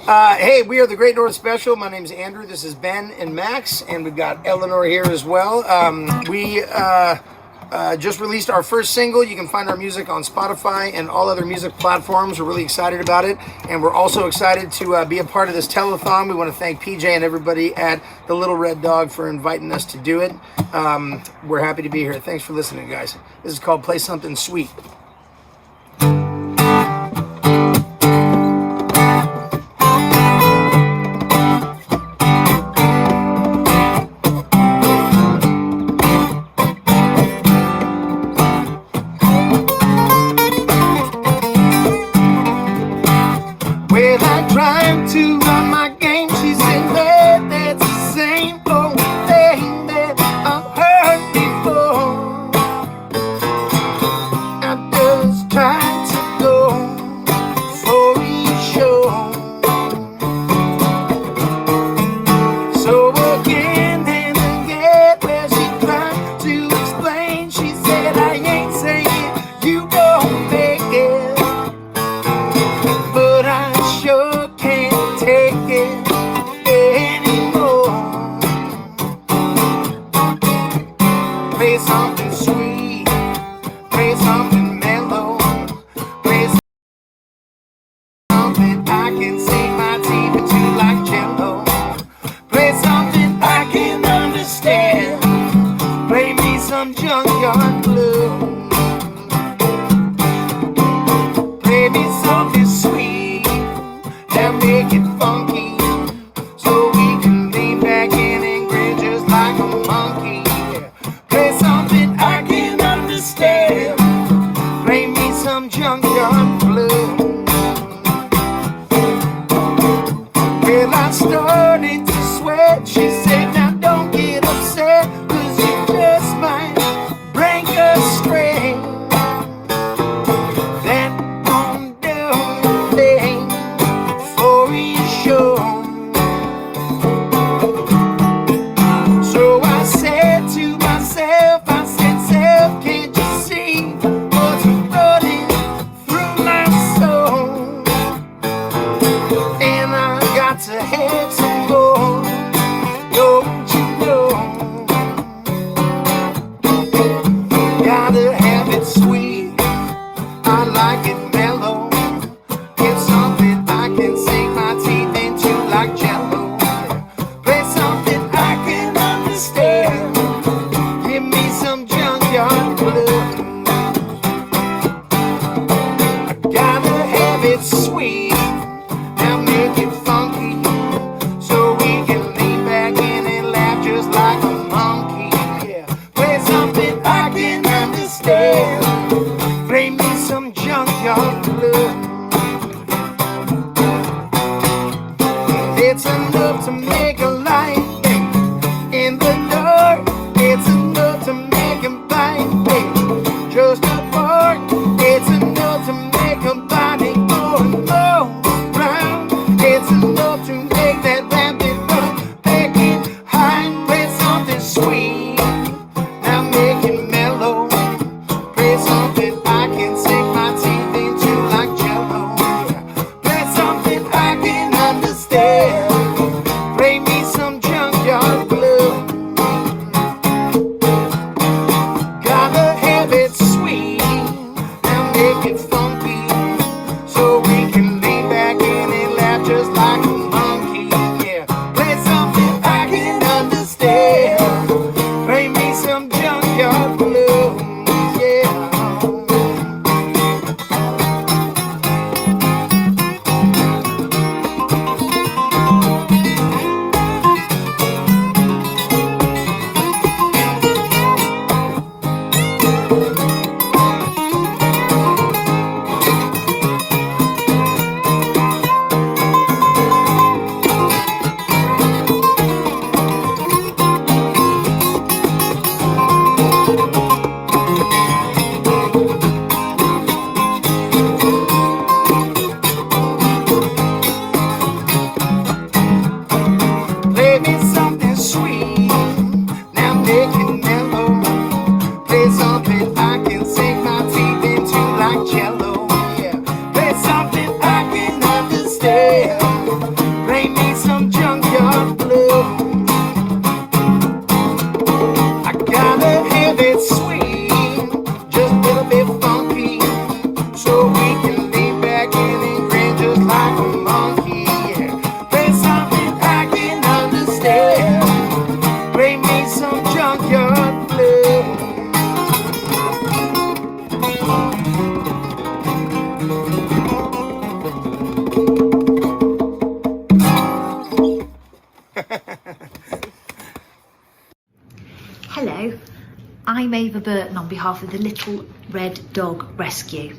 Hey, we are the Great North Special. My name is Andrew. This is Ben and Max, and we've got Eleanor here as well. We just released our first single. You can find our music on Spotify and all other music platforms. We're really excited about it, and we're also excited to be a part of this telethon. We want to thank PJ and everybody at the Little Red Dog for inviting us to do it. We're happy to be here. Thanks for listening, guys. This is called Play Something Sweet. Well, I tried to run my game. She said that that's the same old thing that I've heard before. I just tried to go for each show. So again and again, where she tried to explain, she said, I ain't saying you don't make it, but I sure can't take it anymore. Play something sweet, play something mellow, play something I can sink my teeth into like jello. Play something I can understand, play me some junkyard blues. Play me something sweet and make it funky, so we can lean back in and grin just like a monkey. Play something I can understand, play me some junkyard blues. Well, I started to sweat. She said, now don't get upset, 'cause you just might break a string. That won't do a thing for each show. So I said to myself, I said, self, can't you see what's running through my soul? And I got to have some more, don't you know? Gotta have it sweet, I like it mellow. It's something I can sink my teeth into like jello. Play something I can understand, give me some junkyard blues. I gotta have it sweet, now make it funky, so we can lean back in and laugh just like a monkey. Yeah. Play something I can understand, play me some junkyard blues. It's enough to make a light in the dark. It's enough to make a bite just a part. It's enough to make a body go and go round. It's enough to make that rabbit run back in high. Play something sweet, now make it mellow. Play something I can sink my teeth into like jello. Play something I can understand, play me some junkyard blues. Gotta have it sweet, now make it funky, so we can lean back in and laugh just like a Play me some junkyard blues. I gotta have it swing, just a little bit funky, so we can lay back and grin just like a monkey. Yeah. Play something I can understand. Play me some junkyard blues. Hello, I'm Ava Burton on behalf of the Little Red Dog Rescue.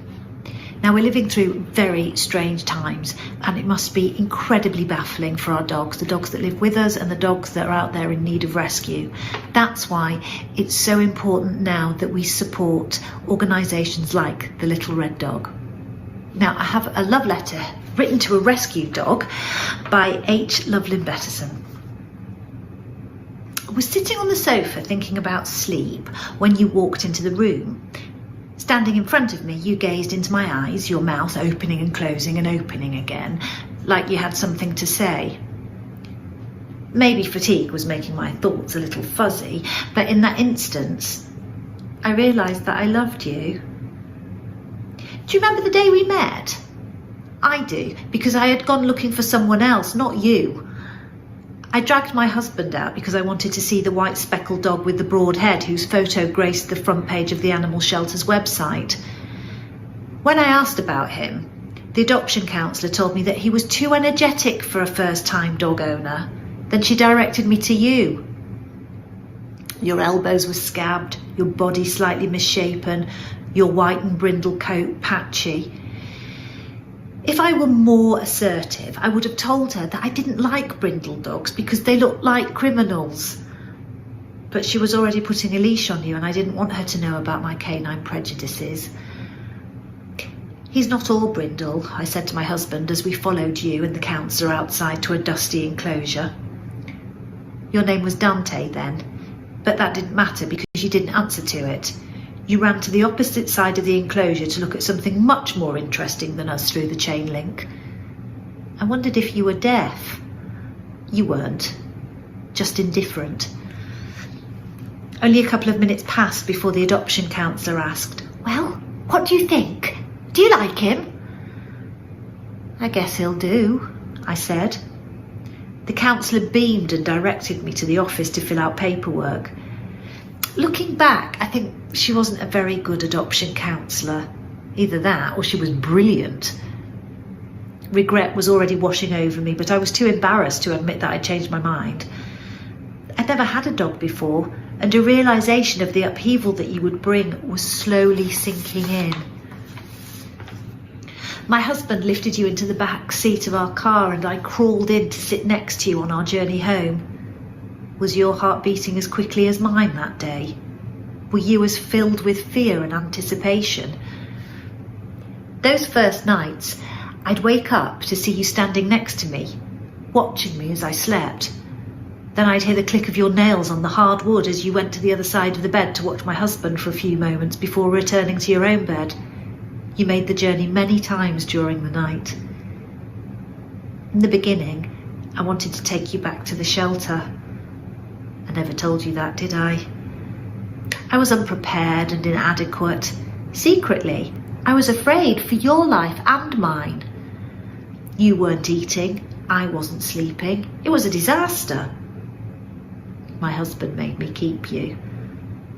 Now, we're living through very strange times, and it must be incredibly baffling for our dogs, the dogs that live with us and the dogs that are out there in need of rescue. That's why it's so important now that we support organisations like the Little Red Dog. Now, I have a love letter written to a rescue dog by H. Lovelin Betterson. I was sitting on the sofa thinking about sleep when you walked into the room. Standing in front of me, you gazed into my eyes, your mouth opening and closing and opening again, like you had something to say. Maybe fatigue was making my thoughts a little fuzzy, but in that instance, I realised that I loved you. Do you remember the day we met? I do, because I had gone looking for someone else, not you. I dragged my husband out because I wanted to see the white speckled dog with the broad head whose photo graced the front page of the animal shelter's website. When I asked about him, the adoption counsellor told me that he was too energetic for a first-time dog owner. Then she directed me to you. Your elbows were scabbed, your body slightly misshapen, your white and brindle coat patchy. If I were more assertive, I would have told her that I didn't like brindle dogs because they looked like criminals. But she was already putting a leash on you, and I didn't want her to know about my canine prejudices. He's not all brindle, I said to my husband as we followed you and the counsellor outside to a dusty enclosure. Your name was Dante then, but that didn't matter because you didn't answer to it. You ran to the opposite side of the enclosure to look at something much more interesting than us through the chain link. I wondered if you were deaf. You weren't, just indifferent. Only a couple of minutes passed before the adoption counsellor asked, "Well, what do you think? Do you like him?" "I guess he'll do," I said. The counsellor beamed and directed me to the office to fill out paperwork. Looking back, I think she wasn't a very good adoption counsellor. Either that or she was brilliant. Regret was already washing over me, but I was too embarrassed to admit that I'd changed my mind. I'd never had a dog before, and a realisation of the upheaval that you would bring was slowly sinking in. My husband lifted you into the back seat of our car, and I crawled in to sit next to you on our journey home. Was your heart beating as quickly as mine that day? Were you as filled with fear and anticipation? Those first nights, I'd wake up to see you standing next to me, watching me as I slept. Then I'd hear the click of your nails on the hard wood as you went to the other side of the bed to watch my husband for a few moments before returning to your own bed. You made the journey many times during the night. In the beginning, I wanted to take you back to the shelter. I never told you that, did I? I was unprepared and inadequate. Secretly, I was afraid for your life and mine. You weren't eating, I wasn't sleeping. It was a disaster. My husband made me keep you.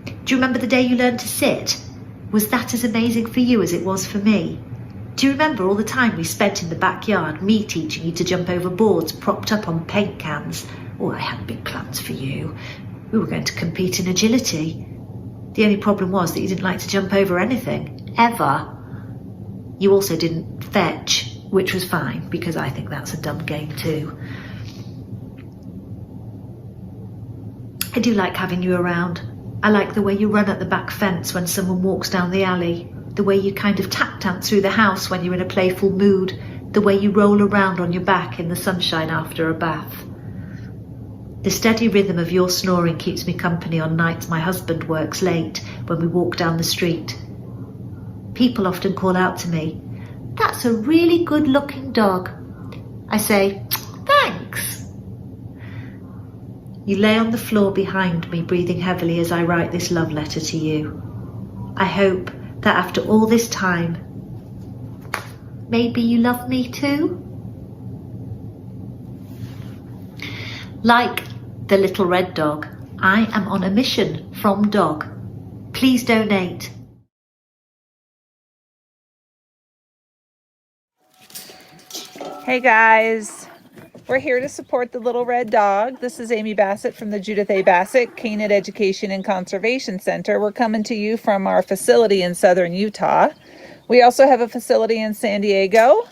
Do you remember the day you learned to sit? Was that as amazing for you as it was for me? Do you remember all the time we spent in the backyard, me teaching you to jump over boards propped up on paint cans? Oh, I had big plans for you. We were going to compete in agility. The only problem was that you didn't like to jump over anything, ever. You also didn't fetch, which was fine, because I think that's a dumb game too. I do like having you around. I like the way you run at the back fence when someone walks down the alley, the way you kind of tap dance through the house when you're in a playful mood, the way you roll around on your back in the sunshine after a bath. The steady rhythm of your snoring keeps me company on nights my husband works late when we walk down the street. People often call out to me, "That's a really good-looking dog." I say, You lay on the floor behind me, breathing heavily as I write this love letter to you. I hope that after all this time, maybe you love me too? Like the little red dog, I am on a mission from Dog. Please donate. Hey guys, we're here to support the Little Red Dog. This is Amy Bassett from the Judith A. Bassett Canid Education and Conservation Center. We're coming to you from our facility in southern Utah. We also have a facility in San Diego.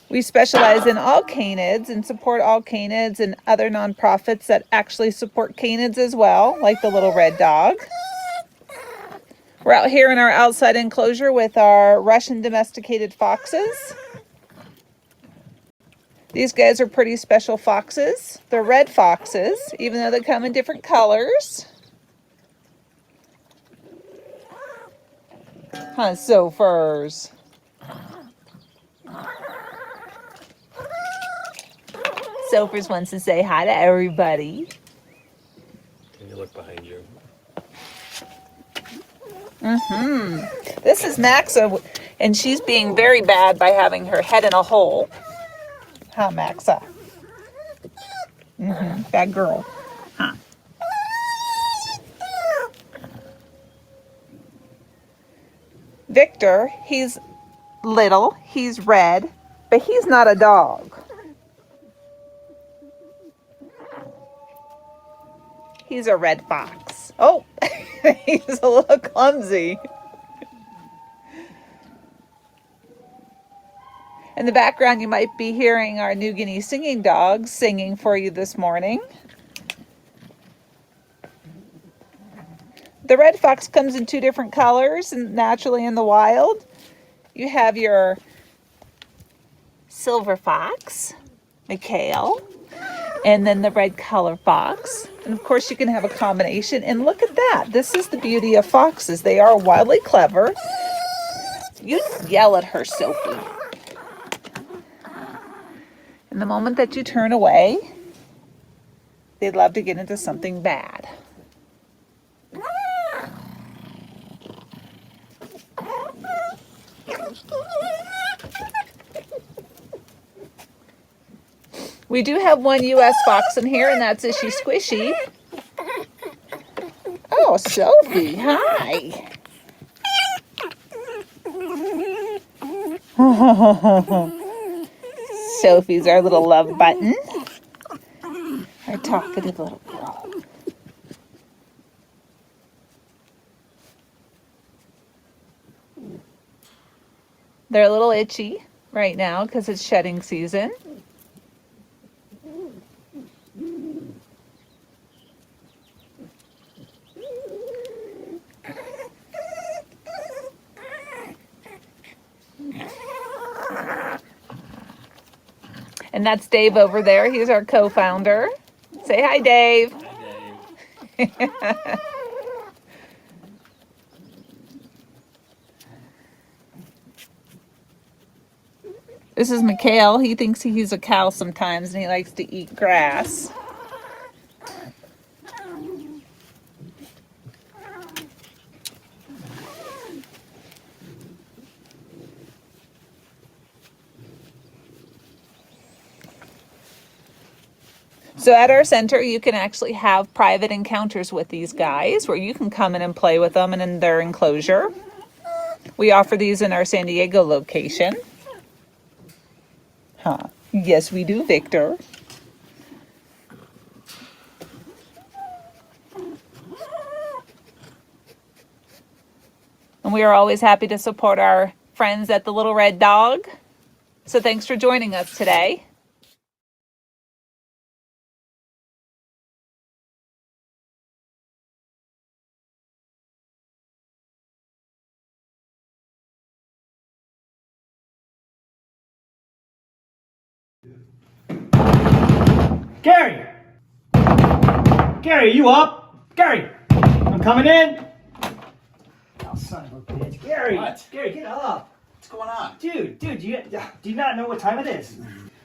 We specialize in all canids and support all canids and other nonprofits that actually support canids as well, like the Little Red Dog. We're out here in our outside enclosure with our Russian domesticated foxes. These guys are pretty special foxes. They're red foxes, even though they come in different colors. Huh, Sophers. Sophers wants to say hi to everybody. Can you look behind you? This is Maxa, and she's being very bad by having her head in a hole. Huh, Maxa? Bad girl. Huh. Victor, he's little, he's red, but he's not a dog. He's a red fox. Oh, he's a little clumsy. In the background, you might be hearing our New Guinea singing dogs singing for you this morning. The red fox comes in two different colors and naturally in the wild. You have your silver fox, Mikhail, and then the red color fox. And of course you can have a combination. And look at that. This is the beauty of foxes. They are wildly clever. You yell at her, Sophie. And the moment that you turn away, they'd love to get into something bad. We do have one U.S. fox in here, and that's Ishy Squishy. Oh, Sophie, hi. Sophie's our little love button. Our talkative little girl. They're a little itchy right now because it's shedding season. And that's Dave over there. He's our co-founder. Say hi, Dave. Hi, Dave. This is Mikhail. He thinks he's a cow sometimes, and he likes to eat grass. So at our center, you can actually have private encounters with these guys where you can come in and play with them and in their enclosure. We offer these in our San Diego location. Huh. Yes, we do, Victor. And we are always happy to support our friends at the Little Red Dog. So thanks for joining us today. Gary! Gary, you up? Gary! I'm coming in! Oh, son of a bitch. Gary! What? Gary, get up! What's going on? Dude, do you not know what time it is?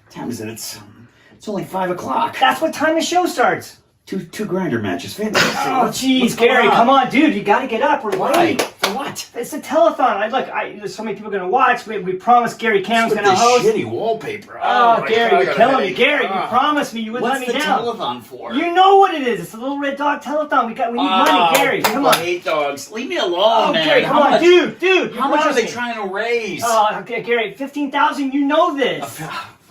Time is it? It's It's only 5 o'clock. That's what time the show starts. Two grinder matches. Fantastic. Oh, jeez, Gary, come on, dude. You got to get up. We're late. For what? It's a telethon. There's so many people going to watch. We promised Gary Cam's going to host. Shitty wallpaper. Oh, my Gary, God, you're killing me. Gary, you promised me you wouldn't let me down. What's the telethon for? You know what it is. It's the Little Red Dog Telethon. We need money, Gary. Come on. I hate dogs. Leave me alone, man. Gary, come on, dude. How much are they trying to raise? Okay, Gary, 15,000. You know this.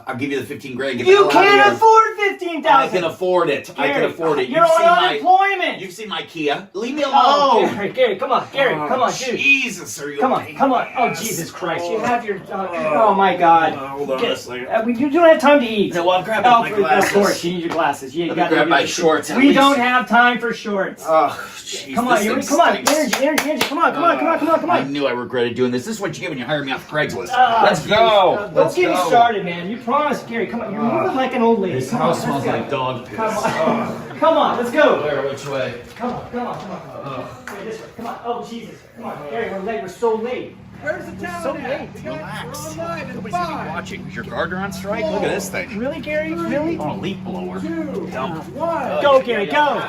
I'll give you the 15 grand. Get You the hell out of can't here. afford 15,000. I can afford it. Gary, I can afford it. You're on unemployment. You've seen my Kia. Leave me alone. Oh, Gary, come on. Gary, come on, dude. Jesus, are you Come on. Oh, Jesus Christ. You have your... oh, my God. Hold on a second. You don't have time to eat. No, well, I'm grabbing my glasses. Of course, you need your glasses. You Let me grab my shorts. We don't have time for shorts. Oh, jeez. Come on, energy. Come on. I knew I regretted doing this. This is what you get when you hire me off Craigslist. Let's go. Don't get me started, man. You promised, Gary. Come on. You're moving like an old lady. This house smells like dog piss. Come on, let's go. Where? Which way? Come on. Wait, this way. Come on. Oh, Jesus. Come on, Gary, we're late. We're so late. Where's the talent so at? late. Relax. Nobody's Nobody's gonna be watching. Is your garter on strike? Look at this thing. Really, Gary? Really? On a leaf blower. Dump. Go, Gary, go.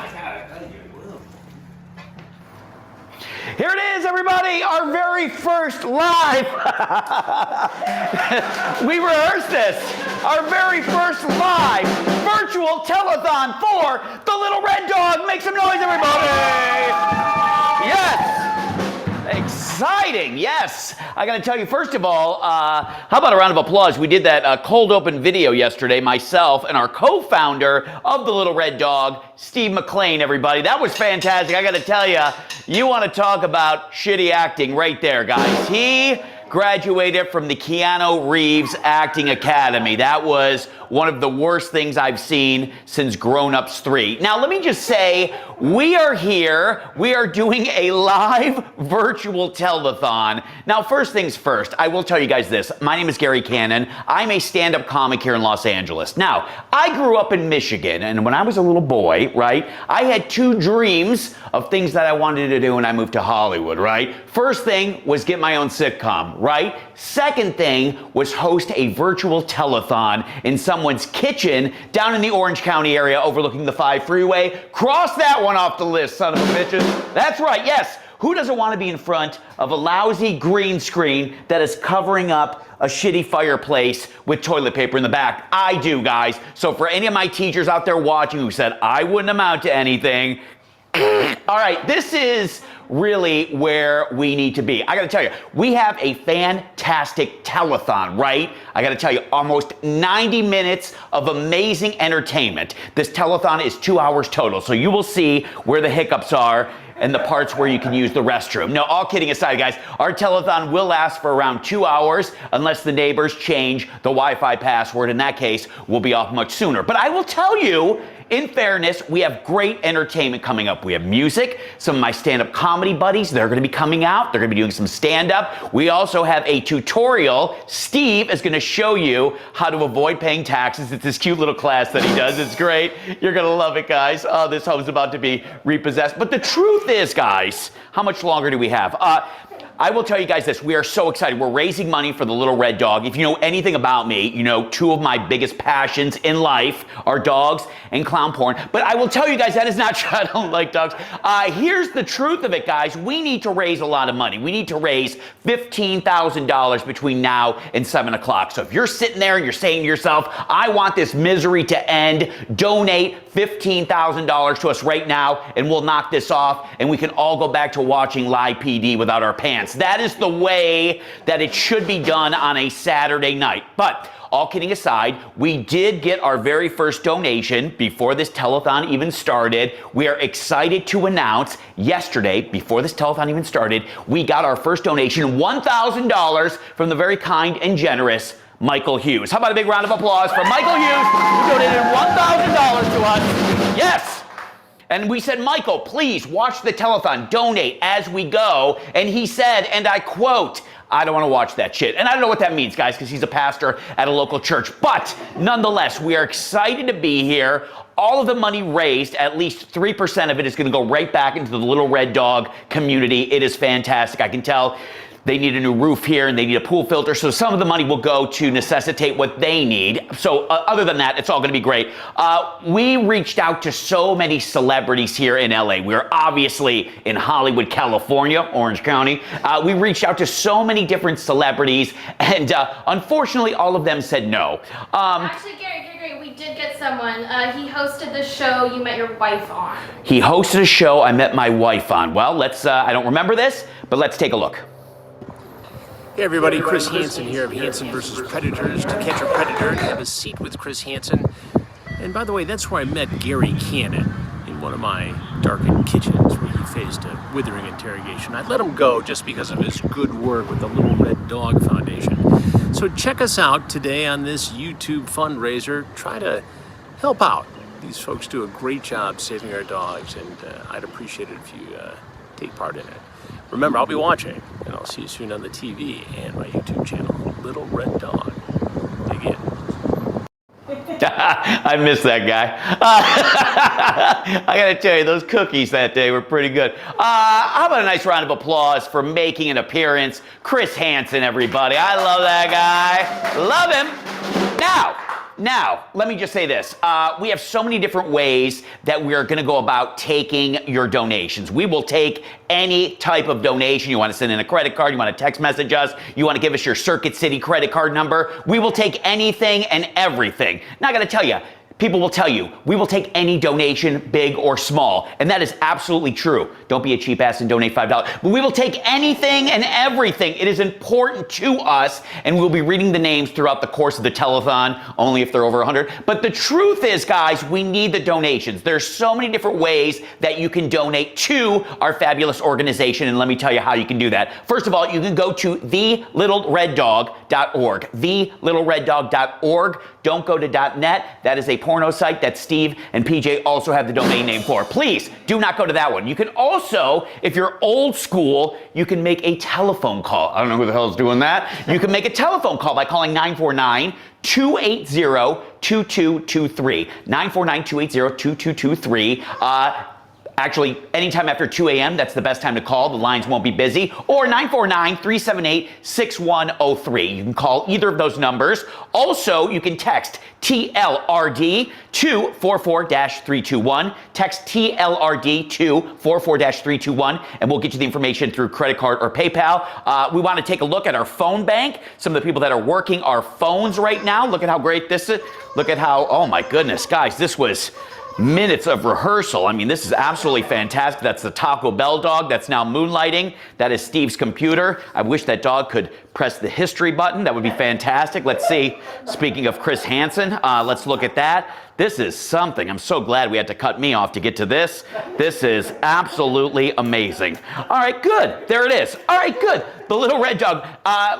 Here it is, everybody, our very first live. We rehearsed this. Our very first live virtual telethon for the Little Red Dog. Make some noise, everybody. Yes. Exciting, yes. I gotta tell you, first of all, how about a round of applause? We did that cold open video yesterday, myself and our co-founder of the Little Red Dog, Steve McLean, everybody. That was fantastic. I gotta tell you, you wanna talk about shitty acting right there, guys. He graduated from the Keanu Reeves Acting Academy. That was one of the worst things I've seen since Grown Ups 3. Now, let me just say, we are here. We are doing a live virtual telethon. Now, first things first, I will tell you guys this. My name is Gary Cannon. I'm a stand-up comic here in Los Angeles. Now, I grew up in Michigan, and when I was a little boy, right, I had two dreams of things that I wanted to do when I moved to Hollywood, right? First thing was get my own sitcom, right? Second thing was host a virtual telethon in someone's kitchen down in the Orange County area overlooking the 5 freeway. Cross that one off the list, son of a bitches. That's right, yes. Who doesn't want to be in front of a lousy green screen that is covering up a shitty fireplace with toilet paper in the back? I do, guys. So for any of my teachers out there watching who said I wouldn't amount to anything, all right, this is really where we need to be. I gotta tell you, we have a fantastic telethon, right? I gotta tell you, almost 90 minutes of amazing entertainment. This telethon is 2 hours total, so you will see where the hiccups are and the parts where you can use the restroom. No, all kidding aside, guys, our telethon will last for around 2 hours unless the neighbors change the Wi-Fi password. In that case, we'll be off much sooner. But I will tell you, in fairness, we have great entertainment coming up. We have music, some of my stand-up comedy buddies, they're gonna be coming out. They're gonna be doing some stand-up. We also have a tutorial. Steve is gonna show you how to avoid paying taxes. It's this cute little class that he does. It's great. You're gonna love it, guys. Oh, this home's about to be repossessed. But the truth is, guys, how much longer do we have? I will tell you guys this, we are so excited. We're raising money for the Little Red Dog. If you know anything about me, you know two of my biggest passions in life are dogs and clown porn. But I will tell you guys, that is not true. I don't like dogs. Here's the truth of it, guys. We need to raise a lot of money. We need to raise $15,000 between now and 7 o'clock. So if you're sitting there and you're saying to yourself, I want this misery to end, donate $15,000 to us right now and we'll knock this off and we can all go back to watching live PD without our pants. That is the way that it should be done on a Saturday night. But all kidding aside, we did get our very first donation before this telethon even started. We are excited to announce yesterday, before this telethon even started, we got our first donation, $1,000 from the very kind and generous Michael Hughes. How about a big round of applause for Michael Hughes, who donated $1,000 to us? Yes! And we said, Michael, please watch the telethon, donate as we go. And he said, and I quote, I don't want to watch that shit. And I don't know what that means, guys, because he's a pastor at a local church. But nonetheless, we are excited to be here. All of the money raised, at least 3% of it is going to go right back into the Little Red Dog community. It is fantastic. I can tell they need a new roof here and they need a pool filter. So some of the money will go to necessitate what they need. So other than that, it's all going to be great. We reached out to so many celebrities here in LA. We're obviously in Hollywood, California, Orange County. We reached out to so many different celebrities, and unfortunately, all of them said no. Actually, Gary, we did get someone. He hosted the show you met your wife on. He hosted a show I met my wife on. Well, let's, I don't remember this, but let's take a look. Hey everybody, Chris Hansen here of Hansen vs. Predators. To catch a predator, have a seat with Chris Hansen. And by the way, that's where I met Gary Cannon, in one of my darkened kitchens where he faced a withering interrogation. I let him go just because of his good work with the Little Red Dog Foundation. So check us out today on this YouTube fundraiser. Try to help out. These folks do a great job saving our dogs, and I'd appreciate it if you take part in it. Remember, I'll be watching, and I'll see you soon on the TV and my YouTube channel, Little Red Dog. Dig in. I miss that guy. I gotta tell you, those cookies that day were pretty good. How about a nice round of applause for making an appearance? Chris Hansen, everybody. I love that guy. Love him. Now, let me just say this. We have so many different ways that we're going to go about taking your donations. We will take any type of donation. You want to send in a credit card, you want to text message us, you want to give us your Circuit City credit card number. We will take anything and everything. Now, I got to tell you, people will tell you, we will take any donation, big or small. And that is absolutely true. Don't be a cheap ass and donate $5. But we will take anything and everything. It is important to us, and we'll be reading the names throughout the course of the telethon, only if they're over 100. But the truth is, guys, we need the donations. There's so many different ways that you can donate to our fabulous organization, and let me tell you how you can do that. First of all, you can go to thelittlereddog.org. Thelittlereddog.org. Don't go to .net. That is a porno site that Steve and PJ also have the domain name for. Please do not go to that one. You can also, if you're old school, you can make a telephone call. I don't know who the hell is doing that. You can make a telephone call by calling 949-280-2223. 949-280-2223. Actually, anytime after 2 a.m., that's the best time to call. The lines won't be busy. Or 949-378-6103. You can call either of those numbers. Also, you can text TLRD to 44-321. Text TLRD to 44-321, and we'll get you the information through credit card or PayPal. We want to take a look at our phone bank. Some of the people that are working our phones right now. Look at how great this is. Look at how, oh my goodness, guys, this was minutes of rehearsal. I mean, this is absolutely fantastic. That's the Taco Bell dog that's now moonlighting. That is Steve's computer. I wish that dog could press the history button. That would be fantastic. Let's see. Speaking of Chris Hansen, let's look at that. This is something. I'm so glad we had to cut me off to get to this. This is absolutely amazing. All right, good. There it is. All right, good. The Little Red Dog.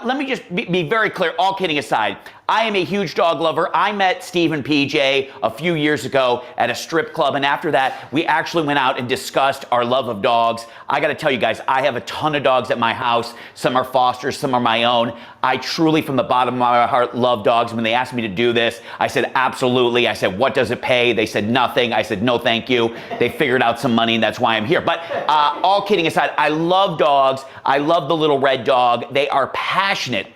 Let me just be very clear, all kidding aside. I am a huge dog lover. I met Steve and PJ a few years ago at a strip club, and after that, we actually went out and discussed our love of dogs. I gotta tell you guys, I have a ton of dogs at my house. Some are fosters, some are my own. I truly, from the bottom of my heart, love dogs. When they asked me to do this, I said, absolutely. I said, what does it pay? They said, nothing. I said, no, thank you. They figured out some money, and that's why I'm here. But all kidding aside, I love dogs. I love the Little Red Dog. They are passionate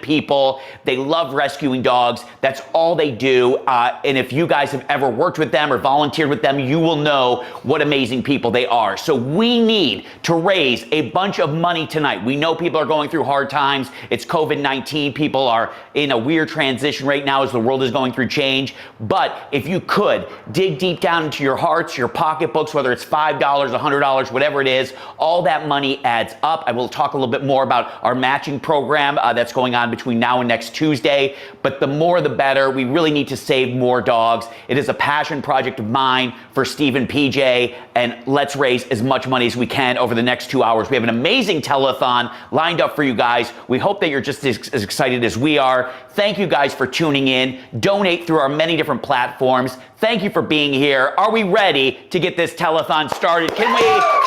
people. They love rescuing dogs. That's all they do. And if you guys have ever worked with them or volunteered with them, you will know what amazing people they are. So we need to raise a bunch of money tonight. We know people are going through hard times. It's COVID-19. People are in a weird transition right now as the world is going through change. But if you could dig deep down into your hearts, your pocketbooks, whether it's $5, $100, whatever it is, all that money adds up. I will talk a little bit more about our matching program that's going on between now and next Tuesday. But the more the better. We really need to save more dogs. It is a passion project of mine for Steve and PJ, and let's raise as much money as we can over the next 2 hours. We have an amazing telethon lined up for you guys. We hope that you're just as excited as we are. Thank you guys for tuning in. Donate through our many different platforms. Thank you for being here. Are we ready to get this telethon started? Can we?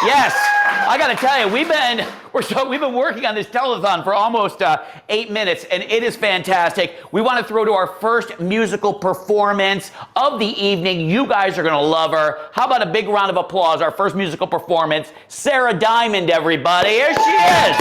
Yes. I got to tell you, we've been working on this telethon for almost 8 minutes, and it is fantastic. We want to throw to our first musical performance of the evening. You guys are going to love her. How about a big round of applause? Our first musical performance, Sarah Diamond, everybody. Here she is.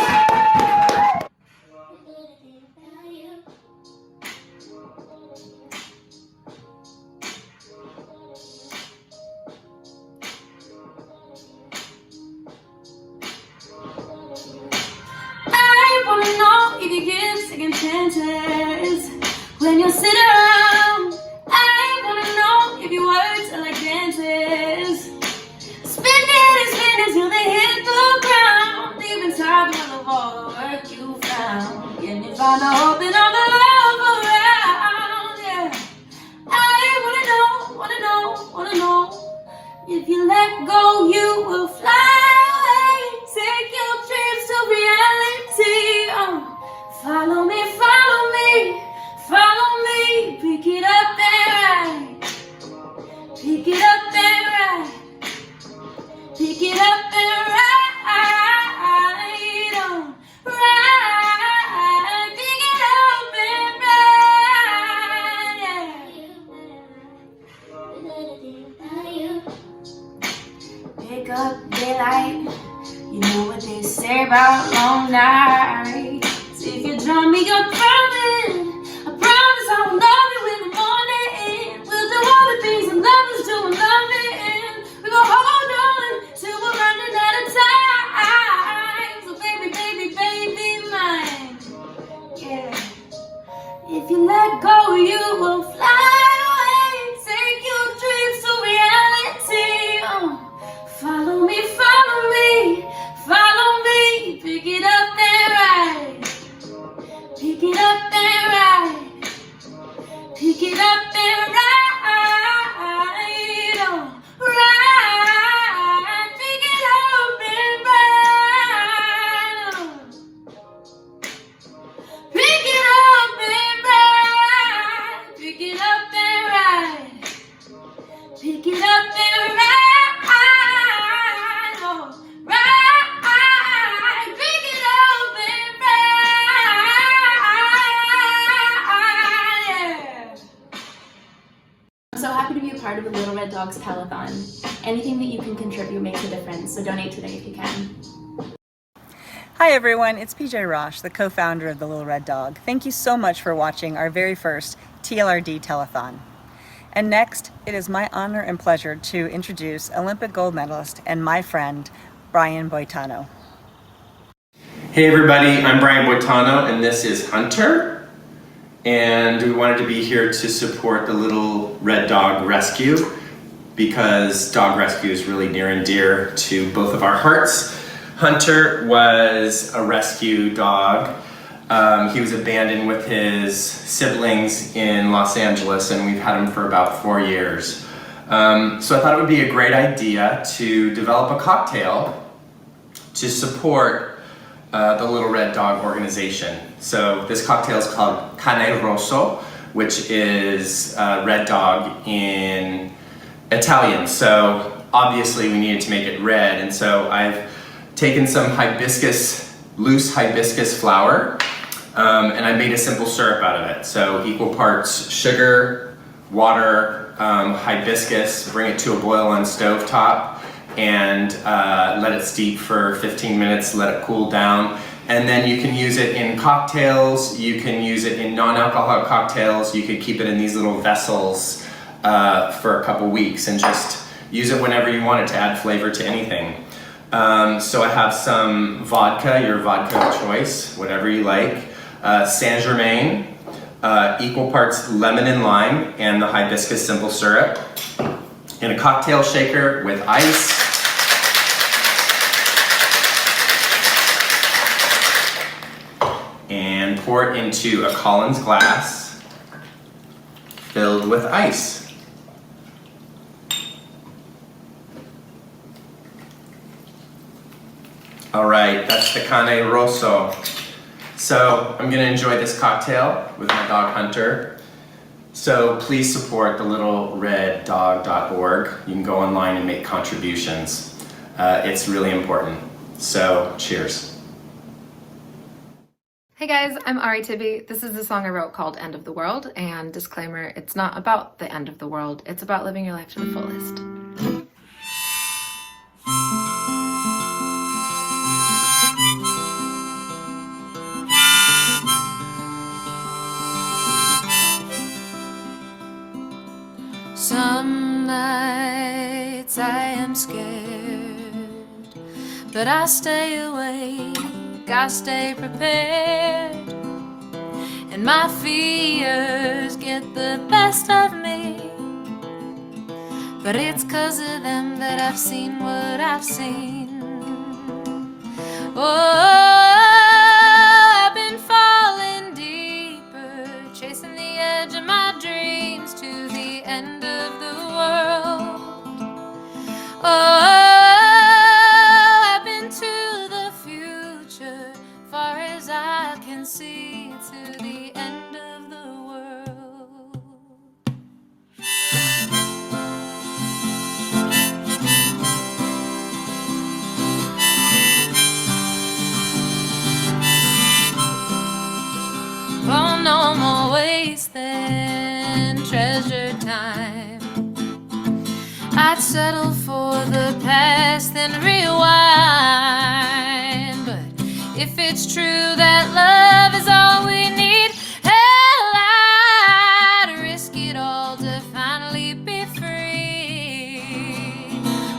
you give second chances. When you sit around, I wanna know if your words are like dances. Spinning and spinning till they hit the ground. Deep inside of all the work you found. Can you find the hope in all the love around? Yeah. I wanna know. If you let go, you will fly away. Take your dreams to reality. Follow me, follow me, follow me. Pick it up and ride. Pick it up and ride. Pick it up and ride. Ride. Pick it up and ride. Yeah. Pick up daylight. You know what they say about long nights. If you join me, you're coming. I promise I will love you in the morning. We'll do all the things that lovers do and loving. We gon' hold on till we're running out of time. So baby, baby, baby mine. Yeah. If you let go, you will fly away. Take your dreams to reality. Follow me, follow me, follow me. Pick it up and ride. Pick it up and ride. Pick it up and ride. Ride. Pick it up and ride. Pick it up and ride. Pick it up and ride. Pick it up and ride. I'm so happy to be a part of the Little Red Dogs Telethon. Anything that you can contribute makes a difference, so donate today if you can. Hi everyone, it's PJ Rosh, the co-founder of the Little Red Dog. Thank you so much for watching our very first TLRD Telethon. And next, it is my honor and pleasure to introduce Olympic gold medalist and my friend, Brian Boitano. Hey everybody, I'm Brian Boitano and this is Hunter. And we wanted to be here to support the Little Red Dog Rescue because dog rescue is really near and dear to both of our hearts. Hunter was a rescue dog. He was abandoned with his siblings in Los Angeles and we've had him for about 4 years. So I thought it would be a great idea to develop a cocktail to support the Little Red Dog organization. So this cocktail is called Cane Rosso, which is red dog in Italian. So obviously we needed to make it red, and so I've taken some hibiscus, loose hibiscus flower, and I made a simple syrup out of it. So equal parts sugar, water, hibiscus, bring it to a boil on stovetop, and let it steep for 15 minutes, let it cool down. And then you can use it in cocktails, you can use it in non-alcoholic cocktails, you could keep it in these little vessels for a couple weeks and just use it whenever you want it to add flavor to anything. So I have some vodka, your vodka of choice, whatever you like, Saint-Germain, equal parts lemon and lime, and the hibiscus simple syrup, in a cocktail shaker with ice. And pour it into a Collins glass filled with ice. All right, that's the Cane Rosso. So I'm gonna enjoy this cocktail with my dog Hunter. So please support the littlereddog.org. You can go online and make contributions. It's really important. So cheers. Hey guys, I'm Ari Tibby. This is the song I wrote called End of the World, and disclaimer, it's not about the end of the world, it's about living your life to the fullest. Some nights I am scared, but I stay awake, I stay prepared. and my fears get the best of me. But it's 'cause of them that I've seen what I've seen. Oh, I've been falling deeper, chasing the edge of my dreams to the end of the world. Oh, I've been to the future, far as I can see, to the end of the world. Oh, no more wasting treasured time. I'd settle for the past and rewind. But if it's true that love is all we need, hell, I'd risk it all to finally be free.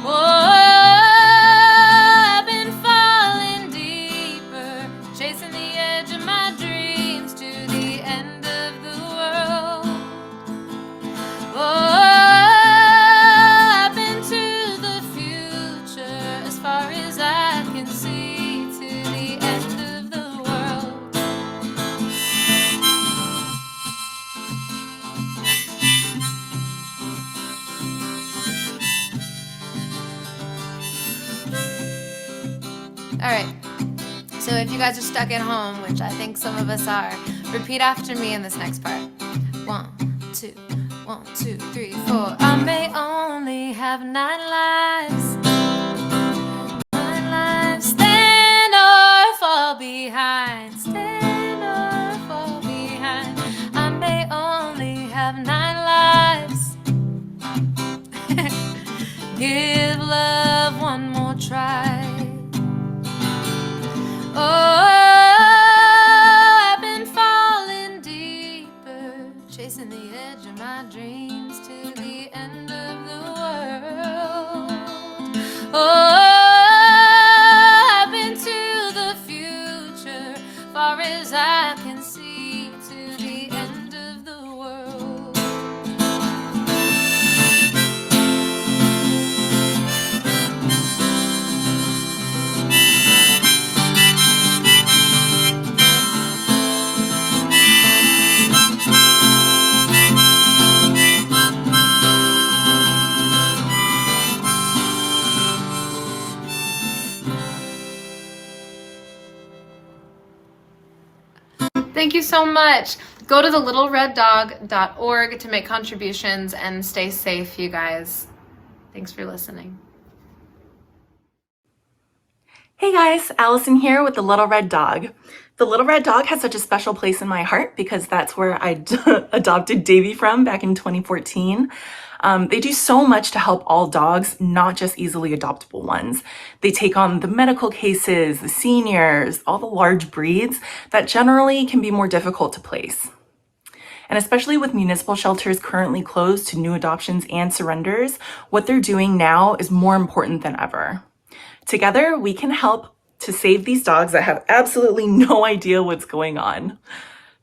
Oh, I've been falling deeper, chasing the edge of my dreams to the end of the world. Oh, I've been to the future, as far as I can see, to the end of the world. All right. So if you guys are stuck at home, which I think some of us are, repeat after me in this next part. 1, 2, 1, 2, 3, 4. I may only have 9 lives. 9 lives. Stand or fall behind. Stand or fall behind. I may only have 9 lives. Give love one more try. Oh, I've been falling deeper, chasing the edge of my dreams to the end of the world. Oh, I've been to the future, far as I can see, to the end of the world. Thank you so much. Go to thelittlereddog.org to make contributions and stay safe, you guys. Thanks for listening. Hey guys, Allison here with The Little Red Dog. The Little Red Dog has such a special place in my heart because that's where I adopted Davy from back in 2014. They do so much to help all dogs, not just easily adoptable ones. They take on the medical cases, the seniors, all the large breeds that generally can be more difficult to place. And especially with municipal shelters currently closed to new adoptions and surrenders, what they're doing now is more important than ever. Together, we can help to save these dogs that have absolutely no idea what's going on.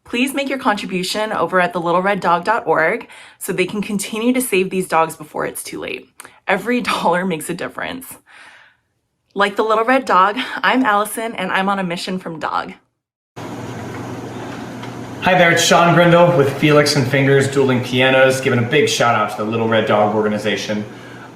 Please make your contribution over at thelittlereddog.org so they can continue to save these dogs before it's too late. Every dollar makes a difference. Like the Little Red Dog, I'm Allison and I'm on a mission from Dog. Hi there, it's Sean Grindle with Felix and Fingers Dueling Pianos, giving a big shout out to the Little Red Dog organization.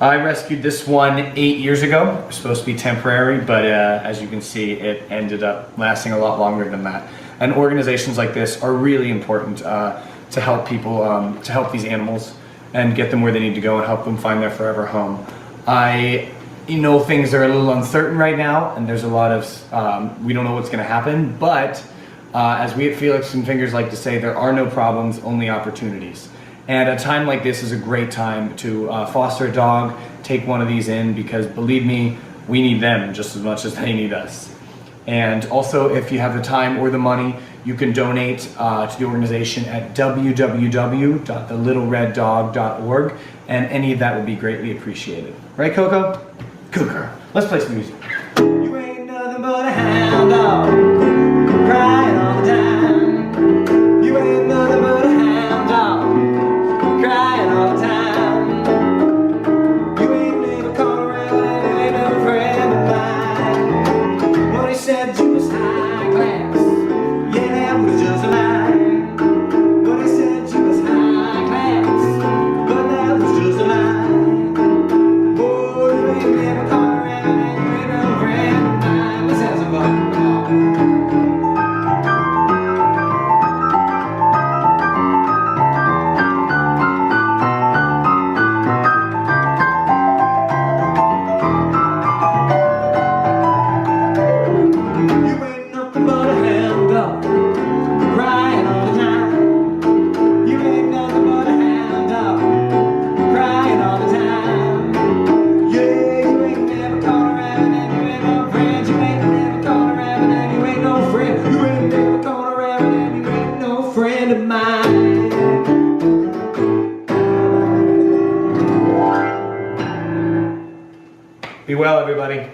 I rescued this one 8 years ago. It was supposed to be temporary, but as you can see, it ended up lasting a lot longer than that. And organizations like this are really important to help people, to help these animals and get them where they need to go and help them find their forever home. Things are a little uncertain right now, and there's a lot of, we don't know what's gonna happen, but as we at Felix and Fingers like to say, there are no problems, only opportunities. And a time like this is a great time to foster a dog, take one of these in, because believe me, we need them just as much as they need us. And also, if you have the time or the money, you can donate to the organization at www.thelittlereddog.org, and any of that would be greatly appreciated. Right, Coco? Cooker. Let's play some music. You ain't nothing but a hound dog, crying all the time. You Be well, everybody.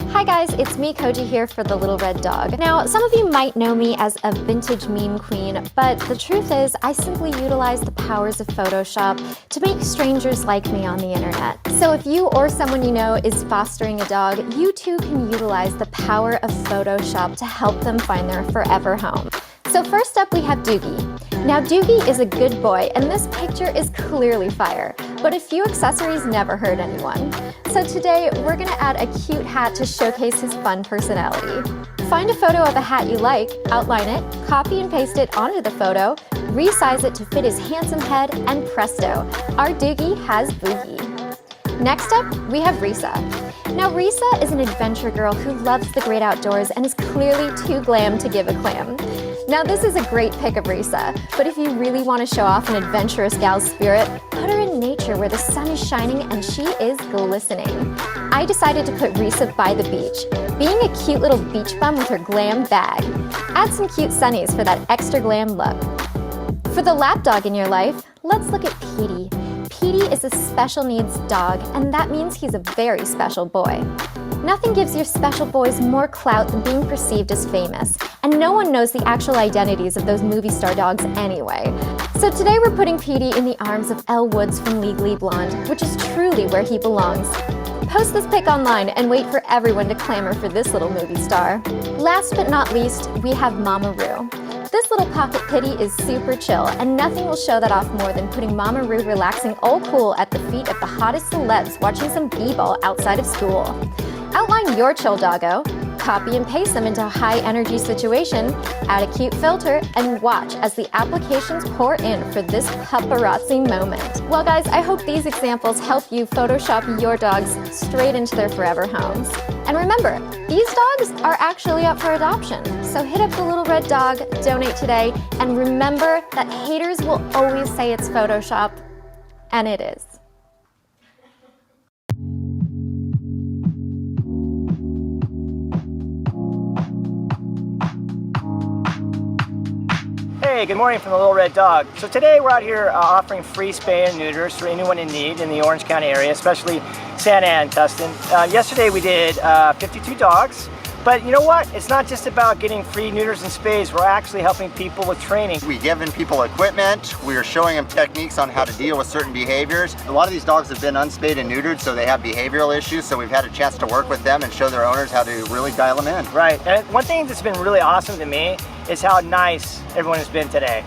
Hi guys, it's me, Koji, here for the Little Red Dog. Now, some of you might know me as a vintage meme queen, but the truth is I simply utilize the powers of Photoshop to make strangers like me on the internet. So if you or someone you know is fostering a dog, you too can utilize the power of Photoshop to help them find their forever home. So first up we have Doogie. Now Doogie is a good boy and this picture is clearly fire, but a few accessories never hurt anyone. So today we're gonna add a cute hat to showcase his fun personality. Find a photo of a hat you like, outline it, copy and paste it onto the photo, resize it to fit his handsome head, and presto, our Doogie has Boogie. Next up, we have Risa. Now Risa is an adventure girl who loves the great outdoors and is clearly too glam to give a clam. Now this is a great pic of Risa, but if you really want to show off an adventurous gal's spirit, put her in nature where the sun is shining and she is glistening. I decided to put Risa by the beach, being a cute little beach bum with her glam bag. Add some cute sunnies for that extra glam look. For the lap dog in your life, let's look at Petey. Petey is a special needs dog, and that means he's a very special boy. Nothing gives your special boys more clout than being perceived as famous, and no one knows the actual identities of those movie star dogs anyway. So today we're putting Petey in the arms of Elle Woods from Legally Blonde, which is truly where he belongs. Post this pic online and wait for everyone to clamor for this little movie star. Last but not least, we have Mama Roo. This little pocket kitty is super chill, and nothing will show that off more than putting Mama Roo relaxing all cool at the feet of the hottest celebs watching some b-ball outside of school. Outline your chill doggo, copy and paste them into a high energy situation, add a cute filter, and watch as the applications pour in for this paparazzi moment. Well guys, I hope these examples help you Photoshop your dogs straight into their forever homes. And remember, these dogs are actually up for adoption. So hit up the Little Red Dog, donate today, and remember that haters will always say it's Photoshop, and it is. Hey, good morning from the Little Red Dog. So today we're out here offering free spay and neuters for anyone in need in the Orange County area, especially Santa Ana and Tustin. Yesterday we did 52 dogs, but you know what? It's not just about getting free neuters and spays. We're actually helping people with training. We're giving people equipment. We're showing them techniques on how to deal with certain behaviors. A lot of these dogs have been unspayed and neutered, so they have behavioral issues, so we've had a chance to work with them and show their owners how to really dial them in. Right, and one thing that's been really awesome to me is how nice everyone has been today.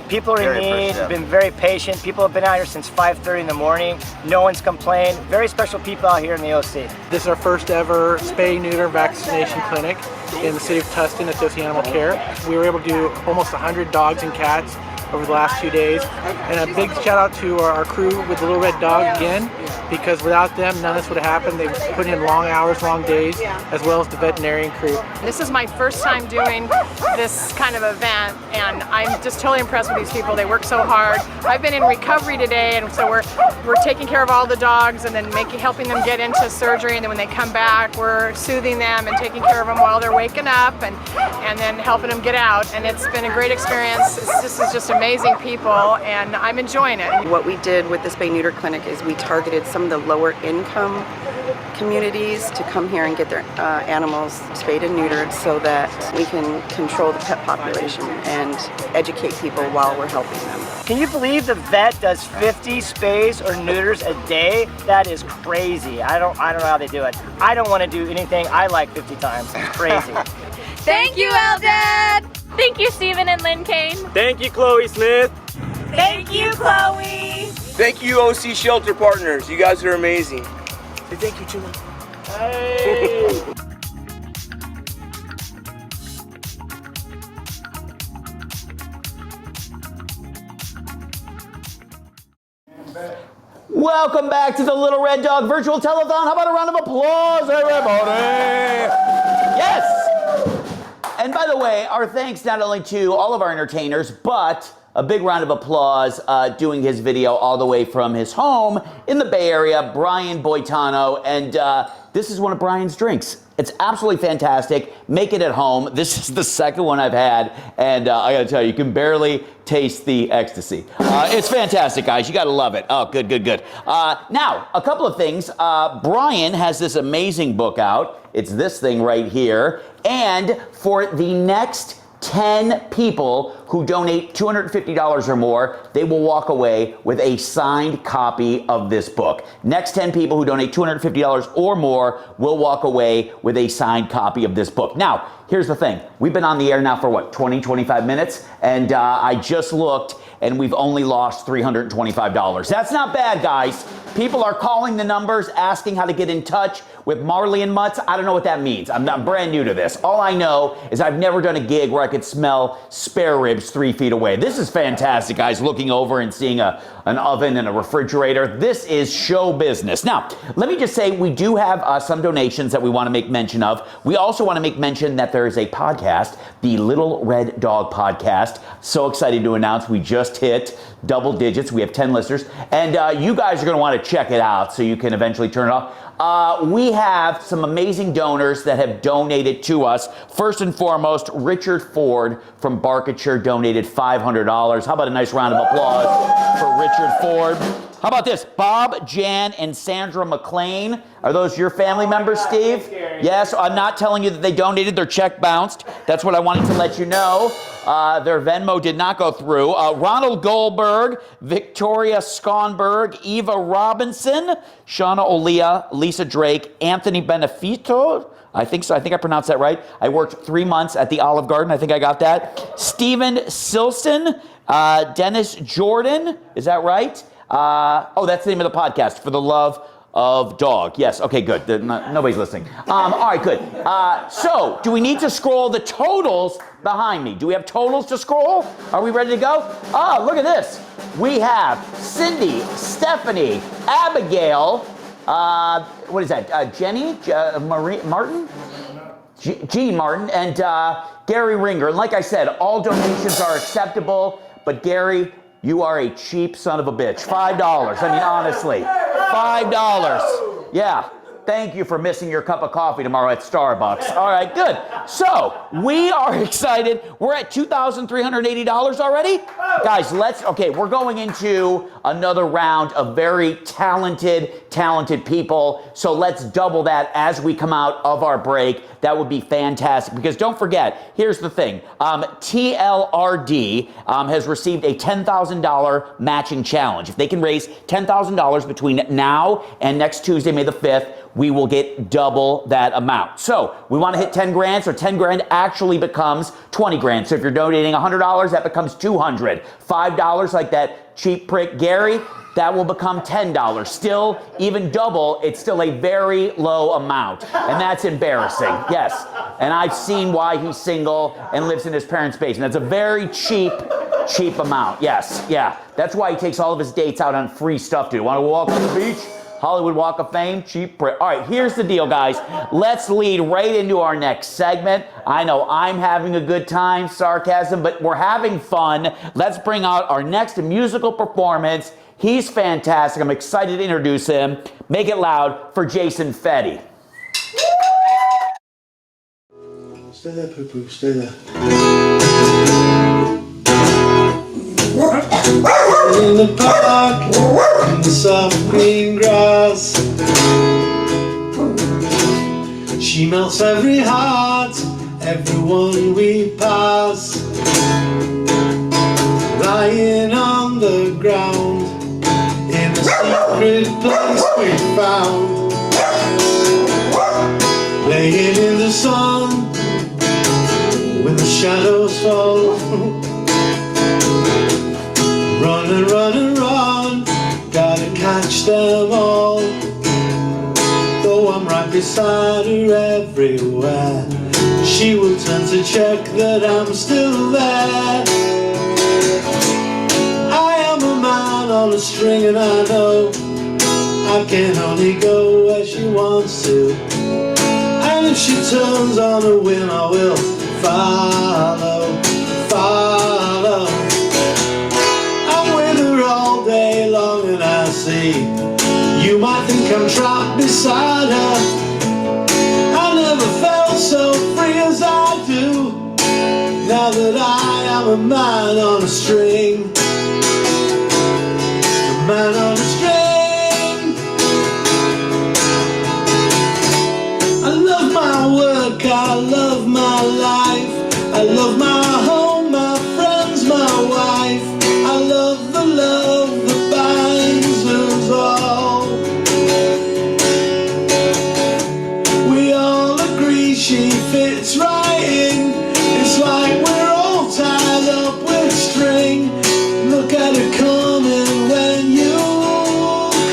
People are in need, have been very patient. People have been out here since 5:30 in the morning. No one's complained. Very special people out here in the OC. This is our first ever spay neuter vaccination clinic in the city of Tustin at OC Animal Care. We were able to do almost 100 dogs and cats over the last 2 days. And a big shout out to our crew with the Little Red Dog again, because without them, none of this would have happened. They've put in long hours, long days, as well as the veterinarian crew. This is my first time doing this kind of event, and I'm just totally impressed with these people. They work so hard. I've been in recovery today, and so we're taking care of all the dogs and then helping them get into surgery, and then when they come back, we're soothing them and taking care of them while they're waking up, and then helping them get out. And it's been a great experience. This is just amazing people, and I'm enjoying it. What we did with the spay neuter clinic is we targeted some of the lower income communities to come here and get their animals spayed and neutered so that we can control the pet population and educate people while we're helping them. Can you believe the vet does 50 spays or neuters a day? That is crazy. I don't know how they do it. I don't want to do anything I like 50 times. It's crazy. Thank you, Eldad! Thank you, Stephen and Lynn Kane. Thank you, Chloe Smith. Thank you, Chloe. Thank you, OC Shelter Partners. You guys are amazing. Say thank you, Julie. Hey. Welcome back to the Little Red Dog Virtual Telethon. How about a round of applause, everybody? Yes! And by the way, our thanks not only to all of our entertainers, but a big round of applause doing his video all the way from his home in the Bay Area, Brian Boitano. And this is one of Brian's drinks. It's absolutely fantastic. Make it at home. This is the second one I've had, and I gotta tell you, you can barely taste the ecstasy. It's fantastic, guys. You gotta love it. Oh, good, good, good. Now, a couple of things. Brian has this amazing book out. It's this thing right here. And for the next 10 people who donate $250 or more, they will walk away with a signed copy of this book. Next 10 people who donate $250 or more will walk away with a signed copy of this book. Now, here's the thing. We've been on the air now for what, 20, 25 minutes? And I just looked and we've only lost $325. That's not bad, guys. People are calling the numbers, asking how to get in touch with Marley and Mutts. I don't know what that means. I'm brand new to this. All I know is I've never done a gig where I could smell spare ribs 3 feet away. This is fantastic, guys, looking over and seeing an oven and a refrigerator. This is show business. Now, let me just say we do have some donations that we want to make mention of. We also want to make mention that there is a podcast, the Little Red Dog Podcast. So excited to announce we just hit double digits. We have 10 listeners. And you guys are going to want to check it out so you can eventually turn it off. We have some amazing donors that have donated to us. First and foremost, Richard Ford from Barketshire donated $500. How about a nice round of applause for Richard Ford? How about this? Bob, Jan, and Sandra McLean. Are those your family members, Steve? Yes, I'm not telling you that they donated. Their check bounced. That's what I wanted to let you know. Their Venmo did not go through. Ronald Goldberg, Victoria Skonberg, Eva Robinson, Shauna Olia, Lisa Drake, Anthony Benefito. I think so. I think I pronounced that right. I worked 3 months at the Olive Garden. I think I got that. Stephen Silson, Dennis Jordan. Is that right? Oh, that's the name of the podcast, For the Love of Dog. Yes, okay, good. Nobody's listening. All right, good. So, do we need to scroll the totals behind me? Do we have totals to scroll? Are we ready to go? Oh, look at this. We have Cindy, Stephanie, Abigail, what is that? Jenny? Martin? Jean Martin, and Gary Ringer. And like I said, all donations are acceptable, but Gary, you are a cheap son of a bitch. $5. I mean, honestly. $5. Yeah. Thank you for missing your cup of coffee tomorrow at Starbucks. All right, good. So, we are excited. We're at $2,380 already? Guys, okay, we're going into another round of very talented people. So let's double that as we come out of our break. That would be fantastic. Because don't forget, here's the thing. TLRD has received a $10,000 matching challenge. If they can raise $10,000 between now and next Tuesday, May the 5th, we will get double that amount. So we want to hit 10 grand, so 10 grand actually becomes 20 grand. So if you're donating $100, that becomes $200. $5 like that cheap prick Gary, that will become $10. Still, even double, it's still a very low amount. And that's embarrassing, yes. And I've seen why he's single and lives in his parents' basement. That's a very cheap amount, yes, yeah. That's why he takes all of his dates out on free stuff, dude. Want to walk on the beach? Hollywood Walk of Fame, cheap prick. All right, here's the deal, guys. Let's lead right into our next segment. I know I'm having a good time, sarcasm, but we're having fun. Let's bring out our next musical performance. He's fantastic. I'm excited to introduce him. Make it loud for Jason Fetty. Stay there, poo-poo, stay there. In the park, in the soft green grass, she melts every heart, everyone we pass. Lying on the ground, in a secret place we found, laying in the sun, when the shadows fall. Run and run and run, gotta catch them all. Though I'm right beside her everywhere, she will turn to check that I'm still there. I am a man on a string and I know I can only go where she wants to. And if she turns on a whim I will follow, follow. see. You might think I'm trapped beside her. I never felt so free as I do, now that I am a man on a string. A man on a string. I love my work, I love my life, I love my home, my friends, my wife. I love the love that binds us all. We all agree she fits right in. It's like we're all tied up with string. Look at her coming when you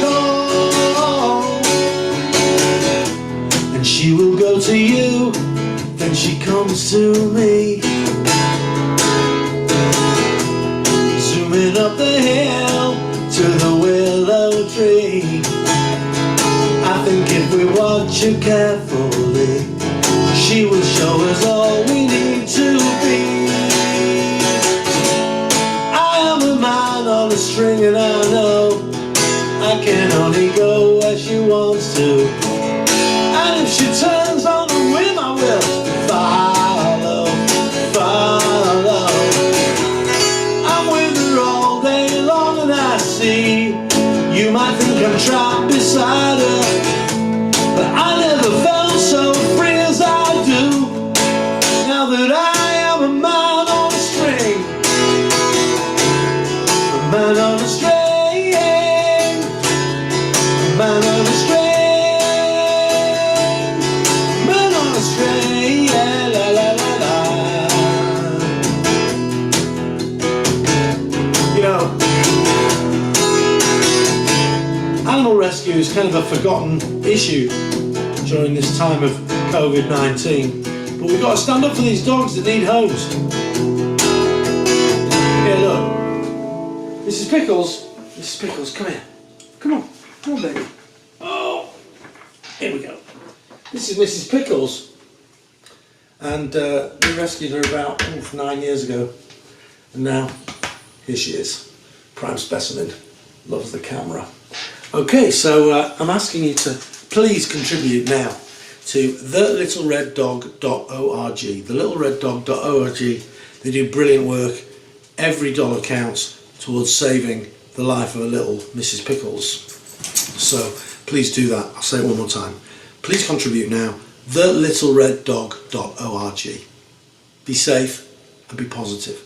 call. And she will go to you, then she comes to me. Zooming up the hill to the willow tree. I think if we watch her carefully, she will show us all we need to be. I am a man on a string, and I know I can only go where she wants to. And if she turns on a whim, I will follow, follow. I'm with her all day long, and I see. You might think I'm trapped beside her, but I never felt so free as I do, now that I am a man on a string. A man on a string. A man on a string. A man on a string. Yeah, la la la la. You know, animal rescue is kind of a forgotten issue during this time of COVID-19, but we've got to stand up for these dogs that need homes. Here, look, Mrs. Pickles, come here, come on, baby. Oh, here we go. This is Mrs. Pickles, and we rescued her about 9 years ago, and now here she is, prime specimen, loves the camera. Okay, so I'm asking you to please contribute now to thelittlereddog.org. Thelittlereddog.org. They do brilliant work. Every dollar counts towards saving the life of a little Mrs. Pickles. So please do that. I'll say it one more time. Please contribute now. Thelittlereddog.org. Be safe and be positive.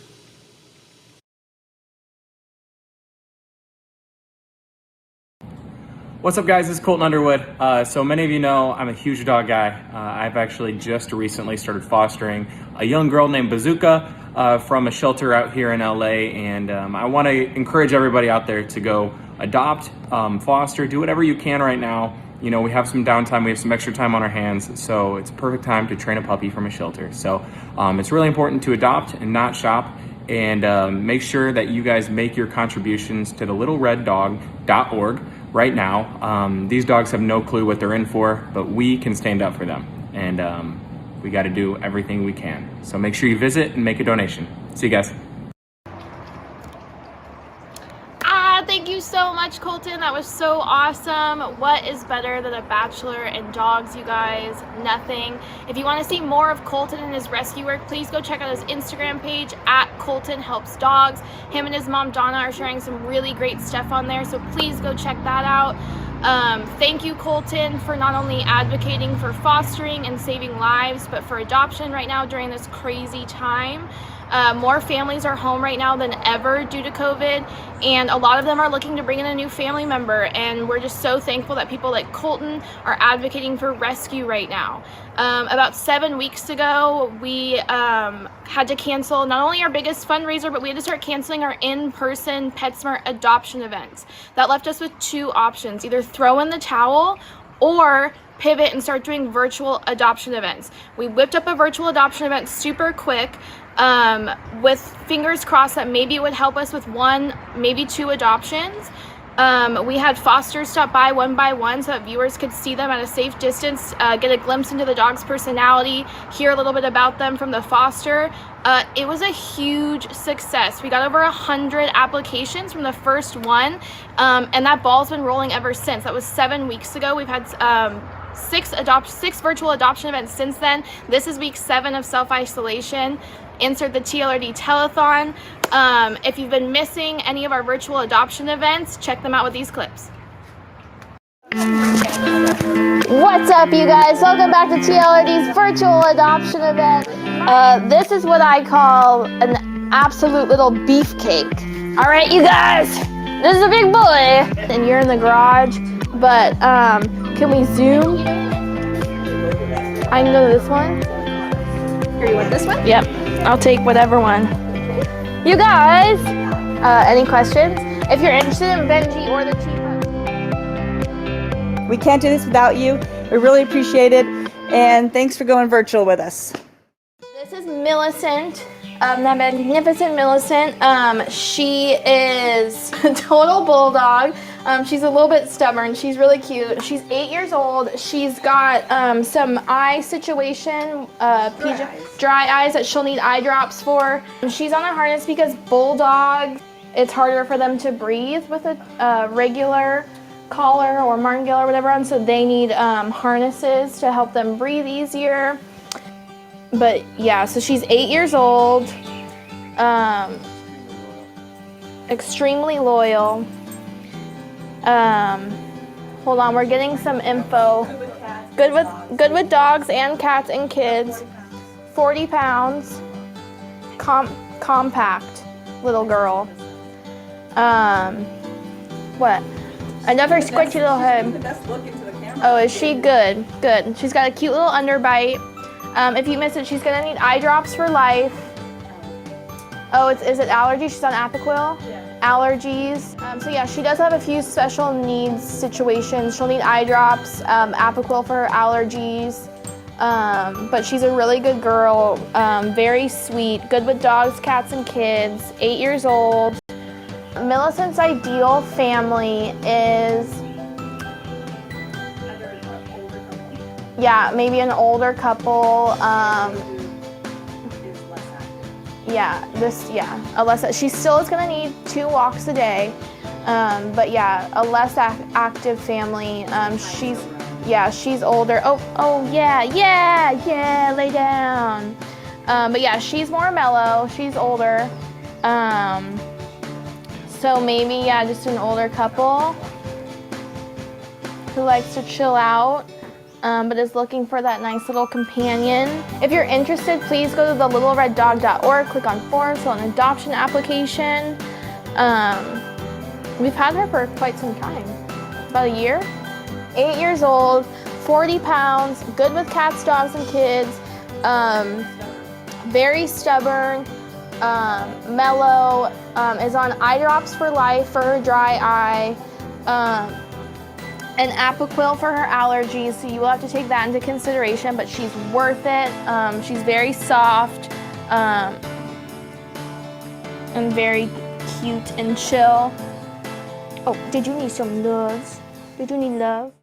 What's up, guys? This is Colton Underwood. So many of you know I'm a huge dog guy. I've actually just recently started fostering a young girl named Bazooka from a shelter out here in LA, and I want to encourage everybody out there to go adopt, foster, do whatever you can right now. You know, we have some downtime, we have some extra time on our hands, so it's a perfect time to train a puppy from a shelter. So it's really important to adopt and not shop, and make sure that you guys make your contributions to thelittlereddog.org. right now. These dogs have no clue what they're in for, but we can stand up for them, and we got to do everything we can. So make sure you visit and make a donation. See you guys. Thank you so much, Colton. That was so awesome. What is better than a bachelor and dogs, you guys? Nothing. If you want to see more of Colton and his rescue work, please go check out his Instagram page at Colton Helps Dogs. Him and his mom Donna are sharing some really great stuff on there, so please go check that out. Thank you, Colton, for not only advocating for fostering and saving lives, but for adoption right now during this crazy time. More families are home right now than ever due to COVID, and a lot of them are looking to bring in a new family member, and we're just so thankful that people like Colton are advocating for rescue right now. About 7 weeks ago, we had to cancel not only our biggest fundraiser, but we had to start canceling our in-person PetSmart adoption events. That left us with two options: either throw in the towel or pivot and start doing virtual adoption events. We whipped up a virtual adoption event super quick, with fingers crossed that maybe it would help us with 1, maybe 2 adoptions. We had fosters stop by one by one so that viewers could see them at a safe distance, get a glimpse into the dog's personality, hear a little bit about them from the foster. It was a huge success. We got over 100 applications from the first one, and that ball's been rolling ever since. That was 7 weeks ago. We've had six virtual adoption events since then. This is week 7 of self-isolation. Insert the TLRD Telethon. If you've been missing any of our virtual adoption events, check them out with these clips. What's up, you guys? Welcome back to TLRD's virtual adoption event. This is what I call an absolute little beefcake. All right, you guys, this is a big boy, and you're in the garage, but can we zoom? I can go to this one. Here, you want this one? Yep, I'll take whatever one. You guys, any questions? If you're interested in Benji or the Chief. We can't do this without you. We really appreciate it, and thanks for going virtual with us. This is Millicent, that magnificent Millicent. She is a total bulldog. She's a little bit stubborn. She's really cute. She's 8 years old. She's got some eye situation, dry eyes that she'll need eye drops for. She's on a harness because bulldogs, it's harder for them to breathe with a regular collar or martingale or whatever on, so they need harnesses to help them breathe easier. But yeah, so she's 8 years old, extremely loyal. Hold on, we're getting some info. Good with dogs and cats and kids. 40 pounds, compact little girl. What? Another squishy little head. Oh, is she good? Good. She's got a cute little underbite. If you miss it, she's gonna need eye drops for life. Oh, is it allergies? She's on Apoquil? Yeah. Allergies. So yeah, she does have a few special needs situations. She'll need eye drops, Apoquil for her allergies. But she's a really good girl, very sweet, good with dogs, cats, and kids, 8 years old. Millicent's ideal family is, yeah, maybe an older couple. She still is gonna need 2 walks a day, but yeah, a less active family. She's older. Oh yeah, lay down. But yeah, she's more mellow. She's older. So maybe just an older couple who likes to chill out. But is looking for that nice little companion. If you're interested, please go to thelittlereddog.org, click on forms, fill out an adoption application. We've had her for quite some time, about a year. 8 years old, 40 pounds, good with cats, dogs, and kids, very stubborn, mellow, is on eye drops for life for her dry eye, an Apoquil for her allergies, so you will have to take that into consideration, but she's worth it. She's very soft and very cute and chill. Oh, did you need some love? Did you need love?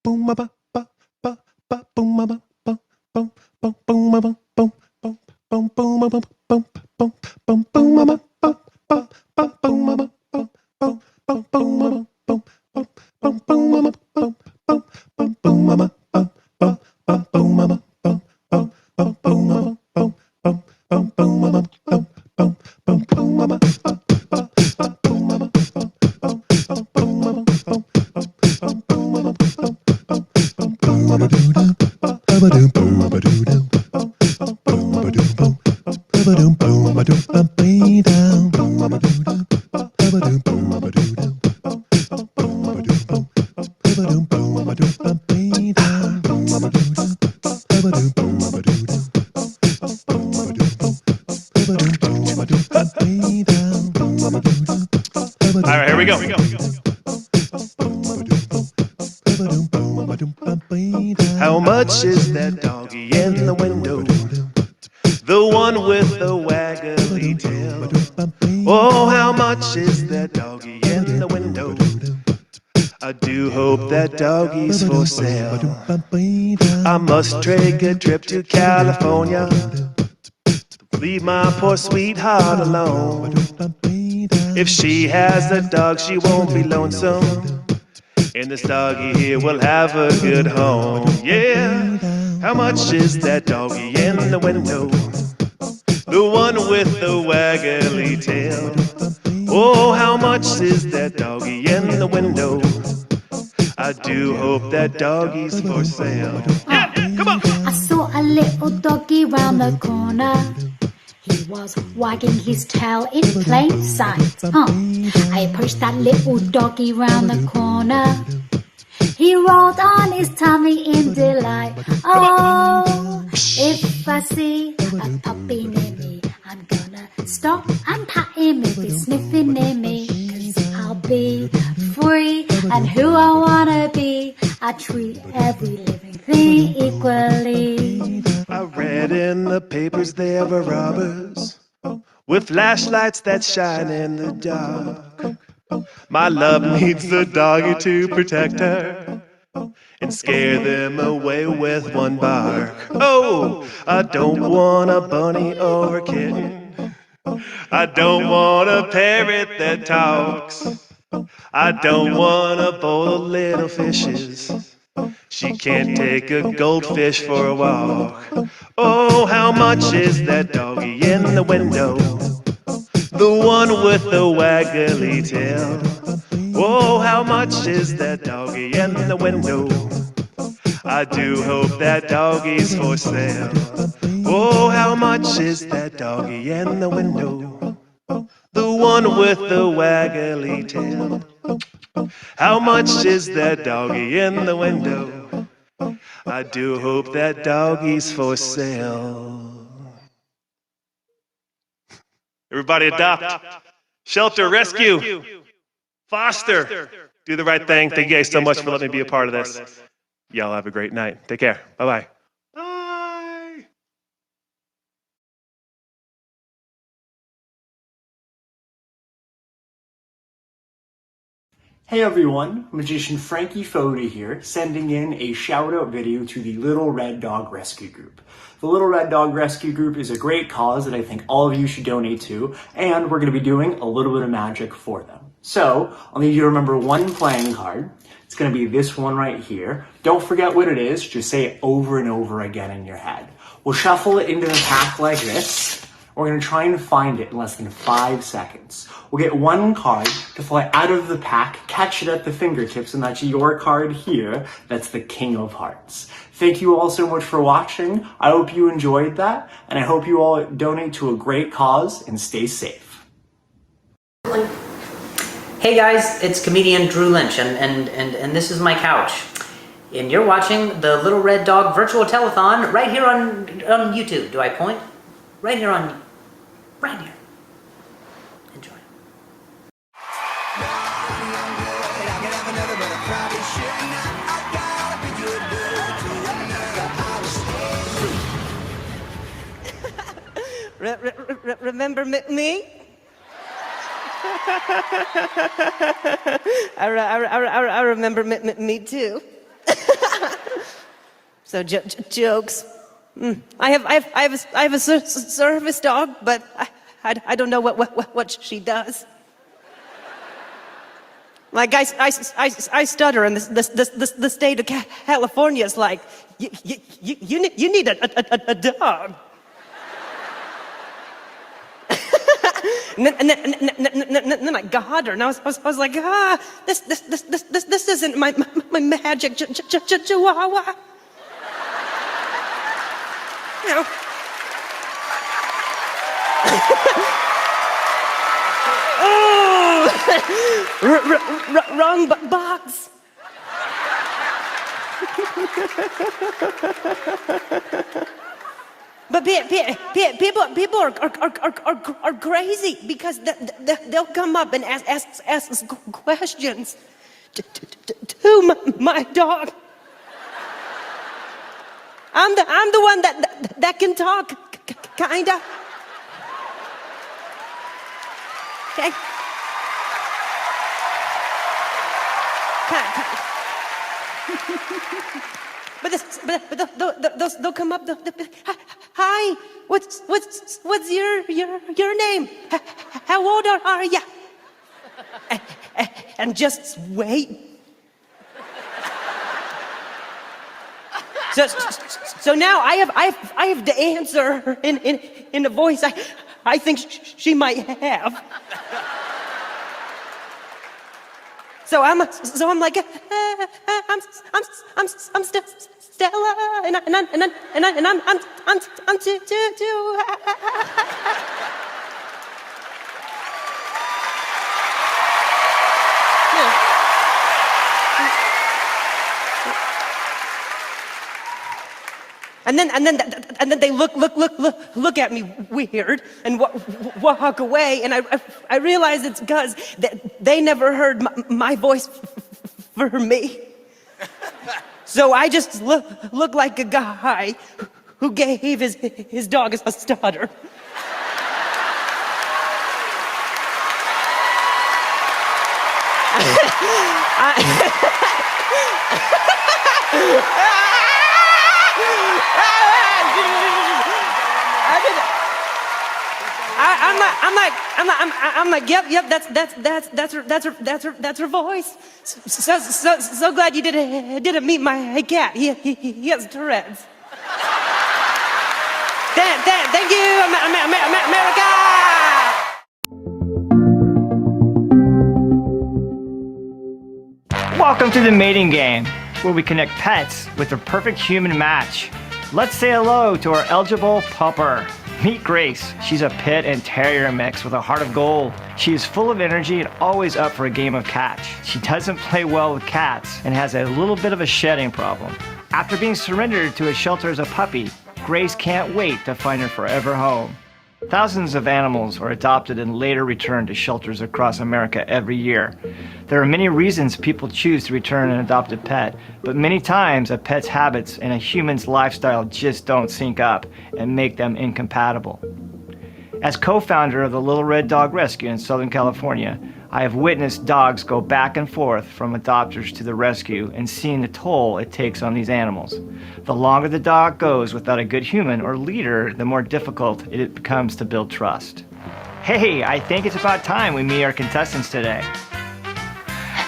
Boom ba ba ba ba ba boom ba ba ba boom boom boom ba ba boom boom boom boom ba ba boom boom boom boom ba ba ba ba ba boom ba ba boom boom boom boom ba ba boom boom boom boom ba ba boom boom boom boom ba ba boom boom boom ba ba boom boom boom boom ba ba boom boom boom boom ba ba boom boom boom boom ba ba boom ba ba All right, here we go. How much is that doggy in the window? The one with the waggly tail. sale? Oh, how much is that doggy in the window? I do hope that doggy's for sale. I must take a trip to California. Leave my poor sweetheart alone. If she has a dog, she won't be lonesome. And this doggy here will have a good home. Yeah, how much is that doggy in the window? The one with the waggly tail. Oh, how much is that doggy in the window? I do hope that doggy's for sale. Yeah, come on! I saw a little doggy round the corner. He was wagging his tail in plain sight. I approached that little doggy round the corner. He rolled on his tummy in delight. Oh, if I see a puppy near me, I'm gonna stop and pat him if he's sniffing near me. 'Cause I'll be free and who I wanna be. I treat every living thing equally. I read in the papers there were robbers with flashlights that shine in the dark. My love needs the doggy to protect her and scare them away with one bark. Oh, I don't want a bunny or a kitten. I don't want a parrot that talks. I don't want a bowl of little fishes. She can't take a goldfish for a walk. Oh, how much is that doggy in the window? The one with the waggly tail. Oh, how much is that doggy in the window? I do hope that doggy's for sale. Oh, how much is that doggy in the window? The one with the waggly tail. How much is that doggy in the window? I do hope that doggy's for sale. Everybody adopt, shelter, rescue, foster, do the right thing. Thank you guys so much for letting me be a part of this. Y'all have a great night. Take care. Bye-bye. Hey everyone, Magician Frankie Fody here, sending in a shout out video to the Little Red Dog Rescue Group. The Little Red Dog Rescue Group is a great cause that I think all of you should donate to, and we're going to be doing a little bit of magic for them. So, I'll need you to remember one playing card. It's going to be this one right here. Don't forget what it is, just say it over and over again in your head. We'll shuffle it into the pack like this. We're going to try and find it in less than 5 seconds. We'll get one card to fly out of the pack, catch it at the fingertips, and that's your card here. That's the King of Hearts. Thank you all so much for watching. I hope you enjoyed that, and I hope you all donate to a great cause and stay safe. Hey guys, it's comedian Drew Lynch, and this is my couch. And you're watching the Little Red Dog Virtual Telethon right here on YouTube. Do I point? Right here. Enjoy. Remember me? I remember me too. So jokes. I have a service dog, but I don't know what she does. Like I stutter, and the state of California is like, you need a dog. And then I got her, and I was like, this isn't my magic chihuahua. You know. Oh, wrong box. But people are crazy because they'll come up and ask questions to my dog. I'm the one that can talk, kinda. Okay. But they'll come up. Hi, what's your name? How old are ya? And just wait. So now I have the answer in the voice I think she might have. So I'm like I'm Stella and I'm two. And then they look at me weird and walk away, and I realize it's because they never heard my voice for me. So I just look like a guy who gave his dog a stutter. I'm like, yep, that's her voice. So glad you didn't meet my cat. He has Tourette's. Thank you, America. Welcome to the mating game, where we connect pets with the perfect human match. Let's say hello to our eligible pupper. Meet Grace. She's a pit and terrier mix with a heart of gold. She is full of energy and always up for a game of catch. She doesn't play well with cats and has a little bit of a shedding problem. After being surrendered to a shelter as a puppy, Grace can't wait to find her forever home. Thousands of animals are adopted and later returned to shelters across America every year. There are many reasons people choose to return an adopted pet, but many times a pet's habits and a human's lifestyle just don't sync up and make them incompatible. As co-founder of the Little Red Dog Rescue in Southern California, I have witnessed dogs go back and forth from adopters to the rescue and seen the toll it takes on these animals. The longer the dog goes without a good human or leader, the more difficult it becomes to build trust. Hey, I think it's about time we meet our contestants today.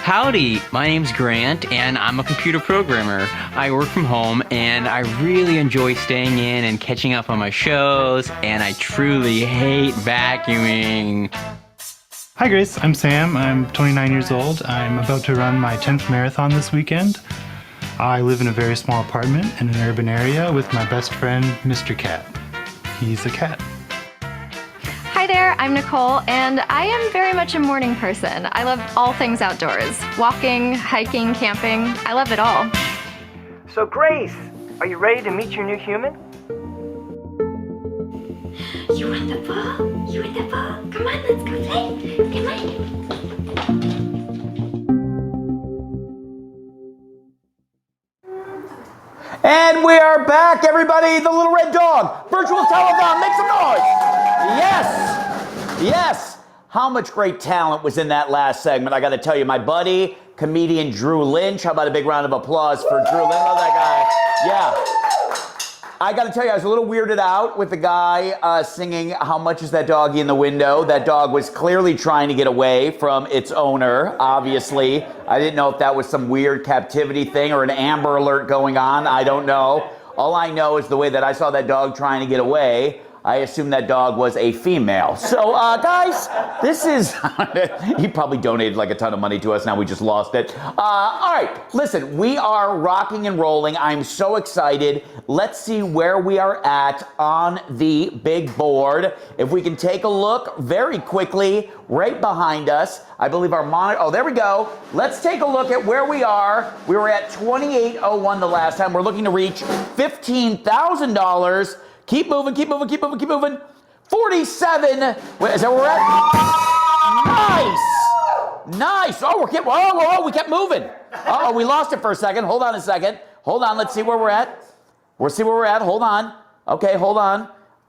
Howdy, my name's Grant and I'm a computer programmer. I work from home and I really enjoy staying in and catching up on my shows, and I truly hate vacuuming. Hi Grace, I'm Sam. I'm 29 years old. I'm about to run my 10th marathon this weekend. I live in a very small apartment in an urban area with my best friend, Mr. Cat. He's a cat. Hi there, I'm Nicole, and I am very much a morning person. I love all things outdoors. Walking, hiking, camping, I love it all. So Grace, are you ready to meet your new human? You want the ball? You want the ball? Come on, let's go play. Come on. And we are back, everybody. The Little Red Dog Virtual Telethon. Make some noise. Yes. Yes. How much great talent was in that last segment. I got to tell you, my buddy, comedian Drew Lynch. How about a big round of applause for Drew Lynch? Love that guy. Yeah. I got to tell you, I was a little weirded out with the guy singing "How Much Is That Doggy in the Window?" That dog was clearly trying to get away from its owner, obviously. I didn't know if that was some weird captivity thing or an Amber Alert going on. I don't know. All I know is the way that I saw that dog trying to get away, I assumed that dog was a female. So, guys, this is... he probably donated like a ton of money to us. Now we just lost it. All right, listen, we are rocking and rolling. I'm so excited. Let's see where we are at on the big board. If we can take a look very quickly right behind us. I believe our monitor... Oh, there we go. Let's take a look at where we are. We were at 2801 the last time. We're looking to reach $15,000. Keep moving, keep moving, keep moving, keep moving. 47. Wait, is that where we're at? Nice. Nice. Oh, we kept moving. Uh-oh, we lost it for a second. Hold on a second. Hold on, let's see where we're at. We'll see where we're at. Hold on. Okay, hold on.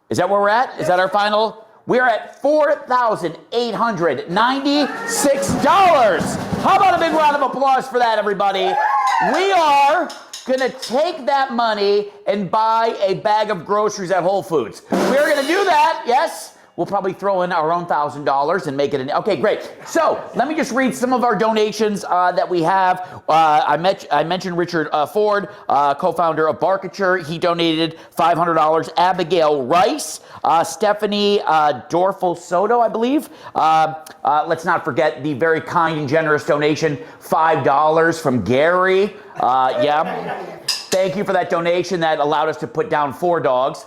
Is that where we're at? Is that our final? We're at $4,896. How about a big round of applause for that, everybody? We are gonna take that money and buy a bag of groceries at Whole Foods. We're gonna do that, yes? We'll probably throw in our own $1,000 and make it okay, great. So let me just read some of our donations that we have. I mentioned Richard Ford, co-founder of Barkature. He donated $500. Abigail Rice, Stephanie Dorfel Soto, I believe. Let's not forget the very kind and generous donation, $5 from Gary. Yeah. Thank you for that donation that allowed us to put down 4 dogs.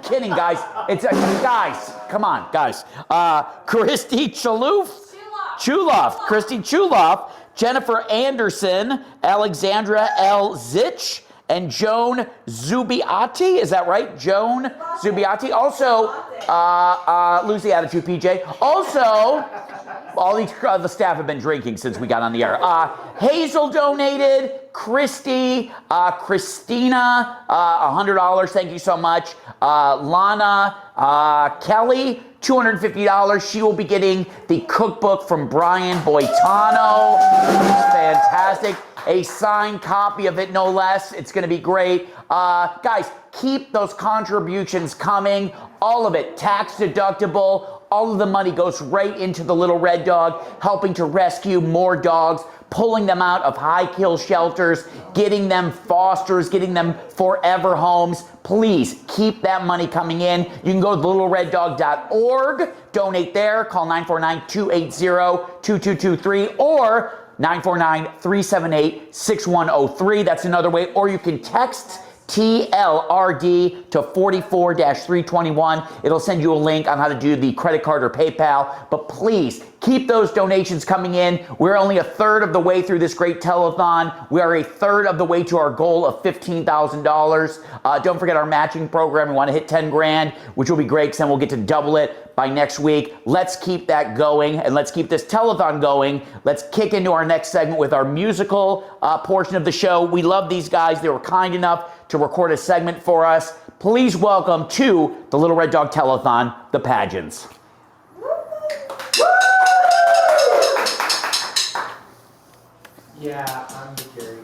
Kidding, guys. It's guys. Come on, guys. Christy Chuloff. Christy Chuloff. Jennifer Anderson. Alexandra L. Zich. And Joan Zubiati. Is that right? Joan Zubiati. Also, lose the attitude, PJ. Also, all the staff have been drinking since we got on the air. Hazel donated. Christy, Christina, $100. Thank you so much. Lana, Kelly, $250. She will be getting the cookbook from Brian Boitano. It's fantastic. A signed copy of it, no less. It's going to be great. Guys, keep those contributions coming. All of it, tax deductible. All of the money goes right into the Little Red Dog, helping to rescue more dogs, pulling them out of high-kill shelters, getting them fosters, getting them forever homes. Please keep that money coming in. You can go to littlereddog.org, donate there, call 949-280-2223, or 949-378-6103. That's another way. Or you can text TLRD to 44-321. It'll send you a link on how to do the credit card or PayPal. But please keep those donations coming in. We're only a third of the way through this great telethon. We are a third of the way to our goal of $15,000. Don't forget our matching program. We want to hit 10 grand, which will be great because then we'll get to double it by next week. Let's keep that going and let's keep this telethon going. Let's kick into our next segment with our musical portion of the show. We love these guys. They were kind enough to record a segment for us. Please welcome to the Little Red Dog Telethon, the Pageants. Yeah, I'm the Gary.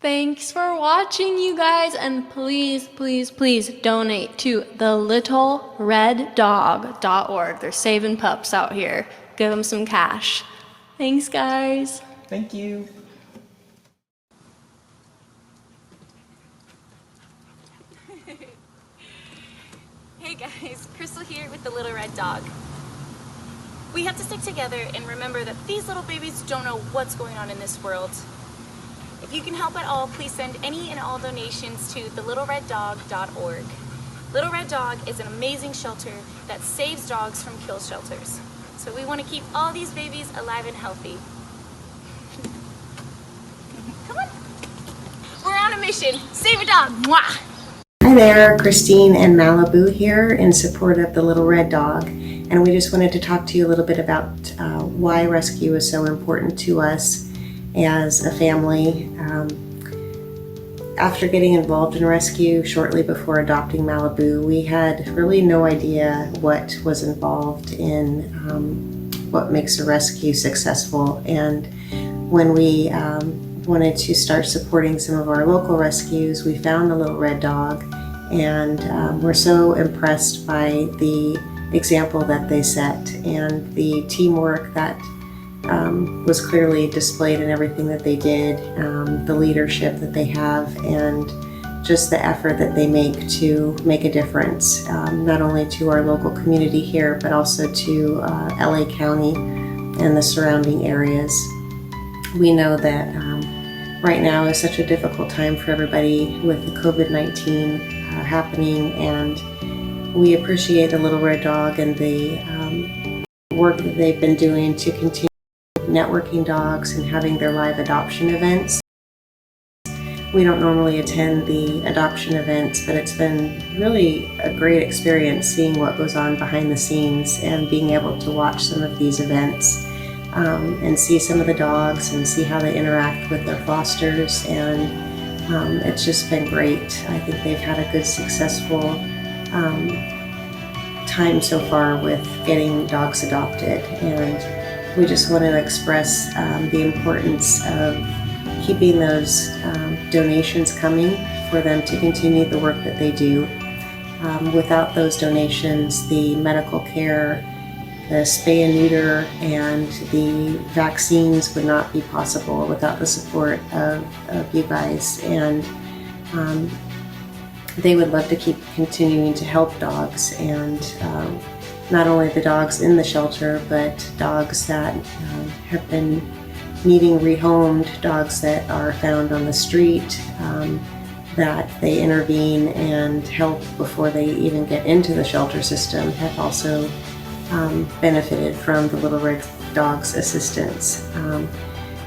Thanks for watching, you guys, and please, please, please donate to thelittlereddog.org. They're saving pups out here. Give them some cash. Thanks, guys. Thank you. Hey guys, Crystal here with the Little Red Dog. We have to stick together and remember that these little babies don't know what's going on in this world. If you can help at all, please send any and all donations to thelittlereddog.org. Little Red Dog is an amazing shelter that saves dogs from kill shelters. So we want to keep all these babies alive and healthy. Come on. We're on a mission. Save a dog. Mwah! Hi there, Christine and Malibu here in support of the Little Red Dog. And we just wanted to talk to you a little bit about why rescue is so important to us as a family. After getting involved in rescue shortly before adopting Malibu, we had really no idea what was involved in what makes a rescue successful. And when we wanted to start supporting some of our local rescues, we found the Little Red Dog, and we're so impressed by the example that they set and the teamwork that was clearly displayed in everything that they did, the leadership that they have, and just the effort that they make to make a difference, not only to our local community here, but also to LA County and the surrounding areas. We know that right now is such a difficult time for everybody with the COVID-19 happening, and we appreciate the Little Red Dog and the work that they've been doing to continue networking dogs and having their live adoption events. We don't normally attend the adoption events, but it's been really a great experience seeing what goes on behind the scenes and being able to watch some of these events and see some of the dogs and see how they interact with their fosters, and it's just been great. I think they've had a good, successful time so far with getting dogs adopted, and we just want to express the importance of keeping those donations coming for them to continue the work that they do. Without those donations, the medical care, the spay and neuter, and the vaccines would not be possible without the support of you guys. And they would love to keep continuing to help dogs, and not only the dogs in the shelter, but dogs that have been needing rehomed, dogs that are found on the street, that they intervene and help before they even get into the shelter system, have also benefited from the Little Red Dog's assistance.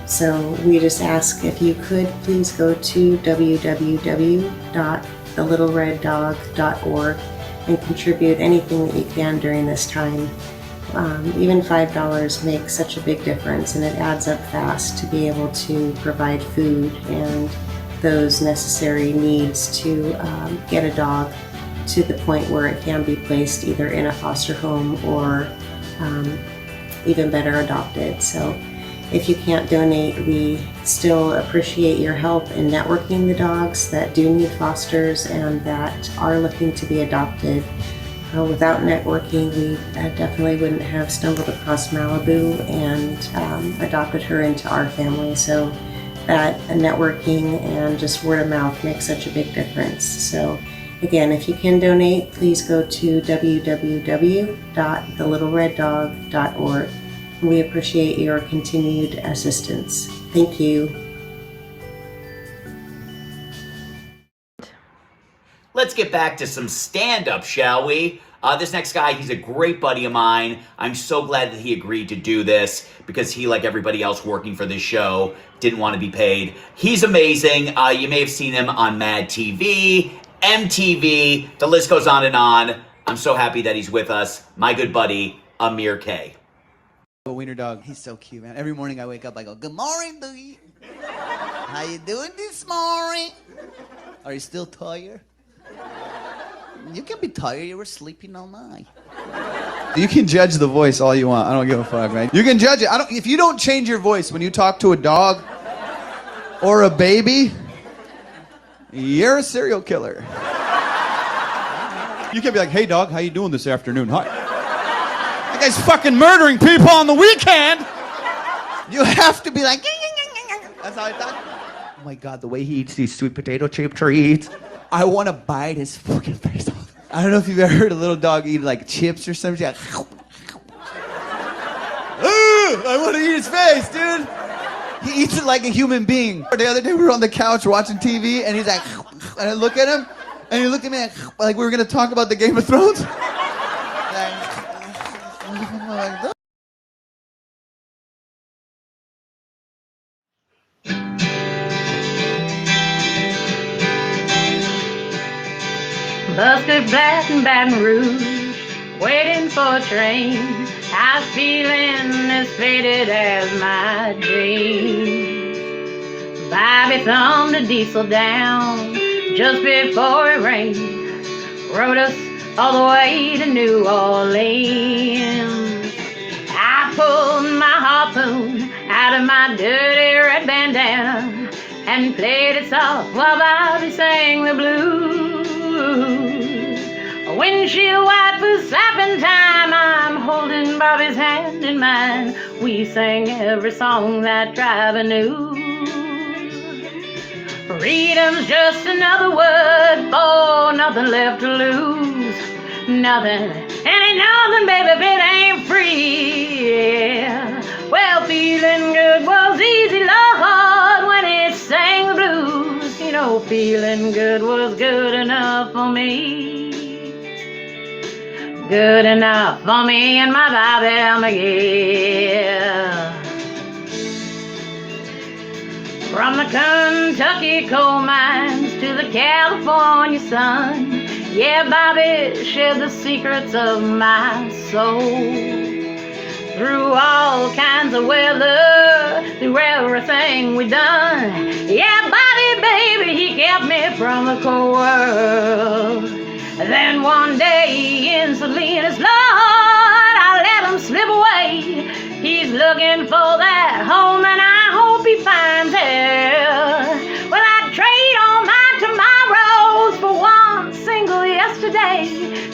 So we just ask if you could please go to www.thelittlereddog.org and contribute anything that you can during this time. Even $5 makes such a big difference, and it adds up fast to be able to provide food and those necessary needs to get a dog to the point where it can be placed either in a foster home or even better, adopted. So if you can't donate, we still appreciate your help in networking the dogs that do need fosters and that are looking to be adopted. Without networking, we definitely wouldn't have stumbled across Malibu and adopted her into our family. So that networking and just word of mouth makes such a big difference. So again, if you can donate, please go to www.thelittlereddog.org. We appreciate your continued assistance. Thank you. Let's get back to some stand-up, shall we? This next guy, he's a great buddy of mine. I'm so glad that he agreed to do this because he, like everybody else working for this show, didn't want to be paid. He's amazing. You may have seen him on Mad TV, MTV, the list goes on and on. I'm so happy that he's with us. My good buddy, Amir K. Wiener dog, he's so cute, man. Every morning I wake up, I go, "Good morning, Boogie. How you doing this morning? Are you still tired? You can be tired. You were sleeping all night." You can judge the voice all you want. I don't give a fuck, man. You can judge it. If you don't change your voice when you talk to a dog or a baby, You're a serial killer. You can't be like, hey dog, how you doing this afternoon? Hi. That guy's fucking murdering people on the weekend. You have to be like, that's how I thought. Oh my God, the way he eats these sweet potato chip treats. I want to bite his fucking face off. I don't know if you've ever heard a little dog eat like chips or something. Like, I want to eat his face, dude. He eats it like a human being. The other day we were on the couch watching TV and he's like, and I look at him and he looked at me like we were going to talk about the Game of Thrones. Busted Black in Baton Rouge, waiting for a train. I was feeling as faded as my dreams. Bobby thumbed a diesel down just before it rained. Rode us all the way to New Orleans. I pulled my harpoon out of my dirty red bandana and played it soft while Bobby sang the blues. A windshield wipers slapping time, I'm holding Bobby's hand in mine. We sang every song that driver knew. Freedom's just another word for nothing left to lose. Nothing, ain't nothing, baby, if it ain't free. Yeah. Well, feeling good was easy, Lord, when it sang the blues. You know, feeling good was good enough for me. Good enough for me and my Bobby McGee. From the Kentucky coal mines to the California sun, yeah, Bobby shared the secrets of my soul. Through all kinds of weather, through everything we done, yeah, Bobby, baby, he kept me from the cold world. Then one day in Salinas, Lord, I let him slip away. He's looking for that home and I hope he finds it. Well, I'd trade all my tomorrows for one single yesterday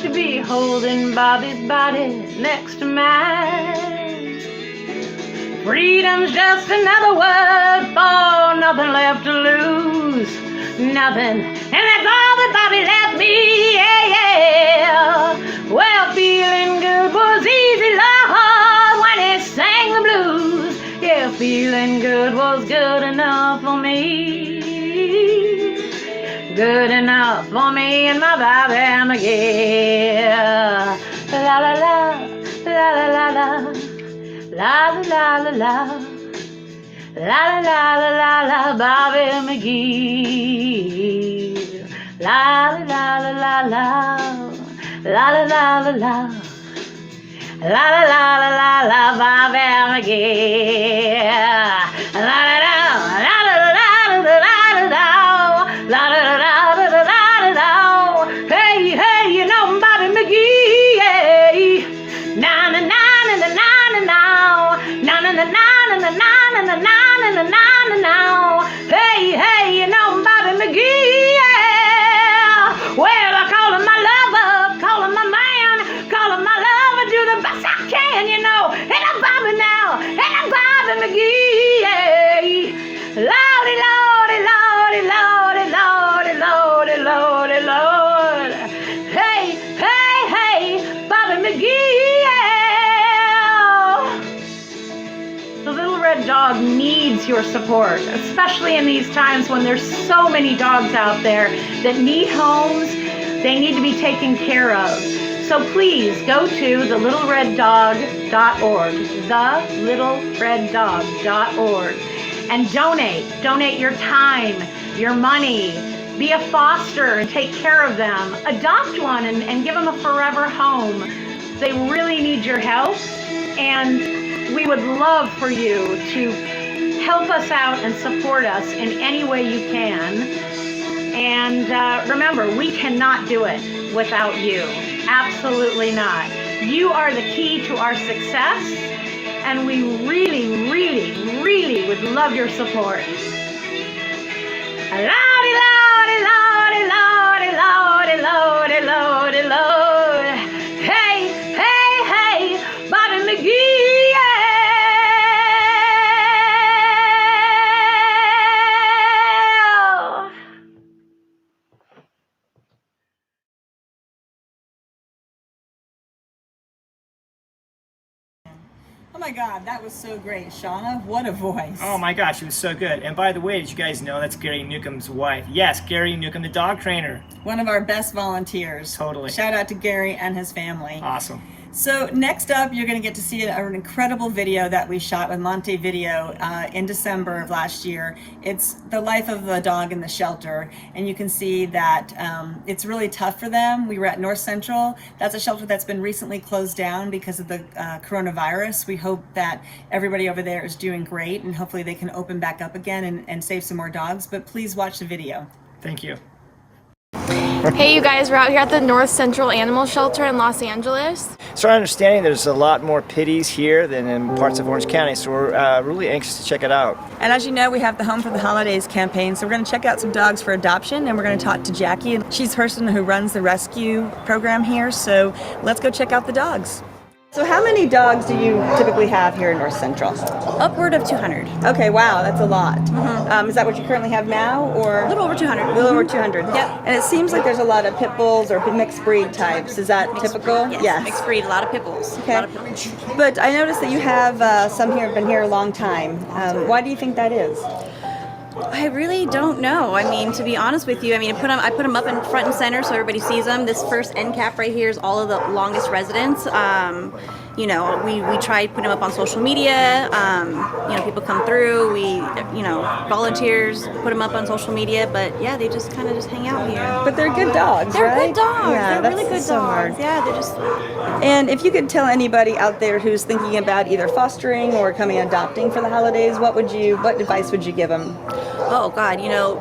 to be holding Bobby's body next to mine. Freedom's just another word for nothing left to lose. Nothing, and that's all that Bobby left me, yeah, yeah. Well, feeling good was easy, Lord, when he sang the blues. Yeah, feeling good was good enough for me. Good enough for me and my Bobby McGee. La la la, la la la la, la la la la. La la la la la, Bobby McGee. La la la la la, la la la la la, la la la la la la, Bobby McGee. La la la la la la la la la, la la la la la la. Hey hey, you know Bobby McGee. Na na na na na na na, na na na na na na na na. Hey, hey, you know Bobby McGee, yeah. Well, I call him my lover, call him my man, call him my lover, do the best I can, you know. And I'm Bobby now, and I'm Bobby McGee, yeah. Lordy, lordy, lordy, lordy, lordy, lordy, lordy, lord. Hey, hey, hey, Bobby McGee, yeah. The Little Red Dog needs your support, especially in these times when there's so many dogs out there that need homes, they need to be taken care of. So please go to thelittlereddog.org, thelittlereddog.org, and donate your time, your money, be a foster and take care of them, adopt one and give them a forever home. They really need your help, and we would love for you to help us out and support us in any way you can. And remember, we cannot do it without you. Absolutely not. You are the key to our success, and we really, really, really would love your support. Lordy, lordy, lordy. Oh my God, that was so great. Shauna, what a voice. Oh my gosh, it was so good. And by the way, did you guys know that's Gary Newcomb's wife? Yes, Gary Newcomb, the dog trainer. One of our best volunteers. Totally. Shout out to Gary and his family. Awesome. So next up, you're going to get to see an incredible video that we shot with Monte Video in December of last year. It's the life of the dog in the shelter, and you can see that it's really tough for them. We were at North Central. That's a shelter that's been recently closed down because of the coronavirus. We hope that everybody over there is doing great, and hopefully they can open back up again and save some more dogs. But please watch the video. Thank you. Hey you guys, we're out here at the North Central Animal Shelter in Los Angeles. So our understanding, there's a lot more pitties here than in parts of Orange County, so we're really anxious to check it out. And as you know, we have the Home for the Holidays campaign, so we're going to check out some dogs for adoption, and we're going to talk to Jackie. She's the person who runs the rescue program here, so let's go check out the dogs. So how many dogs do you typically have here in North Central? Upward of 200. Okay, wow, that's a lot. Is that what you currently have now, or? A little over 200. A little over 200. Yep. And it seems like there's a lot of pit bulls or mixed breed types. Is that typical? Yes, mixed breed, a lot of pit bulls. Okay. A lot of pit bulls. But I noticed that you have some here, been here a long time. Why do you think that is? I really don't know. I mean, to be honest with you, I mean, I put them up in front and center so everybody sees them. This first end cap right here is all of the longest residents. You know, we try putting them up on social media. You know, people come through. We, you know, volunteers put them up on social media. But yeah, they just kind of just hang out here. But they're good dogs, They're right? good dogs. Yeah, they're really good that's so dogs. hard. Yeah, they're just. And if you could tell anybody out there who's thinking about either fostering or coming adopting for the holidays, what advice would you give them? Oh God, you know,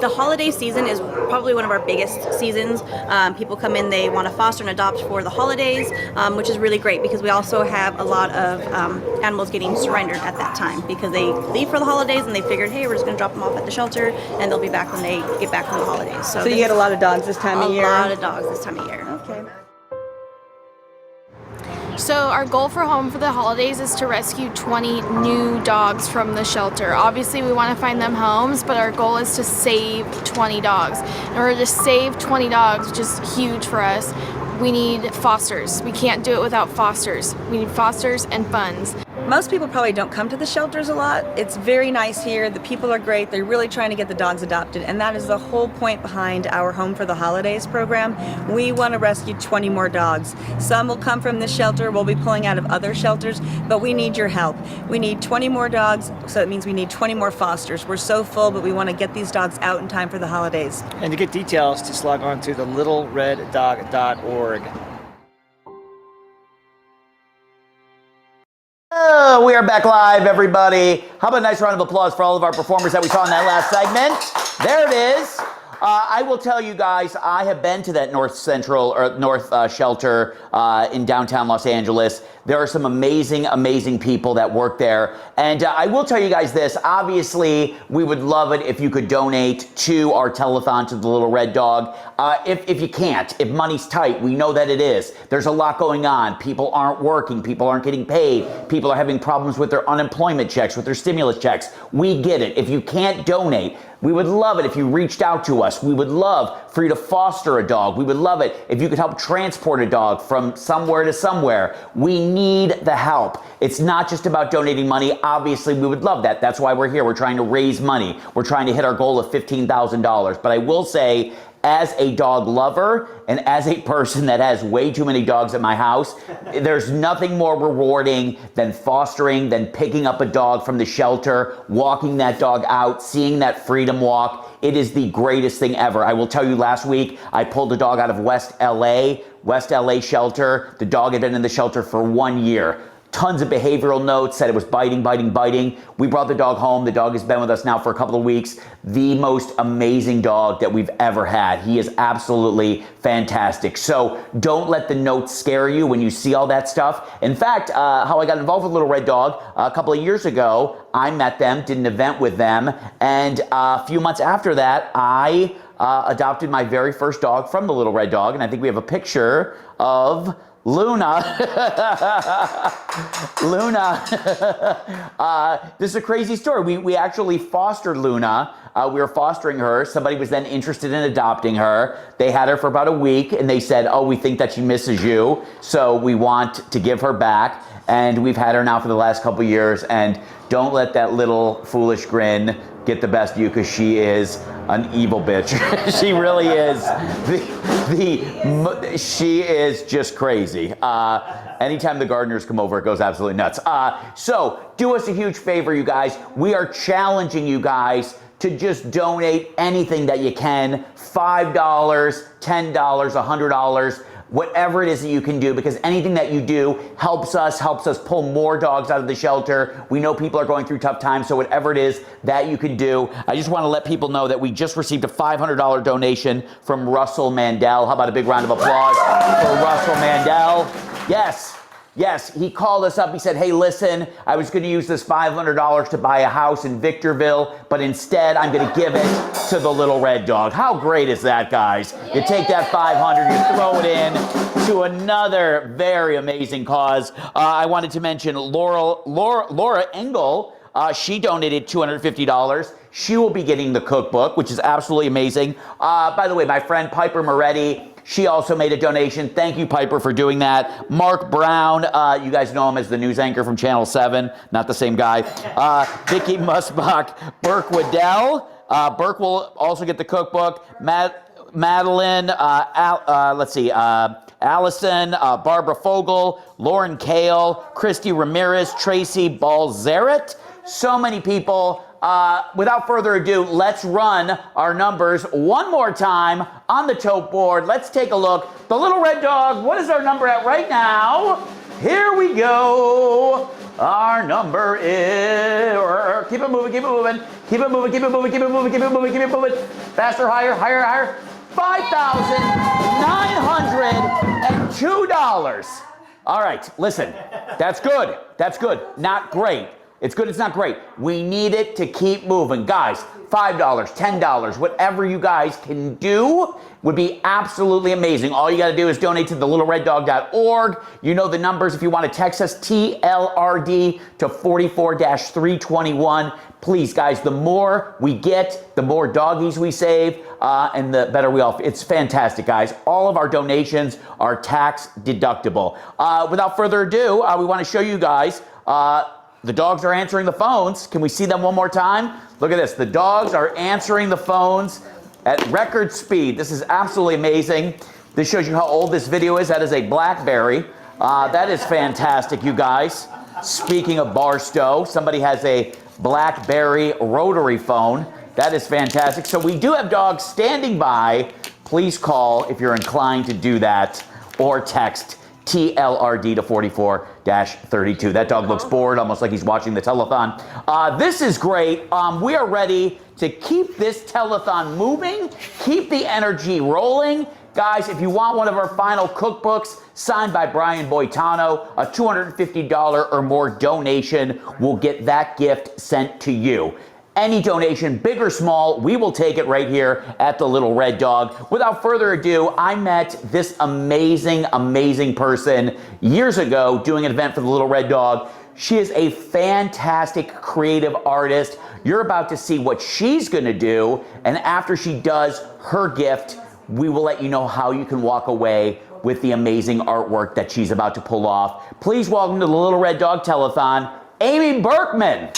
the holiday season is probably one of our biggest seasons. People come in, they want to foster and adopt for the holidays, which is really great because we also have a lot of animals getting surrendered at that time because they leave for the holidays and they figured, hey, we're just going to drop them off at the shelter and they'll be back when they get back from the holidays. So you get a lot of dogs this time of year? A lot of dogs this time of year. Okay. So our goal for Home for the Holidays is to rescue 20 new dogs from the shelter. Obviously we want to find them homes, but our goal is to save 20 dogs. In order to save 20 dogs, which is huge for us, we need fosters. We can't do it without fosters. We need fosters and funds. Most people probably don't come to the shelters a lot. It's very nice here. The people are great. They're really trying to get the dogs adopted, and that is the whole point behind our Home for the Holidays program. We want to rescue 20 more dogs. Some will come from this shelter. We'll be pulling out of other shelters, but we need your help. We need 20 more dogs, so it means we need 20 more fosters. We're so full, but we want to get these dogs out in time for the holidays. And to get details, just log on to thelittlereddog.org. Oh, we are back live, everybody. How about a nice round of applause for all of our performers that we saw in that last segment? There it is. I will tell you guys, I have been to that North Shelter in downtown Los Angeles. There are some amazing, amazing people that work there. And I will tell you guys this. Obviously, we would love it if you could donate to our telethon to the Little Red Dog. If you can't, if money's tight, we know that it is. There's a lot going on. People aren't working. People aren't getting paid. People are having problems with their unemployment checks, with their stimulus checks. We get it. If you can't donate, we would love it if you reached out to us. We would love for you to foster a dog. We would love it if you could help transport a dog from somewhere to somewhere. We need the help. It's not just about donating money. Obviously, we would love that. That's why we're here. We're trying to raise money. We're trying to hit our goal of $15,000. But I will say, as a dog lover and as a person that has way too many dogs at my house, there's nothing more rewarding than fostering, than picking up a dog from the shelter, walking that dog out, seeing that freedom walk. It is the greatest thing ever. I will tell you, last week, I pulled a dog out of West LA shelter. The dog had been in the shelter for 1 year. Tons of behavioral notes, said it was biting. We brought the dog home. The dog has been with us now for a couple of weeks. The most amazing dog that we've ever had. He is absolutely fantastic. So don't let the notes scare you when you see all that stuff. In fact, how I got involved with Little Red Dog, a couple of years ago, I met them, did an event with them, and a few months after that, I adopted my very first dog from the Little Red Dog, and I think we have a picture of Luna, Luna, this is a crazy story. We actually fostered Luna. We were fostering her. Somebody was then interested in adopting her. They had her for about a week and they said, oh, we think that she misses you, so we want to give her back. And we've had her now for the last couple years, and don't let that little foolish grin get the best of you, because she is an evil bitch. She really is. She is just crazy. Anytime the gardeners come over, it goes absolutely nuts. So do us a huge favor, you guys. We are challenging you guys to just donate anything that you can. $5, $10, $100. Whatever it is that you can do, because anything that you do helps us pull more dogs out of the shelter. We know people are going through tough times, so whatever it is that you can do. I just want to let people know that we just received a $500 donation from Russell Mandel. How about a big round of applause for Russell Mandel? Yes, he called us up. He said, hey, listen, I was going to use this $500 to buy a house in Victorville, but instead I'm going to give it to the Little Red Dog. How great is that, guys? You take that $500, you throw it in to another very amazing cause. I wanted to mention Laura Engel. She donated $250. She will be getting the cookbook, which is absolutely amazing. By the way, my friend Piper Moretti, she also made a donation. Thank you, Piper, for doing that. Mark Brown, you guys know him as the news anchor from Channel 7, not the same guy. Vicky Musbach, Burke Waddell. Burke will also get the cookbook. Madeline, Allison, Barbara Fogel, Lauren Kale, Christy Ramirez, Tracy Balzeret. So many people. Without further ado, let's run our numbers one more time on the tote board. Let's take a look. The Little Red Dog, what is our number at right now? Here we go. Our number is, keep it moving, keep it moving, keep it moving, keep it moving, keep it moving, keep it moving, keep it moving. Faster, higher, higher, higher. $5,902. All right, listen, that's good. That's good, not great. It's good, it's not great. We need it to keep moving. Guys, $5, $10, whatever you guys can do would be absolutely amazing. All you gotta do is donate to thelittlereddog.org. You know the numbers if you want to text us, TLRD to 44-321. Please, guys, the more we get, the more doggies we save, and the better we all. It's fantastic, guys. All of our donations are tax deductible. Without further ado, we want to show you guys the dogs are answering the phones. Can we see them one more time? Look at this. The dogs are answering the phones at record speed. This is absolutely amazing. This shows you how old this video is. That is a BlackBerry. That is fantastic, you guys. Speaking of Barstow, somebody has a BlackBerry rotary phone. That is fantastic. So we do have dogs standing by. Please call if you're inclined to do that, or text TLRD to 44-32. That dog looks bored, almost like he's watching the telethon. This is great. We are ready to keep this telethon moving, keep the energy rolling. Guys, if you want one of our final cookbooks signed by Brian Boitano, a $250 or more donation will get that gift sent to you. Any donation, big or small, we will take it right here at the Little Red Dog. Without further ado, I met this amazing, amazing person years ago doing an event for the Little Red Dog. She is a fantastic creative artist. You're about to see what she's gonna do, and after she does her gift, we will let you know how you can walk away with the amazing artwork that she's about to pull off. Please welcome to the Little Red Dog Telethon, Amy Berkman.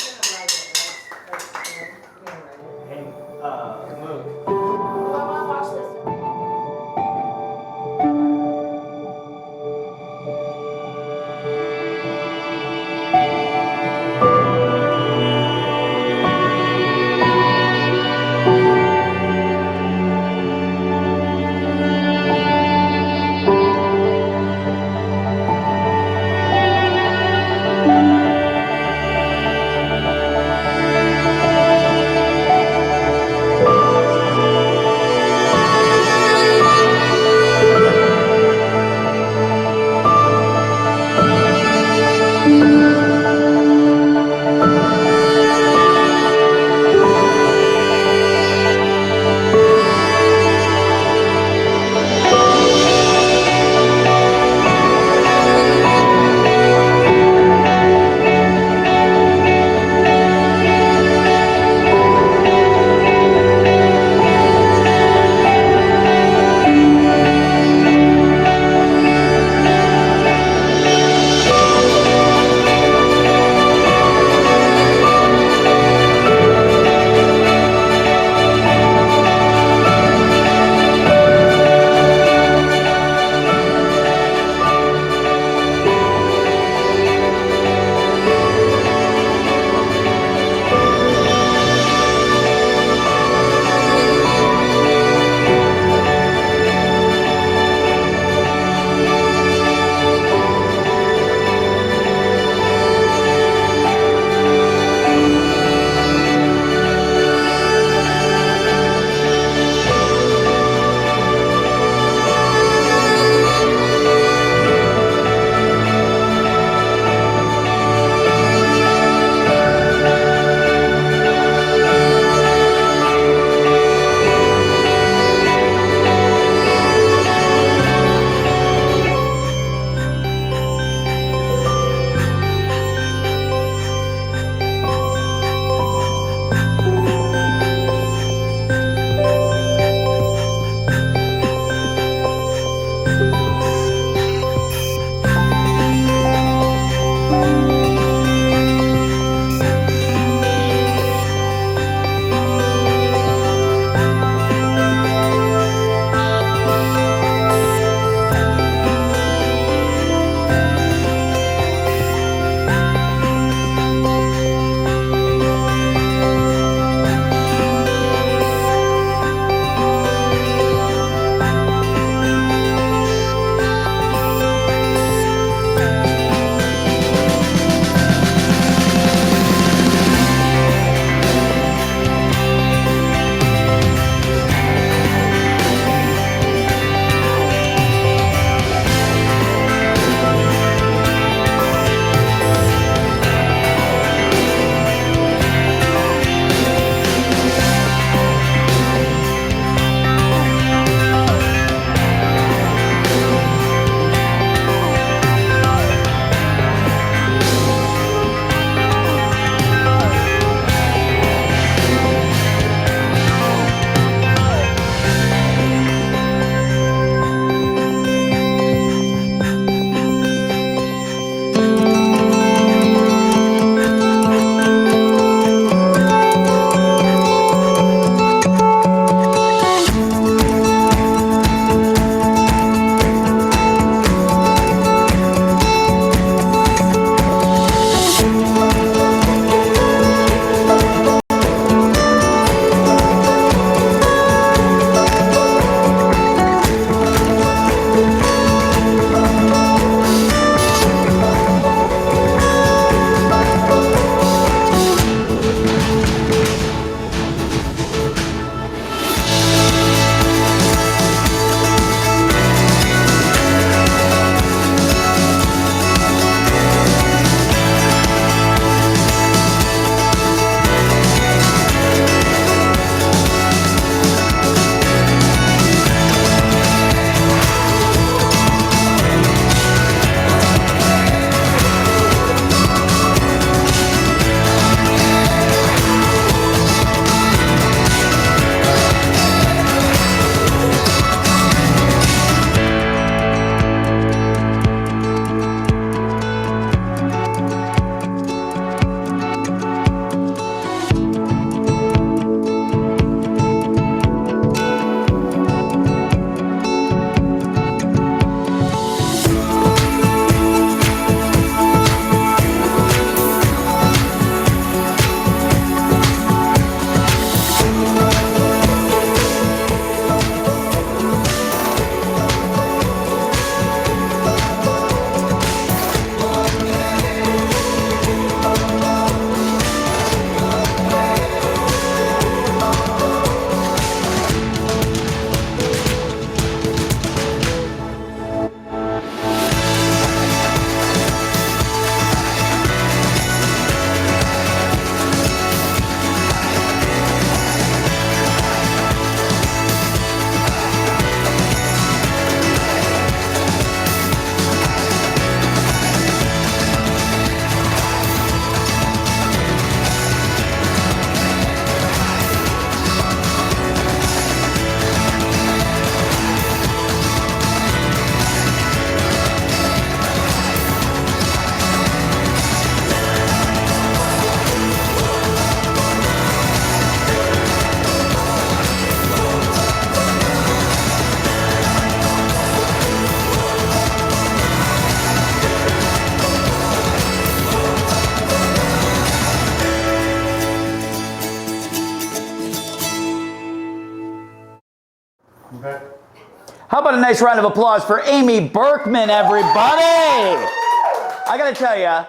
How about a nice round of applause for Amy Berkman, everybody? I gotta tell you,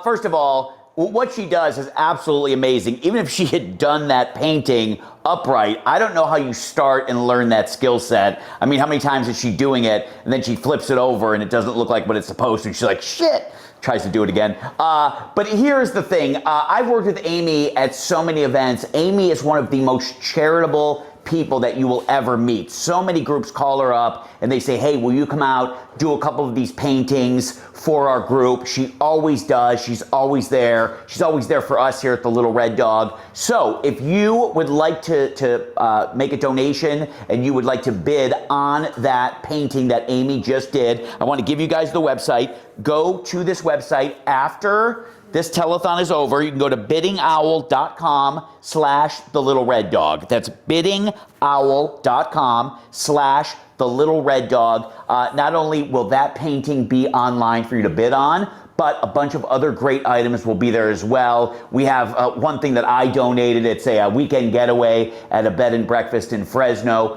first of all, what she does is absolutely amazing. Even if she had done that painting upright, I don't know how you start and learn that skill set. I mean, how many times is she doing it and then she flips it over and it doesn't look like what it's supposed to? She's like, shit. Tries to do it again. But here's the thing. I've worked with Amy at so many events. Amy is one of the most charitable people that you will ever meet. So many groups call her up and they say, hey, will you come out, do a couple of these paintings for our group? She always does. She's always there. She's always there for us here at the Little Red Dog. So if you would like to make a donation and you would like to bid on that painting that Amy just did, I want to give you guys the website. Go to this website after this telethon is over. You can go to biddingowl.com/thelittleraddog. That's biddingowl.com/thelittleraddog. Not only will that painting be online for you to bid on, but a bunch of other great items will be there as well. We have one thing that I donated. It's a weekend getaway at a bed and breakfast in Fresno.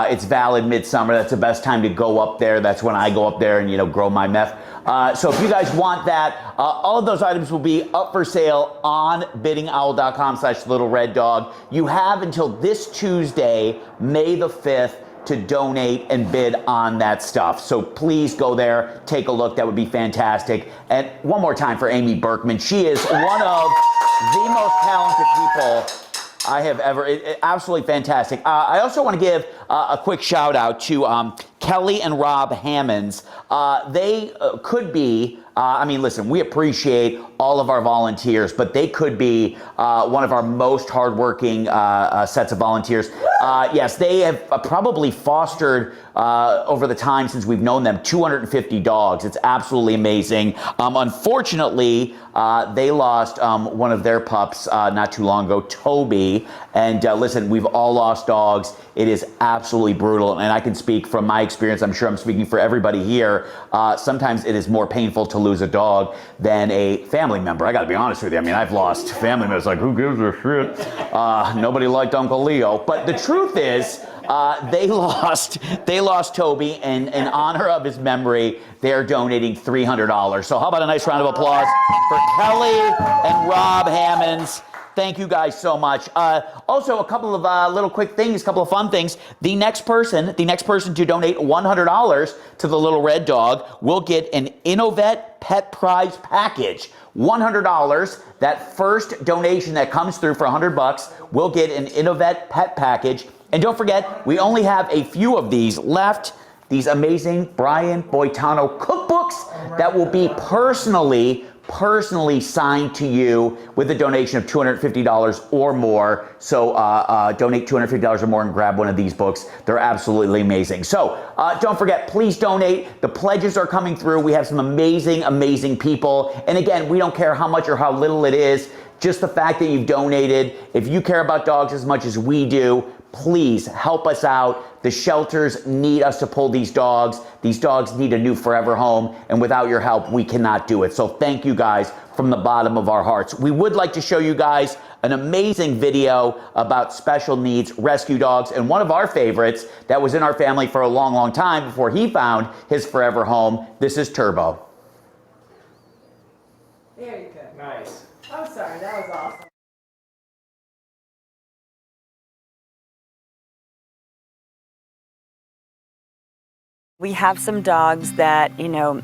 It's valid midsummer. That's the best time to go up there. That's when I go up there and, you know, grow my meth. So if you guys want that, all of those items will be up for sale on biddingowl.com/littlereddog. You have until this Tuesday, May the 5th, to donate and bid on that stuff. So please go there, take a look. That would be fantastic. And one more time for Amy Berkman. She is one of the most talented people I have ever, absolutely fantastic. I also want to give a quick shout out to Kelly and Rob Hammonds. They could be, I mean, listen, we appreciate all of our volunteers, but they could be one of our most hardworking sets of volunteers. Yes, they have probably fostered over the time since we've known them 250 dogs. It's absolutely amazing. Unfortunately, they lost one of their pups not too long ago, Toby. And listen, we've all lost dogs. It is absolutely brutal. And I can speak from my experience. I'm sure I'm speaking for everybody here. Sometimes it is more painful to lose a dog than a family member. I got to be honest with you. I mean, I've lost family members. Like, who gives a shit? Nobody liked Uncle Leo. But the truth is, they lost Toby, and in honor of his memory, they're donating $300. So how about a nice round of applause for Kelly and Rob Hammonds. Thank you guys so much. Also, a couple of little quick things, a couple of fun things. The next person to donate $100 to the Little Red Dog will get an Innovet Pet Prize Package. $100. That first donation that comes through for $100 will get an Innovet Pet Package. And don't forget, we only have a few of these left. These amazing Brian Boitano cookbooks that will be personally signed to you with a donation of $250 or more. So donate $250 or more and grab one of these books. They're absolutely amazing. So don't forget, please donate. The pledges are coming through. We have some amazing, amazing people. And again, we don't care how much or how little it is. Just the fact that you've donated. If you care about dogs as much as we do, please help us out. The shelters need us to pull these dogs. These dogs need a new forever home, and without your help, we cannot do it. So thank you guys from the bottom of our hearts. We would like to show you guys an amazing video about special needs rescue dogs, and one of our favorites that was in our family for a long, long time before he found his forever home. This is Turbo. There you go. Nice. I'm sorry, that was awesome. We have some dogs that, you know,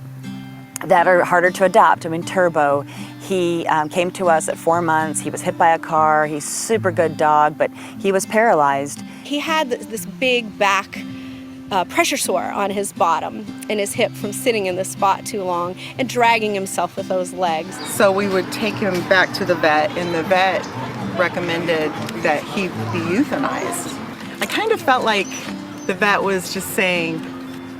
that are harder to adopt. I mean, Turbo, he came to us at 4 months. He was hit by a car. He's a super good dog, but he was paralyzed. He had this big back pressure sore on his bottom and his hip from sitting in the spot too long and dragging himself with those legs. So we would take him back to the vet, and the vet recommended that he be euthanized. I kind of felt like the vet was just saying,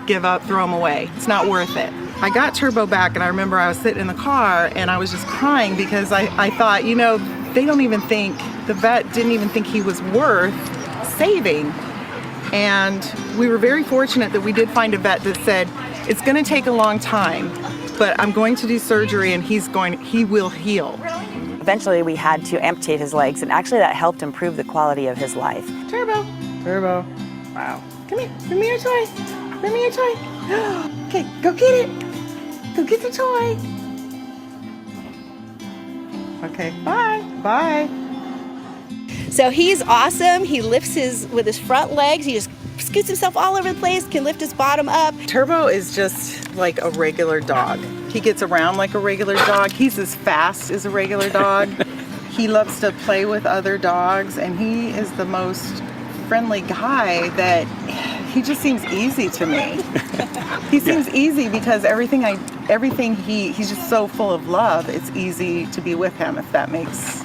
give up, throw him away. It's not worth it. I got Turbo back, and I remember I was sitting in the car and I was just crying because I thought, you know, they don't even think, the vet didn't even think he was worth saving. And we were very fortunate that we did find a vet that said, it's gonna take a long time, but I'm going to do surgery and he will heal. Eventually we had to amputate his legs, and actually that helped improve the quality of his life. Turbo. Wow. Come here toy. Bring me a toy. Okay, go get it. Go get the toy. Okay, bye. Bye. So he's awesome. He lifts with his front legs. He just scoots himself all over the place, can lift his bottom up. Turbo is just like a regular dog. He gets around like a regular dog. He's as fast as a regular dog. He loves to play with other dogs, and he is the most friendly guy that he just seems easy to me. He seems easy because he's just so full of love. It's easy to be with him, if that makes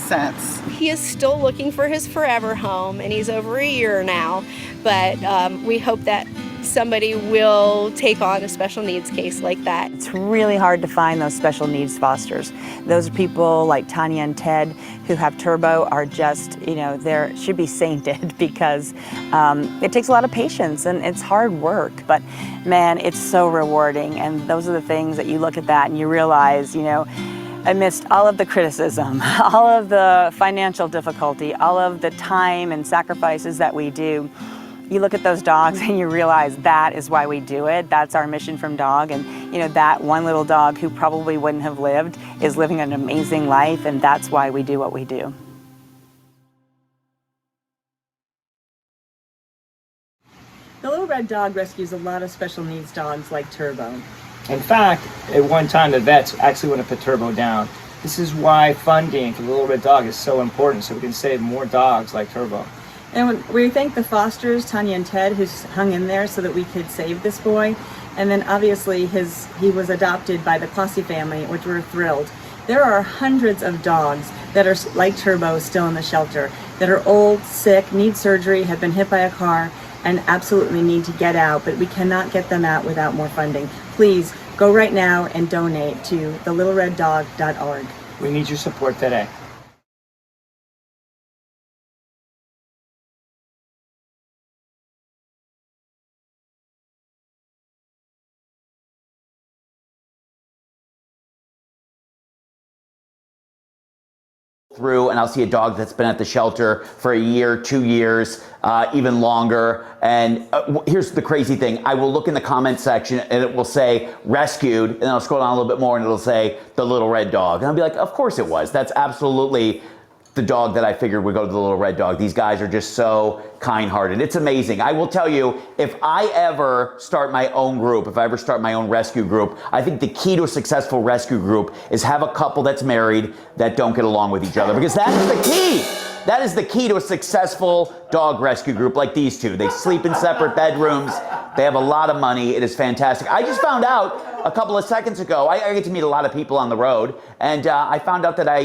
sense. He is still looking for his forever home, and he's over a year now, but we hope that somebody will take on a special needs case like that. It's really hard to find those special needs fosters. Those people like Tanya and Ted who have Turbo are just, they should be sainted because it takes a lot of patience and it's hard work, but man, it's so rewarding. And those are the things that you look at that and you realize, amidst all of the criticism, all of the financial difficulty, all of the time and sacrifices that we do, you look at those dogs and you realize that is why we do it. That's our mission from Dog. And that one little dog who probably wouldn't have lived is living an amazing life, and that's why we do what we do. The Little Red Dog rescues a lot of special needs dogs like Turbo. In fact, at one time the vets actually want to put Turbo down. This is why funding for the Little Red Dog is so important, so we can save more dogs like Turbo. And we thank the fosters, Tanya and Ted, who hung in there so that we could save this boy. And then obviously he was adopted by the Posse family, which we're thrilled. There are hundreds of dogs that are like Turbo still in the shelter, that are old, sick, need surgery, have been hit by a car, and absolutely need to get out, but we cannot get them out without more funding. Please go right now and donate to thelittlereddog.org. We need your support today. Through and I'll see a dog that's been at the shelter for a year, 2 years, even longer. And here's the crazy thing. I will look in the comment section and it will say rescued, and then I'll scroll down a little bit more and it'll say the Little Red Dog. And I'll be like, of course it was. That's absolutely the dog that I figured would go to the Little Red Dog. These guys are just so kind-hearted. It's amazing. I will tell you, if I ever start my own group, if I ever start my own rescue group, I think the key to a successful rescue group is have a couple that's married that don't get along with each other, because that is the key. That is the key to a successful dog rescue group like these two. They sleep in separate bedrooms. They have a lot of money. It is fantastic. I just found out a couple of seconds ago, I get to meet a lot of people on the road, and I found out that I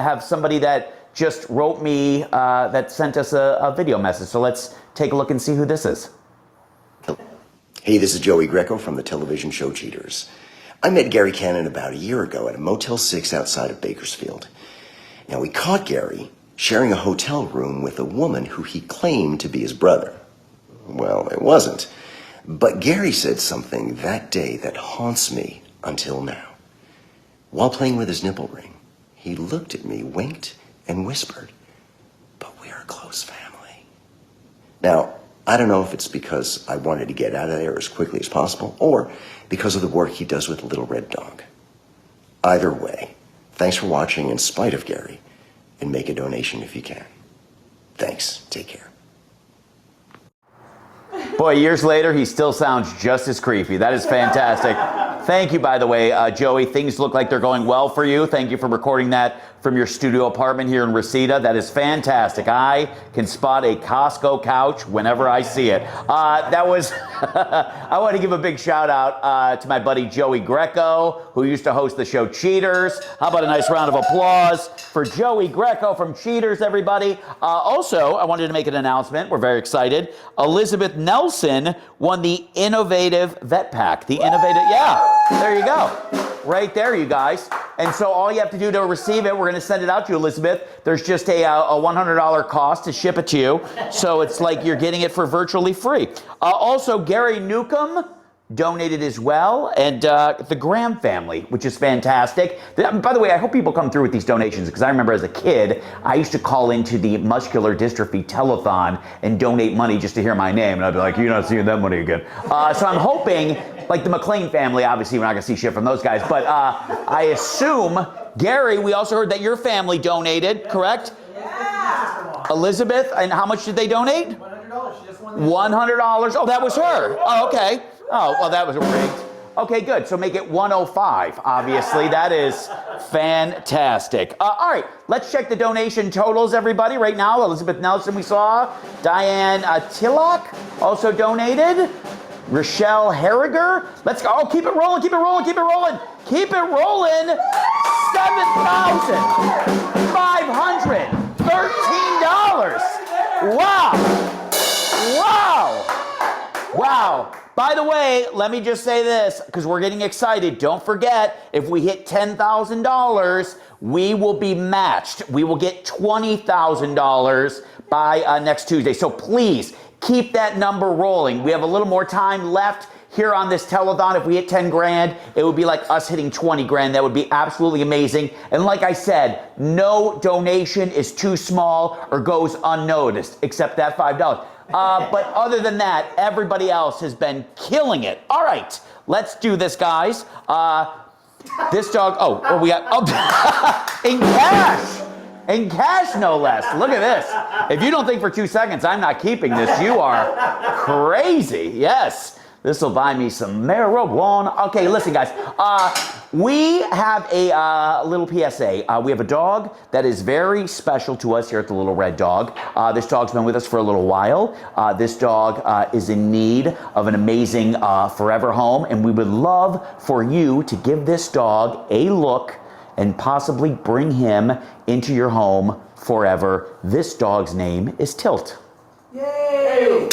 have somebody that just wrote me, that sent us a video message. So let's take a look and see who this is. Hey, this is Joey Greco from the television show Cheaters. I met Gary Cannon about a year ago at a Motel 6 outside of Bakersfield. Now, we caught Gary sharing a hotel room with a woman who he claimed to be his brother. Well, it wasn't. But Gary said something that day that haunts me until now. While playing with his nipple ring, he looked at me, winked, and whispered, "But we're a close family." Now, I don't know if it's because I wanted to get out of there as quickly as possible, or because of the work he does with Little Red Dog. Either way, thanks for watching in spite of Gary, and make a donation if you can. Thanks. Take care. Boy, years later, he still sounds just as creepy. That is fantastic. Thank you, by the way, Joey. Things look like they're going well for you. Thank you for recording that from your studio apartment here in Reseda. That is fantastic. I can spot a Costco couch whenever I see it. That was, I want to give a big shout out to my buddy Joey Greco, who used to host the show Cheaters. How about a nice round of applause for Joey Greco from Cheaters, everybody. Also, I wanted to make an announcement. We're very excited. Elizabeth Nelson won the Innovative Vet Pack. The Innovative, yeah, there you go. Right there, you guys. And so all you have to do to receive it, we're going to send it out to you, Elizabeth. There's just a $100 cost to ship it to you. So it's like you're getting it for virtually free. Also, Gary Newcomb donated as well, and the Graham family, which is fantastic. By the way, I hope people come through with these donations, because I remember as a kid, I used to call into the Muscular Dystrophy Telethon and donate money just to hear my name, and I'd be like, you're not seeing that money again. So I'm hoping, like the McLean family, obviously we're not gonna see shit from those guys, but I assume, Gary, we also heard that your family donated, correct? Yeah. Elizabeth, and how much did they donate? $100. She just won $100. Oh, that was her. Oh, okay. Oh, well, that was rigged. Okay, good. So make it 105, obviously. That is fantastic. All right, let's check the donation totals, everybody, right now. Elizabeth Nelson, we saw. Diane Tillock also donated. Rochelle Harriger. Let's go. Oh, keep it rolling, keep it rolling, keep it rolling. Keep it rolling. $7,513. Wow. Wow. Wow. By the way, let me just say this, because we're getting excited. Don't forget, if we hit $10,000, we will be matched. We will get $20,000 by next Tuesday. So please, keep that number rolling. We have a little more time left here on this telethon. If we hit 10 grand, it would be like us hitting 20 grand. That would be absolutely amazing. And like I said, no donation is too small or goes unnoticed, except that $5. But other than that, everybody else has been killing it. All right, let's do this, guys. This dog, we got, in cash. In cash, no less. Look at this. If you don't think for 2 seconds I'm not keeping this, you are crazy. Yes. This will buy me some marijuana. Okay, listen, guys. We have a little PSA. We have a dog that is very special to us here at the Little Red Dog. This dog's been with us for a little while. This dog is in need of an amazing forever home, and we would love for you to give this dog a look and possibly bring him into your home forever. This dog's name is Tilt. Yay!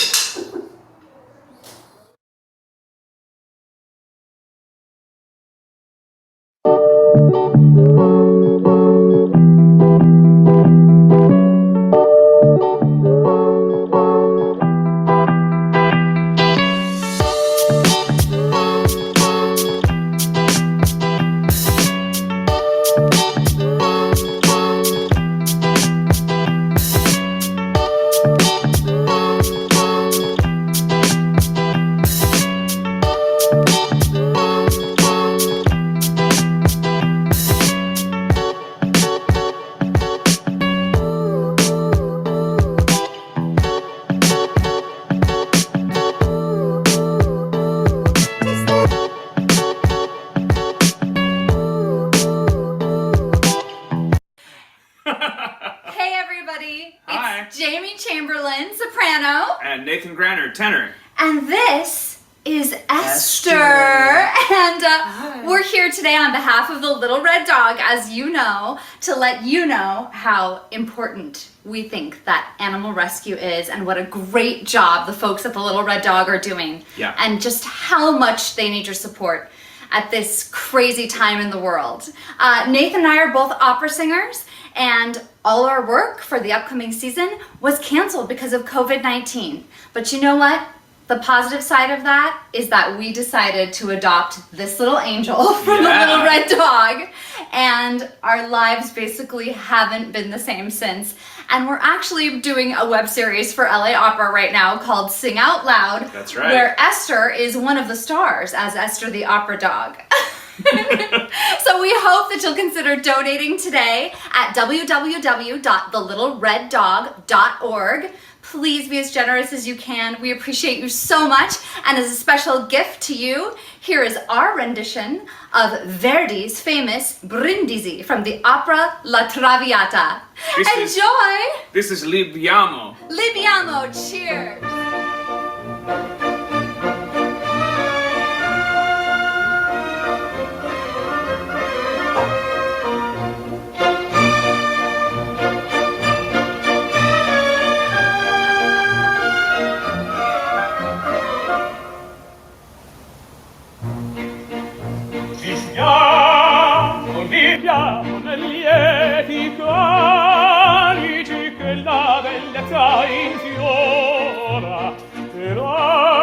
And Nathan Granner, tenor. And this is Esther. And we're here today on behalf of the Little Red Dog, as you know, to let you know how important we think that animal rescue is and what a great job the folks at the Little Red Dog are doing. Yeah. And just how much they need your support at this crazy time in the world. Nathan and I are both opera singers, and all our work for the upcoming season was canceled because of COVID-19. But you know what? The positive side of that is that we decided to adopt this little angel from the Little Red Dog, and our lives basically haven't been the same since. And we're actually doing a web series for LA Opera right now called Sing Out Loud. That's right. Where Esther is one of the stars as Esther the Opera Dog. So we hope that you'll consider donating today at www.thelittlereddog.org. Please be as generous as you can. We appreciate you so much. And as a special gift to you, here is our rendition of Verdi's famous Brindisi from the opera La Traviata. Enjoy! This is Libiamo. Libiamo, cheers! Viviamo nel lieti calici che la bellezza infiora, però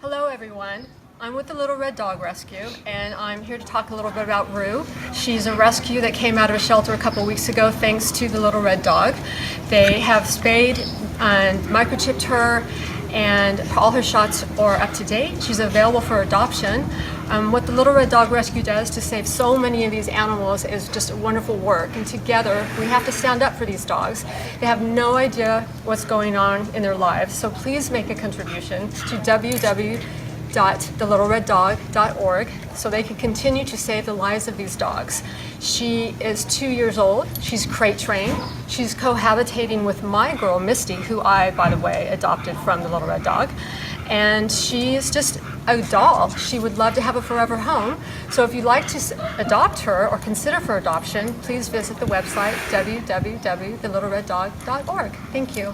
Hello everyone. I'm with the Little Red Dog Rescue and I'm here to talk a little bit about Rue. She's a rescue that came out of a shelter a couple weeks ago thanks to the Little Red Dog. They have spayed and microchipped her and all her shots are up to date. She's available for adoption. What the Little Red Dog Rescue does to save so many of these animals is just wonderful work, and together we have to stand up for these dogs. They have no idea what's going on in their lives, so please make a contribution to www.thelittlereddog.org so they can continue to save the lives of these dogs. She is 2 years old. She's crate trained. She's cohabitating with my girl, Misty, who I, by the way, adopted from the Little Red Dog. And she's just a doll. She would love to have a forever home. So if you'd like to adopt her or consider for adoption, please visit the website www.thelittlereddog.org. Thank you.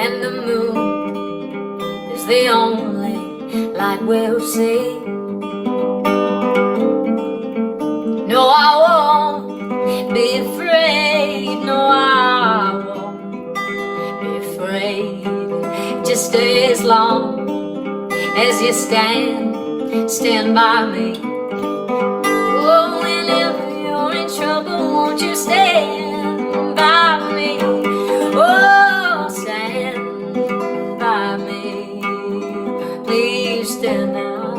And the moon is the only light we'll see. No, I won't be afraid. No, I won't be afraid. Just as long as you stand by me. Oh, whenever you're in trouble, won't you stand by me? Oh, stand by me. Please stand now.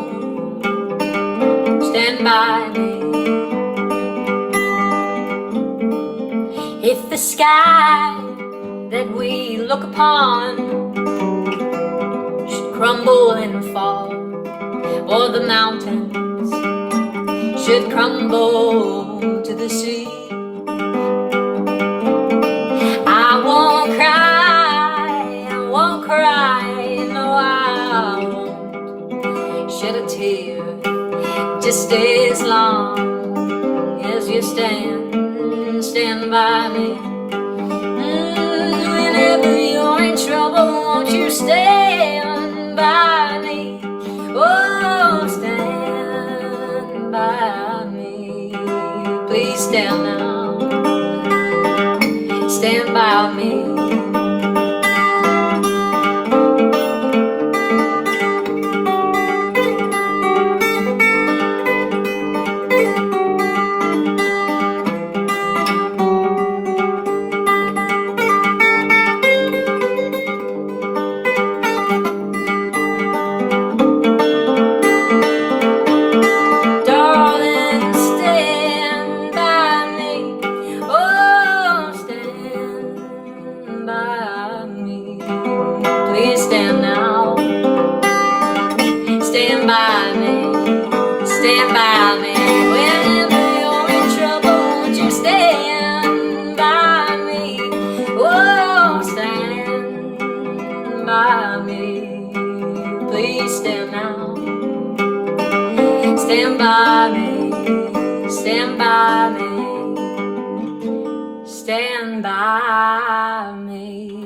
Stand by me. If the sky that we look upon should crumble and fall, or the mountains should crumble to the sea, I won't cry, no, I won't shed a tear, just as long as you stand by me. Whenever you're in trouble, won't you stand by me? Oh, stand by me. Please stand now. Stand by me. me, stand by me, stand by me.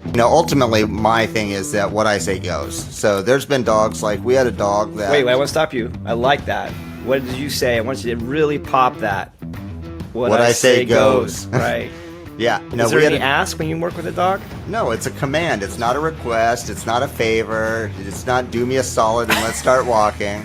You know, ultimately, my thing is that what I say goes. So there's been dogs, like we had a dog that... Wait, I want to stop you. I like that. What did you say? I want you to really pop that. What I say goes. Right. Yeah. No, is there any ask when you work with a dog? No, it's a command. It's not a request. It's not a favor. It's not do me a solid and let's start walking.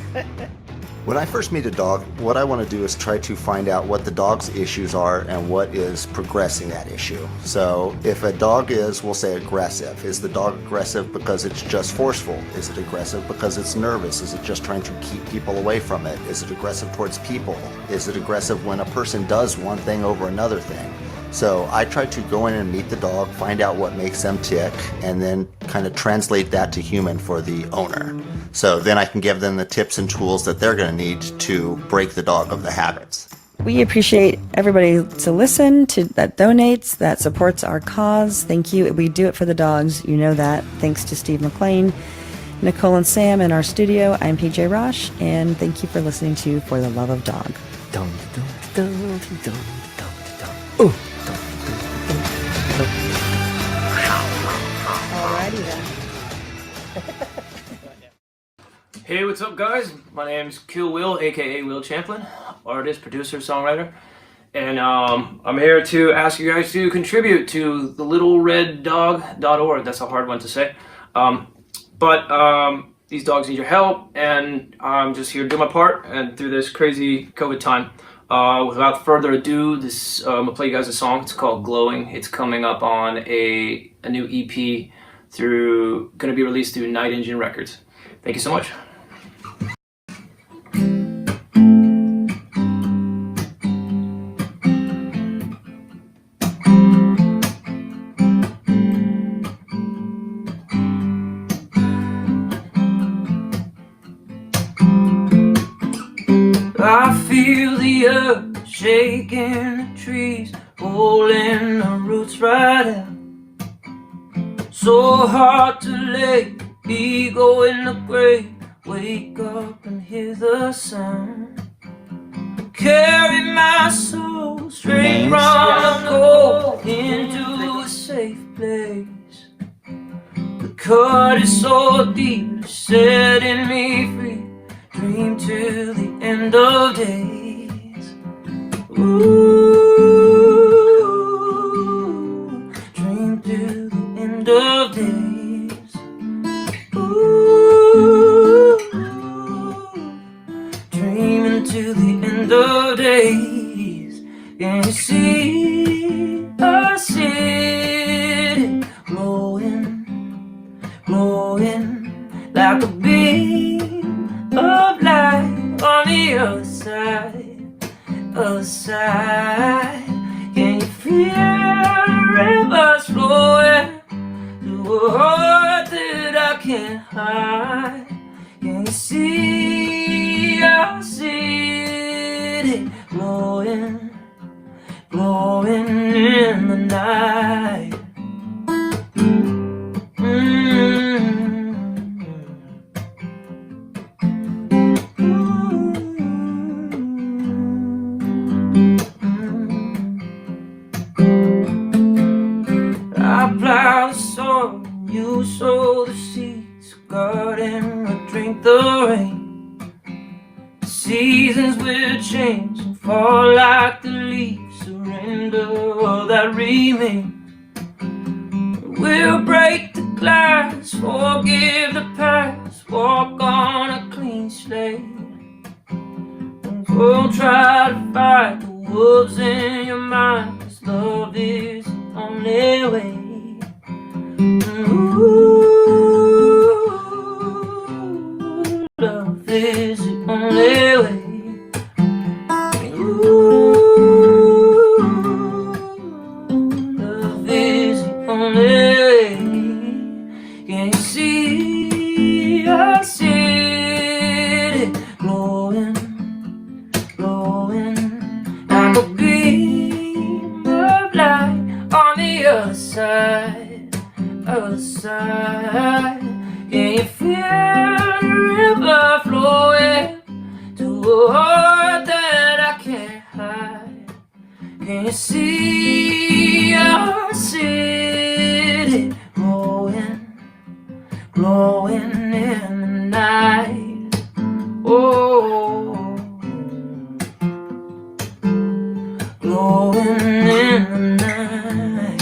When I first meet a dog, what I want to do is try to find out what the dog's issues are and what is progressing that issue. So if a dog is, we'll say, aggressive, is the dog aggressive because it's just forceful? Is it aggressive because it's nervous? Is it just trying to keep people away from it? Is it aggressive towards people? Is it aggressive when a person does one thing over another thing? So I try to go in and meet the dog, find out what makes them tick, and then kind of translate that to human for the owner. So then I can give them the tips and tools that they're going to need to break the dog of the habits. We appreciate everybody to listen, that donates, that supports our cause. Thank you. We do it for the dogs. You know that. Thanks to Steve McLean, Nicole and Sam in our studio. I'm PJ Rosh, and thank you for listening to For the Love of Dog. Alrighty then. Hey, what's up, guys? My name's Kill Will, aka Will Champlin, artist, producer, songwriter, and I'm here to ask you guys to contribute to the littlereddog.org. That's a hard one to say, but these dogs need your help, and I'm just here to do my part and through this crazy COVID time. Without further ado, I'm gonna play you guys a song. It's called "Glowing." It's coming up on a new EP gonna be released through Night Engine Records. Thank you so much. I feel the earth shaking the trees, pulling the roots right out. So hard to lay ego in the grave, wake up and hear the sound. Carry my soul straight from the cold into a safe place. The cut is so deep, setting me free. Dream to the end of days. Ooh, dream to the end of days. Ooh, dreaming to the end of days. Can you see a city glowing, glowing like a beam of light on the other side, other side. Can you feel the rivers flowing through a heart that I can't hide? Can you see our city glowing, glowing in the night? I plow the soil, you sow the seeds, garden will drink the rain. The seasons will change and fall like the leaves, surrender all that remains. We'll break the glass, forgive the past, walk on a clean slate. And we'll try to fight the wolves in your mind, 'cause love is the only way. Ooh, love is the only way. Ooh, love is the only way. Can you see our city glowing, glowing like a beam of light? on the other side, other side. Can you feel the river flowing to a heart that I can't hide? Can you see our city glowing, glowing in the night? Oh, glowing in the night.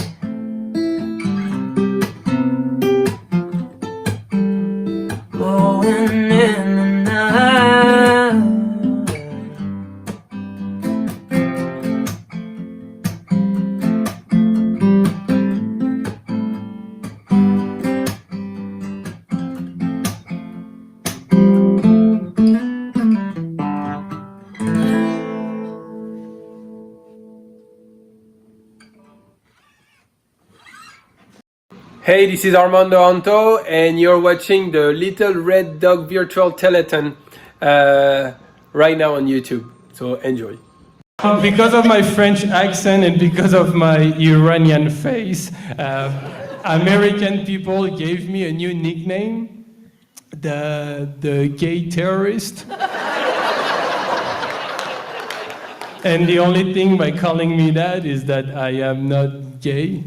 Glowing in the night. Hey, this is Armando Anto, and you're watching the Little Red Dog Virtual Telethon right now on YouTube. So enjoy. Because of my French accent and because of my Iranian face, American people gave me a new nickname, the gay terrorist. And the only thing by calling me that is that I am not gay.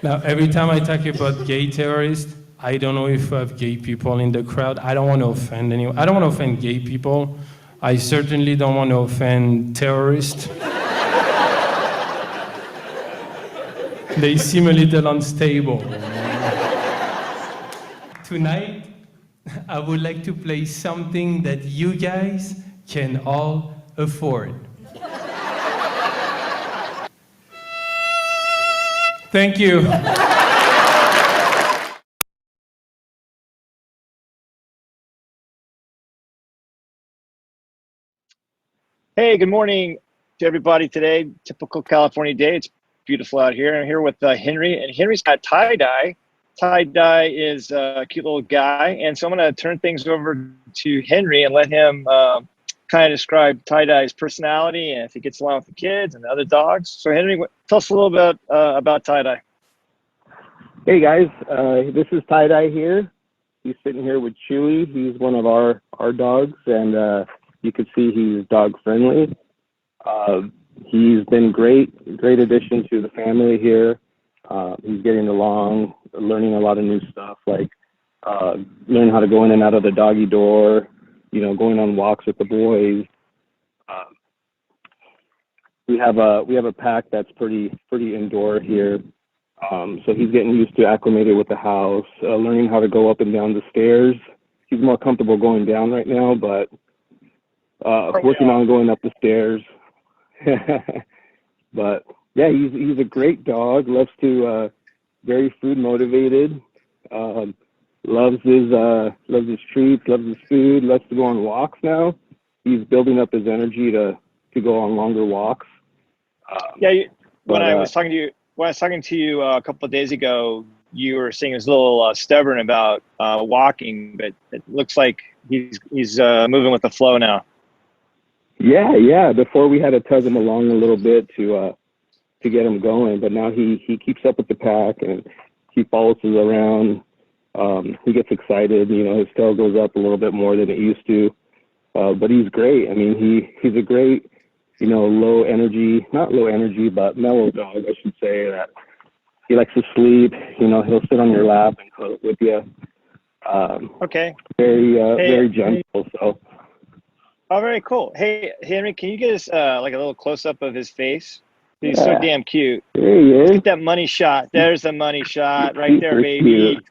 Now, every time I talk about gay terrorists, I don't know if I have gay people in the crowd. I don't want to offend anyone. I don't want to offend gay people. I certainly don't want to offend terrorists. They seem a little unstable. Tonight, I would like to play something that you guys can all afford. Thank you. Hey, good morning to everybody today. Typical California day. It's beautiful out here. I'm here with Henry, and Henry's got tie-dye. Tie-dye is a cute little guy, and so I'm going to turn things over to Henry and let him kind of describe tie-dye's personality and if he gets along with the kids and the other dogs. So Henry, tell us a little bit about tie-dye. Hey guys, this is Tie-Dye here. He's sitting here with Chewy. He's one of our dogs, and you can see he's dog friendly. He's been great addition to the family here. He's getting along, learning a lot of new stuff, like learning how to go in and out of the doggy door, going on walks with the boys. We have a pack that's pretty indoor here. So he's getting used to acclimated with the house, learning how to go up and down the stairs. He's more comfortable going down right now, but working on going up the stairs. But yeah, he's a great dog. Loves to very food motivated. Loves his treats. Loves his food. Loves to go on walks now. He's building up his energy to go on longer walks. When I was talking to you a couple of days ago, you were saying he was a little stubborn about walking, but it looks like he's moving with the flow now. Yeah. Before we had to tug him along a little bit to get him going, but now he keeps up with the pack and he follows us around. He gets excited. His tail goes up a little bit more than it used to. But he's great. I mean, he's a great, not low energy, but mellow dog, I should say. That he likes to sleep. He'll sit on your lap and cuddle with you. Okay. Very gentle. So. Oh, very cool. Hey, Henry, can you get us like a little close up of his face? He's so damn cute. There he is. Let's get that money shot. There's the money shot right there, baby. Look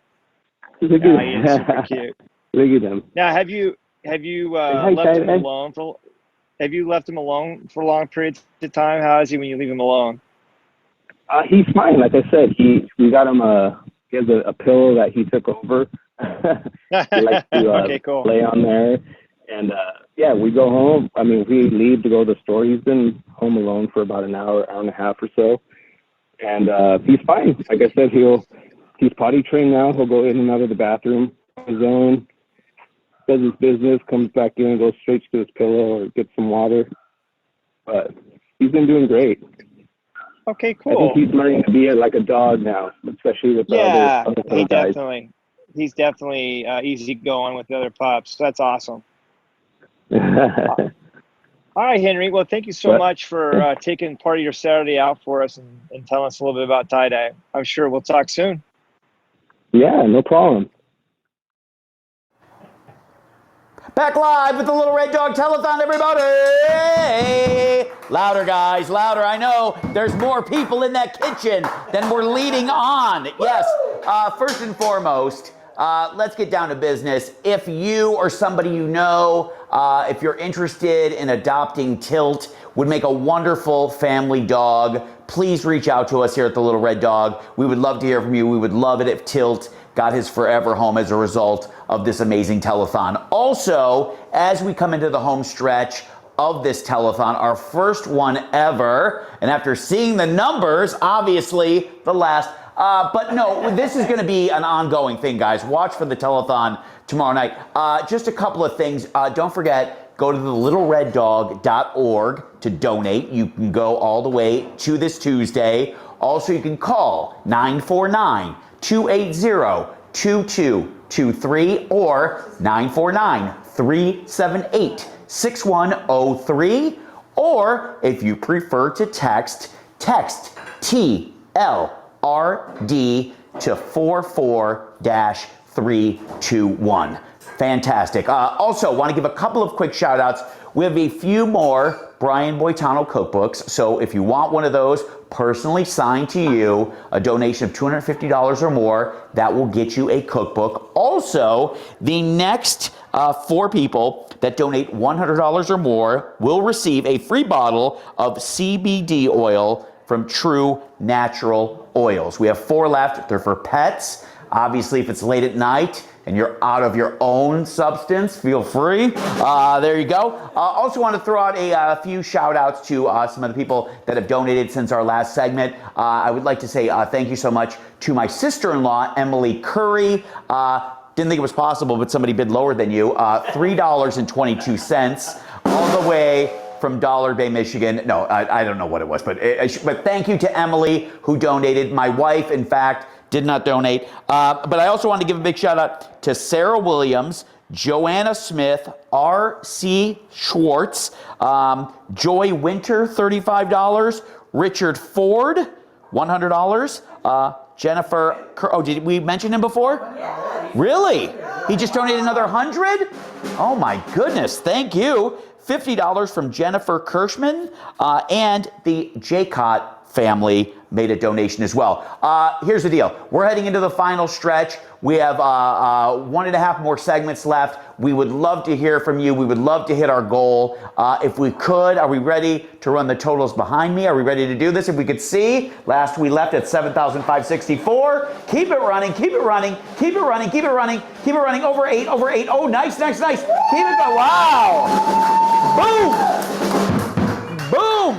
He is super cute. Look at him. Now, have you left him alone for? Have you left him alone for long periods of time? How is he when you leave him alone? He's fine. Like I said, we got him he has a pillow that he took over. He likes to okay, cool. lay on there. And we go home. I mean, we leave to go to the store. He's been home alone for about an hour and a half or so. And he's fine. Like I said, he's potty trained now. He'll go in and out of the bathroom on his own, does his business, comes back in and goes straight to his pillow or gets some water. But he's been doing great. Okay, I cool. think he's learning to be like a dog now, especially with the Yeah, other he guys. he's definitely easy going with the other pups. That's awesome. All right, Henry. Well, thank you so much for taking part of your Saturday out for us and telling us a little bit about tie-dye. I'm sure we'll talk soon. Yeah, no problem. Back live with the Little Red Dog Telethon, everybody! Louder, guys, louder. I know there's more people in that kitchen than we're leading on. Yes, first and foremost, let's get down to business. If you or somebody you know, if you're interested in adopting Tilt, would make a wonderful family dog, please reach out to us here at the Little Red Dog. We would love to hear from you. We would love it if Tilt got his forever home as a result of this amazing telethon. Also, as we come into the home stretch of this telethon, our first one ever, and after seeing the numbers, obviously the last, but no, this is gonna be an ongoing thing, guys. Watch for the telethon tomorrow night. Just a couple of things. Don't forget, go to thelittlereddog.org to donate. You can go all the way to this Tuesday. Also, you can call 949-280-2223 or 949-378-6103. Or if you prefer to text TLRD to 44-321. Fantastic. Also, want to give a couple of quick shout outs. We have a few more Brian Boitano cookbooks. So if you want one of those personally signed to you, a donation of $250 or more, that will get you a cookbook. Also, the next 4 people that donate $100 or more will receive a free bottle of CBD oil from True Natural Oils. We have 4 left. They're for pets. Obviously, if it's late at night and you're out of your own substance, feel free. There you go. Also want to throw out a few shout outs to some of the people that have donated since our last segment. I would like to say thank you so much to my sister-in-law, Emily Curry. Didn't think it was possible, but somebody bid lower than you. $3.22 all the way from Dollar Bay, Michigan. No, I don't know what it was, but thank you to Emily who donated. My wife, in fact, did not donate. But I also want to give a big shout out to Sarah Williams, Joanna Smith, R.C. Schwartz, Joy Winter, $35, Richard Ford, $100, Jennifer, oh, did we mention him before? Yeah. Really? He just donated another 100? Oh my goodness, thank you. $50 from Jennifer Kirschman, and the Jaycott family made a donation as well. Here's the deal. We're heading into the final stretch. We have 1.5 more segments left. We would love to hear from you. We would love to hit our goal. If we could, are we ready to run the totals behind me? Are we ready to do this? If we could see, last we left at 7,564. Keep it running, keep it running, keep it running, keep it running, keep it running. Over 8, over 8. Oh, nice, nice, nice. Keep it going. Wow. Boom. Boom.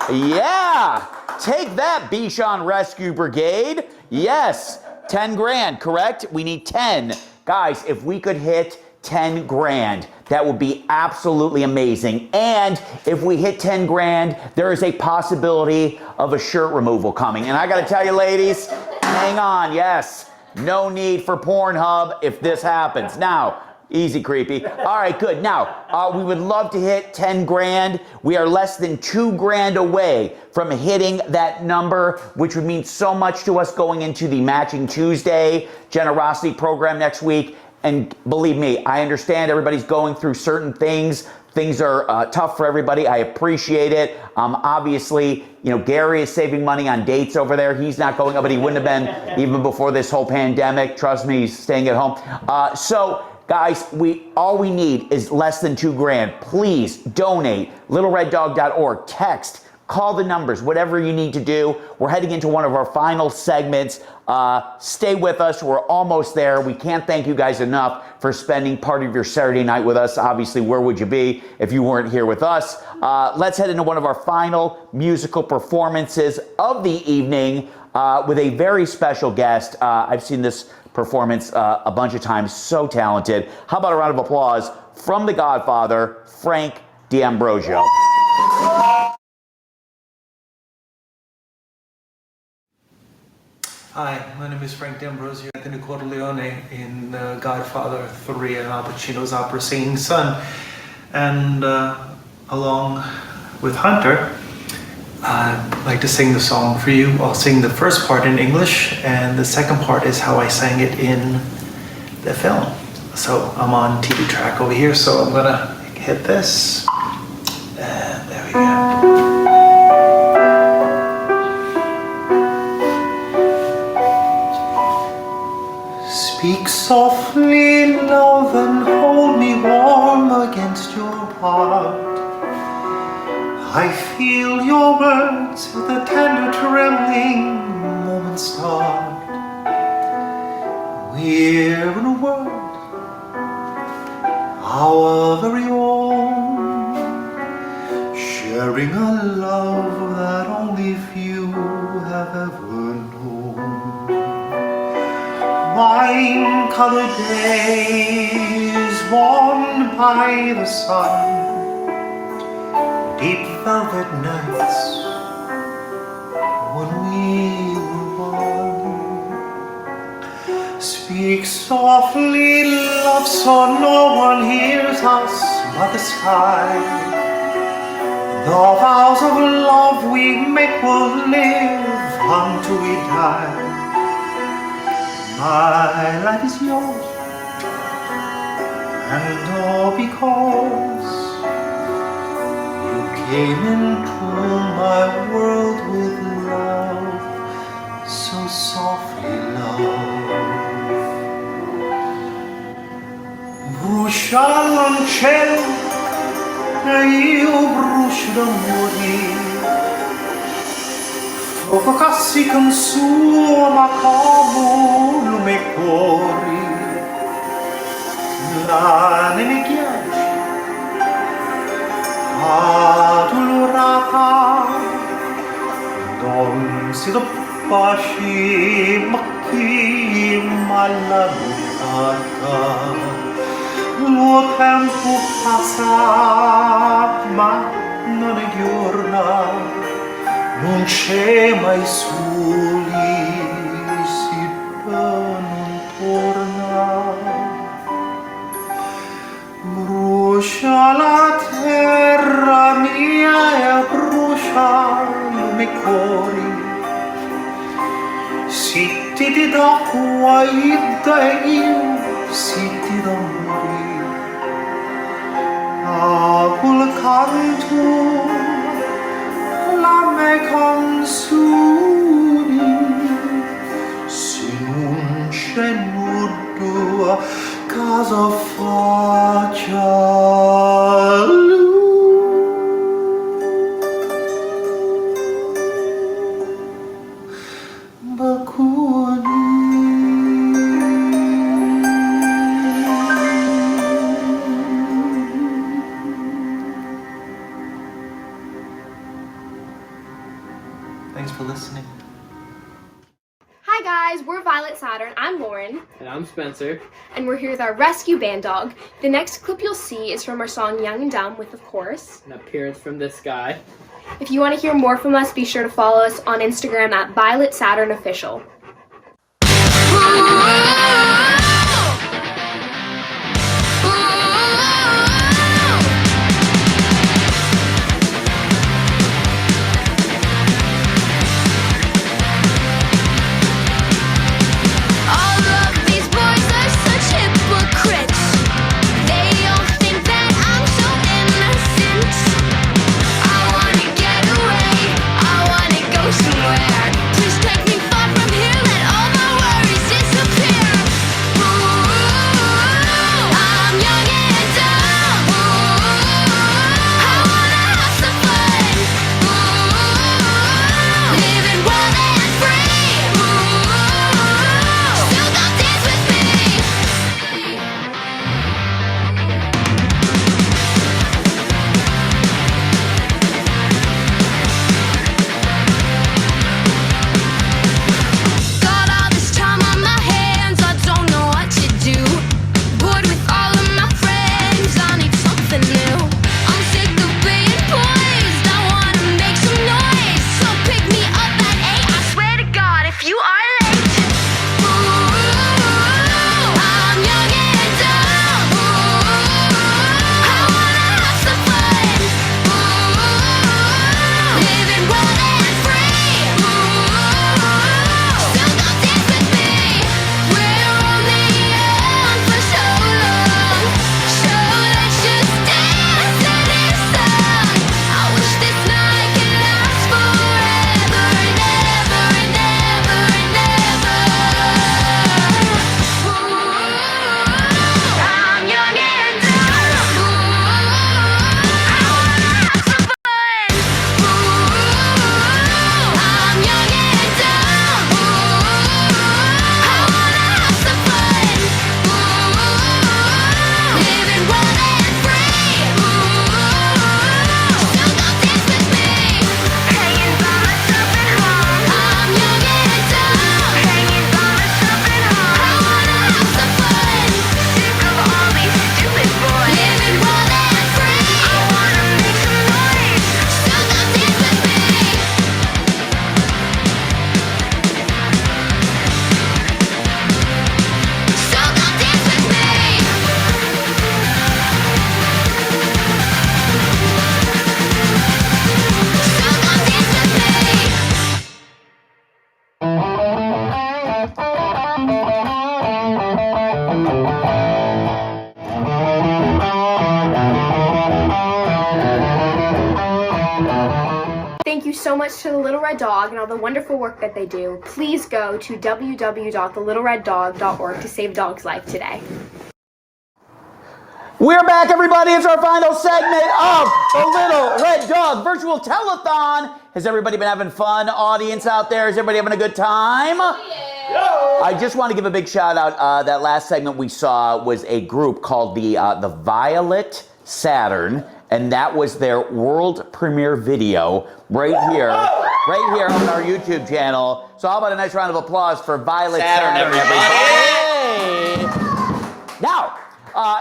Yeah. Take that, Bichon Rescue Brigade. Yes. 10 grand, correct? We need 10. Guys, if we could hit 10 grand, that would be absolutely amazing. And if we hit 10 grand, there is a possibility of a shirt removal coming. And I gotta tell you, ladies, hang on, yes. No need for Pornhub if this happens. Now, easy, creepy. All right, good. Now, we would love to hit 10 grand. We are less than 2 grand away from hitting that number, which would mean so much to us going into the Matching Tuesday generosity program next week. And believe me, I understand everybody's going through certain things. Things are tough for everybody. I appreciate it. Obviously, you know, Gary is saving money on dates over there. He's not going up, but he wouldn't have been even before this whole pandemic. Trust me, he's staying at home. Guys, all we need is less than 2 grand. Please donate. LittleRedDog.org. Text. Call the numbers. Whatever you need to do. We're heading into one of our final segments. Stay with us. We're almost there. We can't thank you guys enough for spending part of your Saturday night with us. Obviously, where would you be if you weren't here with us? Let's head into one of our final musical performances of the evening with a very special guest. I've seen this performance a bunch of times. So talented. How about a round of applause from the Godfather, Frank D'Ambrosio. Hi, my name is Frank D'Ambrosio, Anthony Corleone in Godfather 3 and Al Pacino's opera Singing Son. And along with Hunter, I'd like to sing the song for you. I'll sing the first part in English, and the second part is how I sang it in the film. So I'm on TV track over here, so I'm gonna hit this. And there we go. Speak softly, love, and hold me warm against your heart. I feel your words with a tender trembling moment start. We're in a world, our very own, sharing a love that only few have ever known. Wine-colored days warmed by the sun, deep velvet nights when we were one. Speak softly, love, so no one hears us but the sky. The vows of love we make will live until we die. My life is yours, and all because you came into my world with love, so softly love. Brucia l'uccello e io brucio d'amore. Fuoco che si consuma come lume cuori. La neve ghiaccia addolorata non si doppasci ma chi mallontata. Lo tempo passa ma non è giorna. Non c'è mai soli, si non torna. Brucia la terra mia e brucia i miei cuori. Sitti d'acqua e io sitti d'amore. A quel canto la me consumi, se non c'è nudo cosa faccia lui. Thanks for listening. Hi guys, we're Violet Saturn. I'm Lauren. And I'm Spencer. And we're here with our rescue band dog. The next clip you'll see is from our song Young and Dumb with, of course, An appearance from this guy. If you want to hear more from us, be sure to follow us on Instagram at Violet Saturn Official. Somewhere. Please take me far from here, let all my worries disappear. much to the Little Red Dog and all the wonderful work that they do, please go to www.thelittlereddog.org to save a dog's life today. We're back, everybody. It's our final segment of the Little Red Dog Virtual Telethon. Has everybody been having fun? Audience out there, is everybody having a good time? Yeah. I just want to give a big shout out. That last segment we saw was a group called the Violet Saturn, and that was their world premiere video right here on our YouTube channel. So how about a nice round of applause for Violet Saturn, everybody? Now,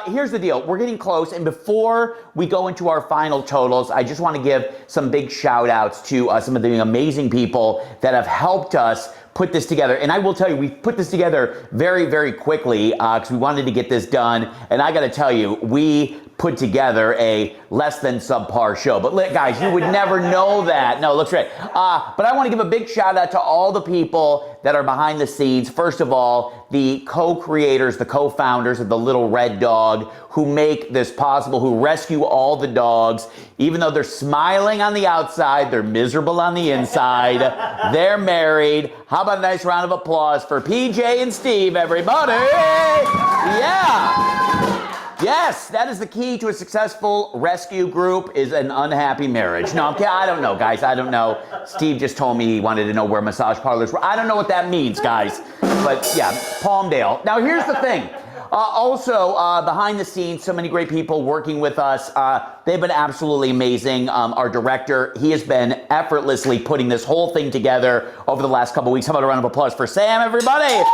here's the deal. We're getting close, and before we go into our final totals, I just want to give some big shout outs to some of the amazing people that have helped us put this together. And I will tell you, we put this together very, very quickly because we wanted to get this done. And I got to tell you, we put together a less than subpar show. But guys, you would never know that. No, looks great. But I want to give a big shout out to all the people that are behind the scenes. First of all, the co-creators, the co-founders of the Little Red Dog, who make this possible, who rescue all the dogs. Even though they're smiling on the outside, they're miserable on the inside. They're married. How about a nice round of applause for PJ and Steve, everybody? Yeah. Yes, that is the key to a successful rescue group, is an unhappy marriage. No, I don't know, guys. I don't know. Steve just told me he wanted to know where massage parlors were. I don't know what that means, guys. But yeah, Palmdale. Now, here's the thing. Also, behind the scenes, so many great people working with us. They've been absolutely amazing. Our director, he has been effortlessly putting this whole thing together over the last couple weeks. How about a round of applause for Sam, everybody?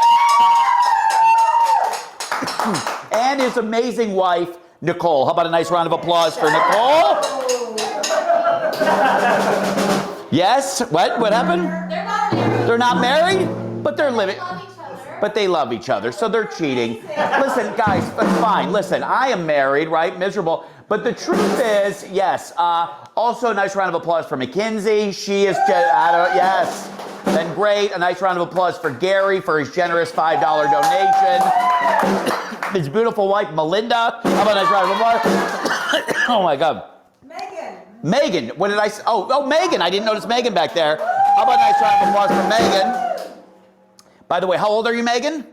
And his amazing wife, Nicole. How about a nice round of applause for Nicole? Yes? What happened? They're not married, but they're living. But they love each other, so they're cheating. Listen, guys, that's fine. Listen, I am married, right? Miserable. But the truth is, yes. Also, a nice round of applause for McKinsey. She is just, yes. Then great. A nice round of applause for Gary for his generous $5 donation. His beautiful wife, Melinda. How about a nice round of applause? Oh my God. Megan. What did I say? Oh, Megan. I didn't notice Megan back there. How about a nice round of applause for Megan? By the way, how old are you, Megan?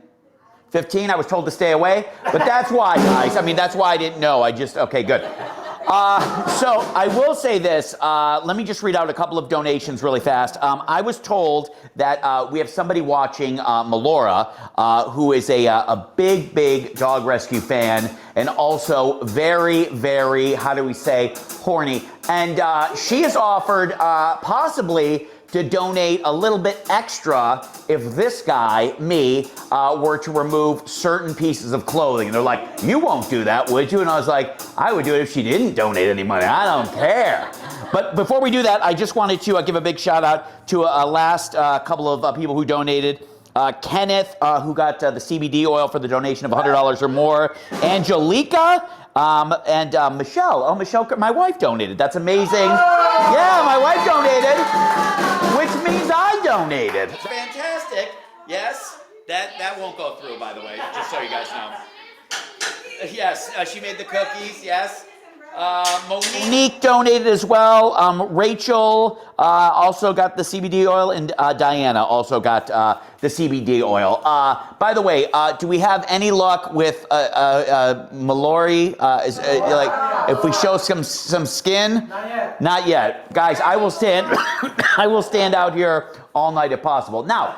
15. I was told to stay away. But that's why, guys. I mean, that's why I didn't know. Okay, good. So I will say this. Let me just read out a couple of donations really fast. I was told that we have somebody watching, Melora, who is a big, big dog rescue fan and also very, very, how do we say, horny. And she has offered possibly to donate a little bit extra if this guy, me, were to remove certain pieces of clothing. And they're like, you won't do that, would you? And I was like, I would do it if she didn't donate any money. I don't care. But before we do that, I just wanted to give a big shout out to a last couple of people who donated. Kenneth, who got the CBD oil for the donation of $100 or more. Angelica, and Michelle. Oh, Michelle, my wife donated. That's amazing. Yeah, my wife donated, which means I donated. Fantastic. Yes, that won't go through, by the way, just so you guys know. Yes, she made the cookies, yes. Monique donated as well. Rachel also got the CBD oil, and Diana also got the CBD oil. By the way, do we have any luck with Mallory? Like, if we show some skin? Not yet. Not yet, guys. I will stand. I will stand out here all night if possible. Now,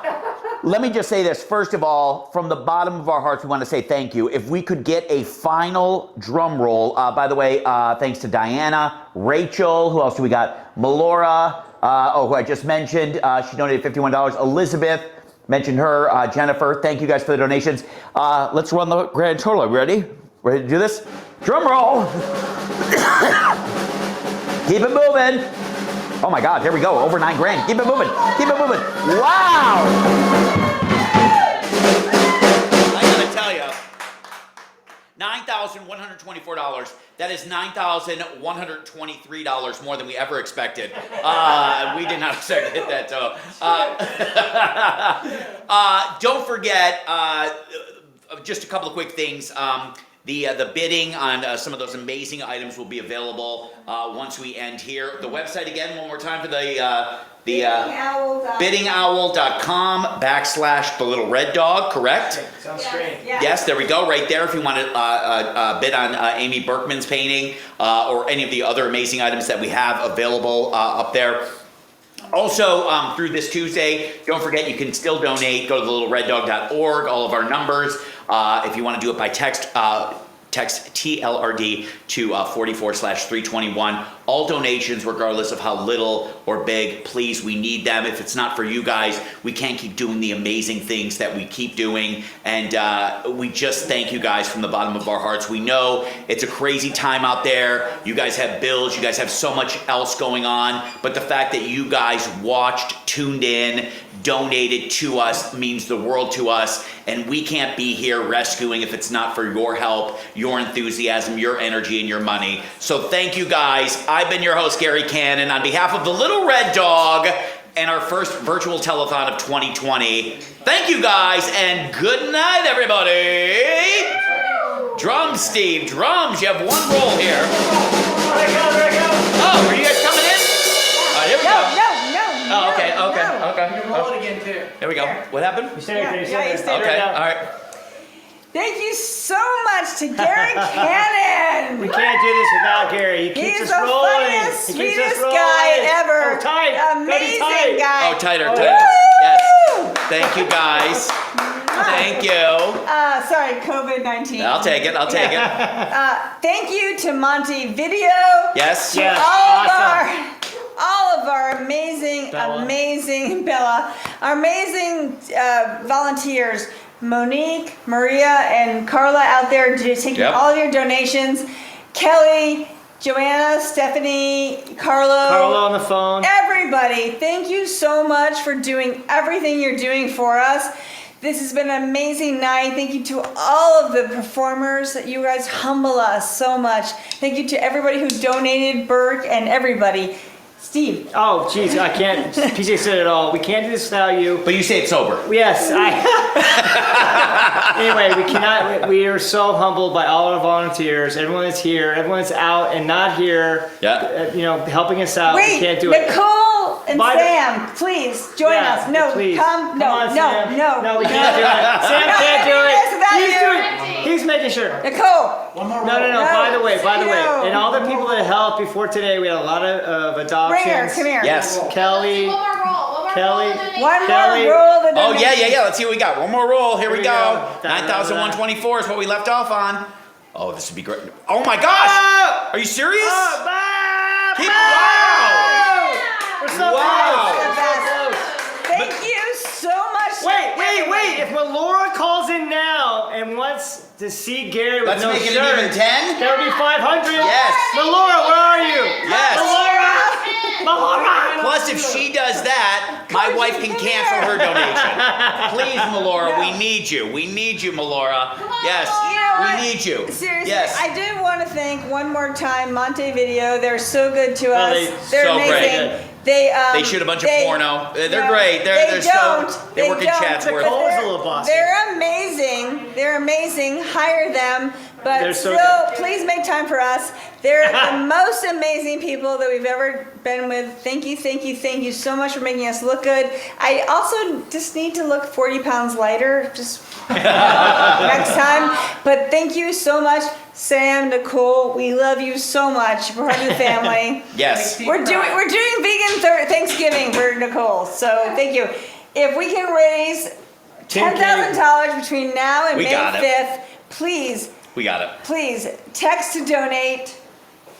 let me just say this. First of all, from the bottom of our hearts, we want to say thank you. If we could get a final drum roll, by the way, thanks to Diana, Rachel, who else do we got? Melora, who I just mentioned, she donated $51. Elizabeth, mentioned her. Jennifer, thank you guys for the donations. Let's run the grand total. Are we ready? Ready to do this? Drum roll. Keep it moving. Oh my God, there we go, over $9,000. Keep it moving, keep it moving. Wow! I gotta tell you, $9,124. That is $9,123 more than we ever expected. We did not expect to hit that total. Don't forget, just a couple of quick things. The bidding on some of those amazing items will be available once we end here. The website again, one more time for the biddingowl.com/the little red dog, correct? Sounds great. Yes, there we go, right there. If you want to bid on Amy Berkman's painting or any of the other amazing items that we have available up there. Also, through this Tuesday, don't forget you can still donate. Go to thelittlereddog.org, all of our numbers. If you want to do it by text, text TLRD to 44/321. All donations, regardless of how little or big, please, we need them. If it's not for you guys, we can't keep doing the amazing things that we keep doing. And we just thank you guys from the bottom of our hearts. We know it's a crazy time out there. You guys have bills. You guys have so much else going on. But the fact that you guys watched, tuned in, donated to us means the world to us, and we can't be here rescuing if it's not for your help, your enthusiasm, your energy, and your money. So thank you guys. I've been your host, Gary Cannon, on behalf of the Little Red Dog and our first virtual telethon of 2020. Thank you guys, and good night, everybody. Drums, Steve, drums. You have one roll here. Oh, are you guys coming in? Here we go. Oh, okay. You can roll it again, too. There we go. What happened? You stay right there. Okay, all right. Thank you so much to Gary Cannon. We can't do this without Gary. He keeps He's us the rolling. funniest, He keeps us sweetest rolling. guy ever. Oh, tight. Amazing guy. Oh, tighter. Woo! Yes. Thank you, guys. Thank you. Sorry, COVID-19. I'll take it. Thank you to Monty Video. Yes. To all of our amazing Bella, our amazing volunteers, Monique, Maria, and Carla out there taking all of your donations. Kelly, Joanna, Stephanie, Carlo on the phone. Everybody, thank you so much for doing everything you're doing for us. This has been an amazing night. Thank you to all of the performers. You guys humble us so much. Thank you to everybody who donated, Burke, and everybody. Steve. Oh, jeez, I can't. PJ said it all. We can't do this without you. But you say it sober. Yes. Anyway, we cannot. We are so humbled by all our volunteers. Everyone that's here. Everyone that's out and not here. Yeah. Helping us out. Wait, we can't do it. Nicole and Sam, please join us. No, please. come. No, on, no, Sam. no. No, we can't do it. Sam can't do it. He's making sure. Nicole. One more. No. By the way, and all the people that helped before today, we had a lot of adoptions. Bring her. Come here. Yes. Kelly. One more roll. Oh, yeah. Let's see what we got. One more roll. Here we go. 9,124 is what we left off on. Oh, this would be great. Oh, my gosh. Are you serious? Wow. We're so Wow. close. Thank you so much. Wait. If Melora calls in now and wants to see Gary with Let's no make it shirt, an even 10. that would be 500. Yes. Melora, where are you? Yes. Melora. Plus, if she does that, my wife can cancel her donation. Please, Melora, we need you. We need you, Melora. Yes, we need you. Seriously, Yes. I do want to thank one more time Monte Video. They're so good to us. They're so amazing. great. They shoot a bunch of porno. They're great. They work in Chatsworth. Cole's a little bossy. They're amazing. They're amazing. Hire them. But They're so still, good. please make time for us. They're the most amazing people that we've ever been with. Thank you so much for making us look good. I also just need to look 40 pounds lighter, just next time. But thank you so much, Sam, Nicole. We love you so much. We're part of the family. Yes. We're doing vegan Thanksgiving for Nicole. So thank you. If we can raise $10,000 between now and May 5th, please. We got it. Please, text to donate.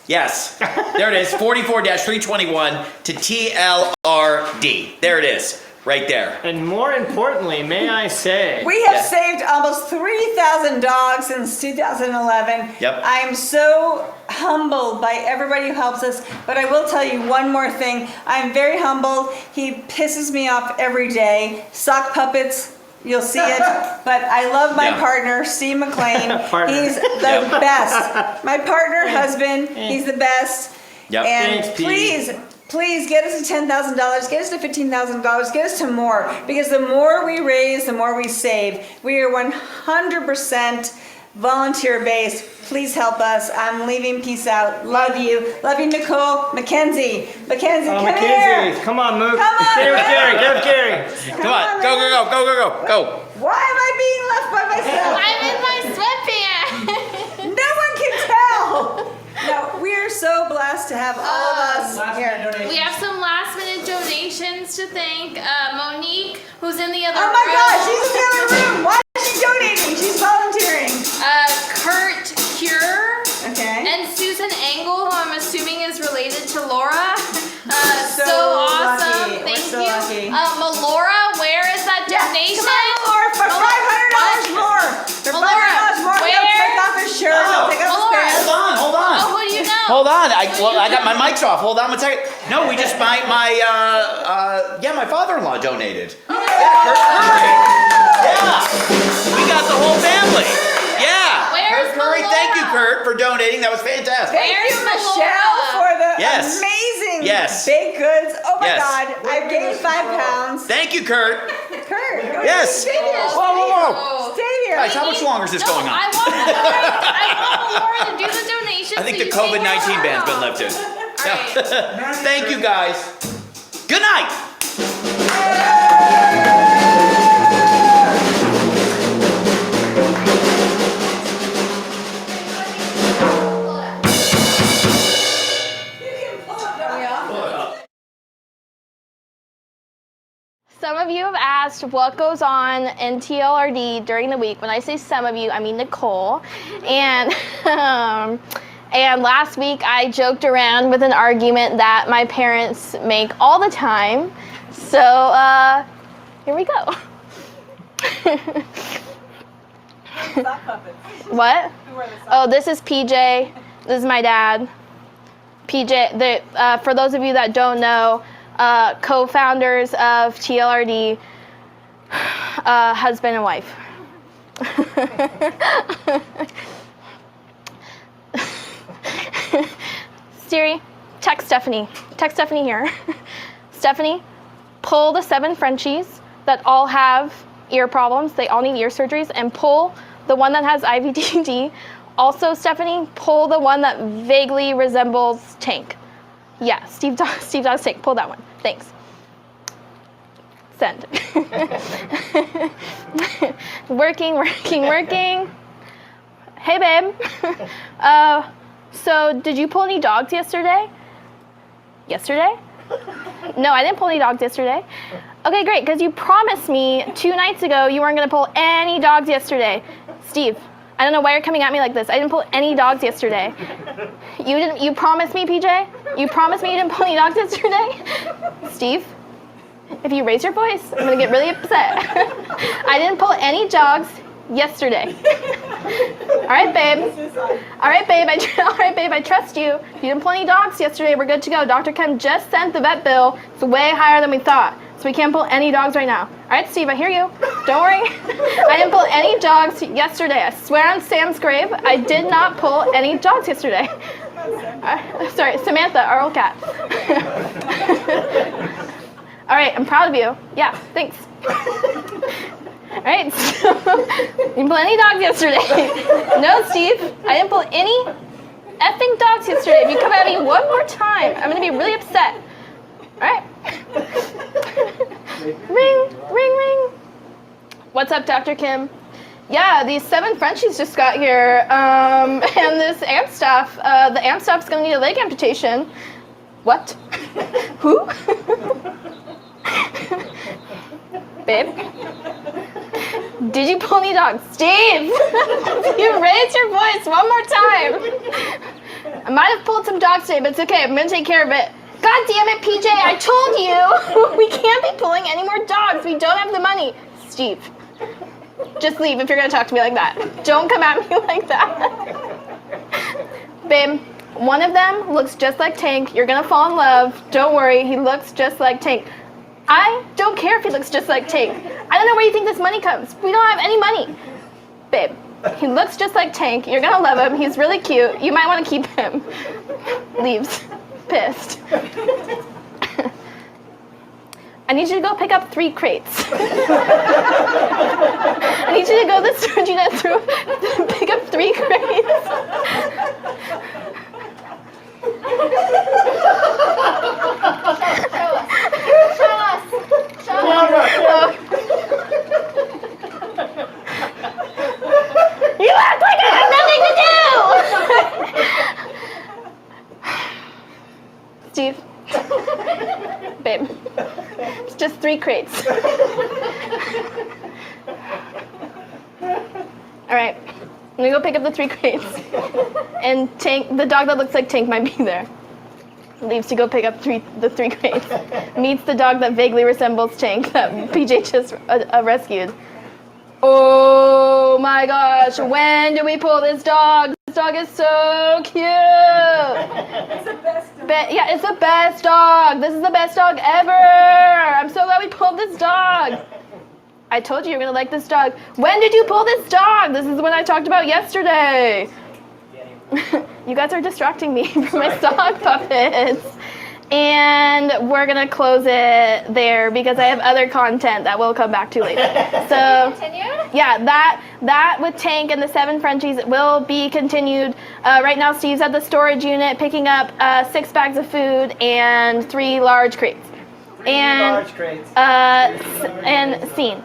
Yes. There it is. 44-321 to TLRD. There it is. Right there. And more importantly, may I say, We have saved almost 3,000 dogs since 2011. Yep. I am so humbled by everybody who helps us, but I will tell you one more thing. I'm very humbled. He pisses me off every day. Sock puppets. You'll see it, but I love my partner, Steve McLean. He's the best. My partner, husband, he's the best. Yep. And Thanks, please get us to $10,000, get us to $15,000, get us to more. Because the more we raise, the more we save. We are 100% volunteer-based. Please help us. I'm leaving. Peace out. Love you. Love you, Nicole. Mackenzie. Mackenzie, come here. Come on, Mook. Come on, Stay with Mook. Gary. Get with Gary. Come on, go, go, go, go, go, go, go. Why am I being left by myself? I'm in my sweatpants. No one can tell. No, we are so blessed to have all of us here. We have some last minute donations to thank. Monique, who's in the other Oh room. my gosh, she's in the other room. Why is she donating? She's volunteering. Kurt Cure. Okay. And Susan Engel, who I'm assuming is related to Laura. So awesome. lucky. Thank We're so you. lucky. Melora, where is that donation? Come on, Melora, for $500 more. For $500 more, he'll take off his shirt. He'll take off his pants. Hold on. Oh, who do you know? Hold on. I got my mics off. Hold on one second. No, we just my father-in-law donated. Oh, Yeah, we got the whole family. Yeah. Where's Kurt Curry, thank you, Melora? Kurt, for donating. That was fantastic. Thank you, Michelle, for the amazing baked goods. Oh my God, I've gained 5 pounds. Thank you, Kurt. Kurt, Yes. stay here. Whoa. Stay here. Guys, how much longer is this going on? I want Melora to do the donation. I think so the you can COVID-19 ban's been lifted. Thank you, guys. Good night. Some of you have asked what goes on in TLRD during the week. When I say some of you, I mean Nicole. And and last week I joked around with an argument that my parents make all the time. So here we go. What? Oh, this is PJ. This is my dad. PJ, for those of you that don't know, co-founders of TLRD, husband and wife. Siri, text Stephanie. Text Stephanie here. Stephanie, pull the 7 Frenchies that all have ear problems. They all need ear surgeries, and pull the one that has IVDD. Also, Stephanie, pull the one that vaguely resembles Tank. Yeah, Steve Dog's Tank. Pull that one. Thanks. Send. Working. Hey, babe. So did you pull any dogs yesterday? Yesterday? No, I didn't pull any dogs yesterday. Okay, great, because you promised me 2 nights ago you weren't going to pull any dogs yesterday. Steve, I don't know why you're coming at me like this. I didn't pull any dogs yesterday. You promised me, PJ? You promised me you didn't pull any dogs yesterday? Steve, if you raise your voice, I'm going to get really upset. I didn't pull any dogs yesterday. All right, babe. All right, babe, I trust you. You didn't pull any dogs yesterday. We're good to go. Dr. Ken just sent the vet bill. It's way higher than we thought. So we can't pull any dogs right now. All right, Steve, I hear you. Don't worry. I didn't pull any dogs yesterday. I swear on Sam's grave, I did not pull any dogs yesterday. Sorry, Samantha, our old cat. All right, I'm proud of you. Yeah, thanks. All right, so you didn't pull any dogs yesterday. No, Steve, I didn't pull any effing dogs yesterday. If you come at me one more time, I'm gonna be really upset. All right. Ring. What's up, Dr. Kim? Yeah, these 7 Frenchies just got here, and this amp staff, the amp staff's gonna need a leg amputation. What? Who? Babe? Did you pull any dogs? Steve! You raised your voice one more time. I might have pulled some dogs today, but it's okay. I'm gonna take care of it. God damn it, PJ, I told you! We can't be pulling any more dogs. We don't have the money. Steve, just leave if you're gonna talk to me like that. Don't come at me like that. Babe, one of them looks just like Tank. You're gonna fall in love. Don't worry, he looks just like Tank. I don't care if he looks just like Tank. I don't know where you think this money comes. We don't have any money. Babe, he looks just like Tank. You're gonna love him. He's really cute. You might want to keep him. Leaves. Pissed. I need you to go pick up 3 crates. I need you to go to the storage unit through pick up 3 crates. Show us. You act like I have nothing to do! Steve. Babe. It's just 3 crates. Alright. I'm gonna go pick up the 3 crates. And Tank, the dog that looks like Tank might be there. Leaves to go pick up the 3 crates. Meets the dog that vaguely resembles Tank that PJ just rescued. Oh my gosh, when do we pull this dog? This dog is so cute. It's the best dog. Yeah, it's the best dog. This is the best dog ever. I'm so glad we pulled this dog. I told you were gonna like this dog. When did you pull this dog? This is the one I talked about yesterday. You guys are distracting me from my dog puppets. And we're gonna close it there because I have other content that we'll come back to later. So, yeah, that with Tank and the 7 Frenchies will be continued. Right now, Steve's at the storage unit picking up 6 bags of food and 3 large crates. And scene.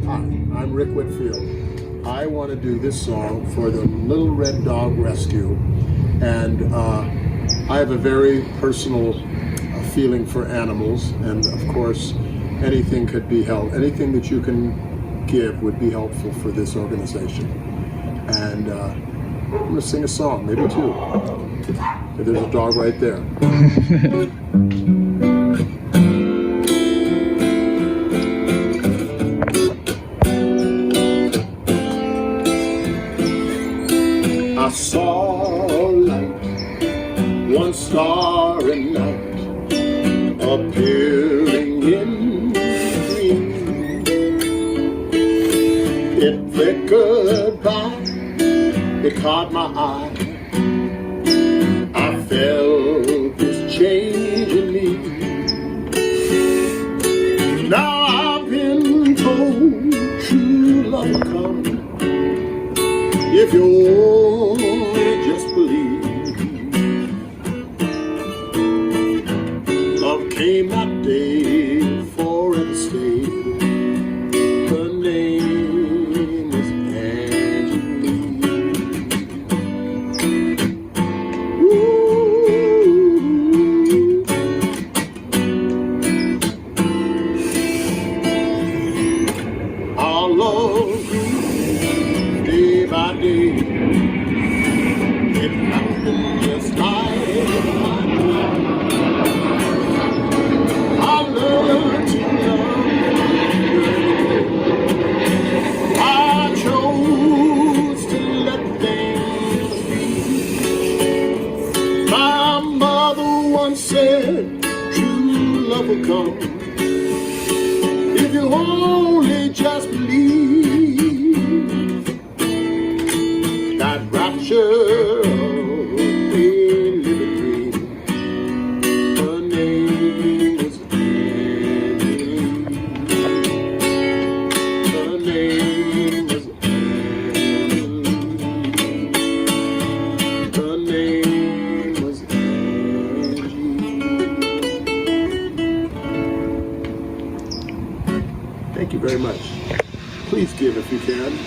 Hi, I'm Rick Whitfield. I want to do this song for the Little Red Dog Rescue, and I have a very personal feeling for animals, and of course anything could be helped. Anything that you can give would be helpful for this organization. And I'm going to sing a song, maybe 2. There's a dog right there. I saw a light, one starry night, appearing in the dream. It flickered by, it caught my eye. I felt this change in me. Now I've been told true love will come if you only just believe. Love came that day, forever stayed. Her name is Angeline. Our love grew day by day. It happened just like I learned to love her. I chose to let things be. My mother once said, true love will come if you only just believe. That rapture of a living dream. Her name was Angeline. Her name was Angeline. Her name was Angie. Thank you very much. can.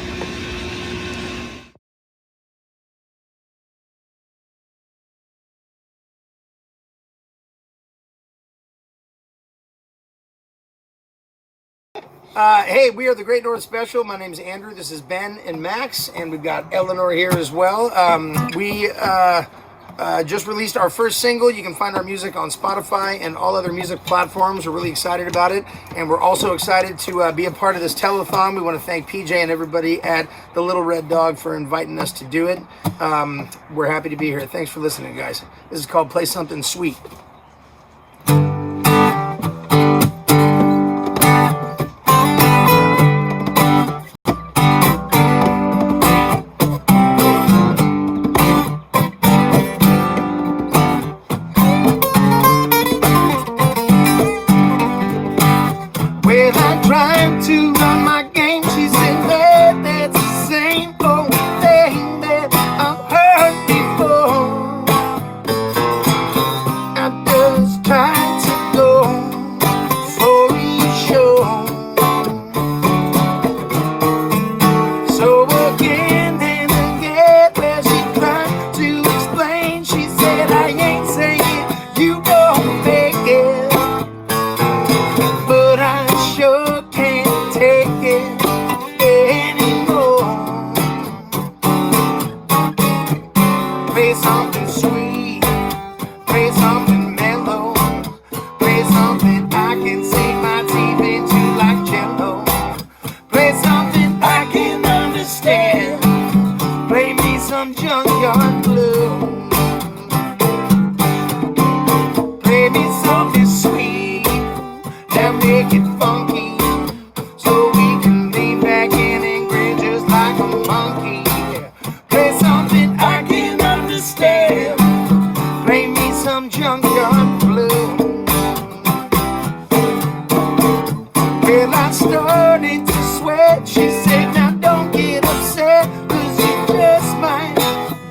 Hey, we are the Great North Special. My name is Andrew. This is Ben and Max, and we've got Eleanor here as well. We just released our first single. You can find our music on Spotify and all other music platforms. We're really excited about it, and we're also excited to be a part of this telethon. We want to thank PJ and everybody at the Little Red Dog for inviting us to do it. We're happy to be here. Thanks for listening, guys. This is called Play Something Sweet. Well, I tried to run my game. She said that that's the same old thing that I've heard before. I just tried to go for sure. So again and again, where she tried to explain, she said I ain't saying you won't make it, but I sure can't take it anymore. Play something sweet, play something mellow, play something I can sink my teeth into like jello. Play something I can understand, play me some junkyard blues. Play me something sweet that make it funky, so we can lean back in and grin just like a monkey. Play something I can understand, play me some junkyard blues. Well, I started to sweat. She said, now don't get upset, 'cause you just might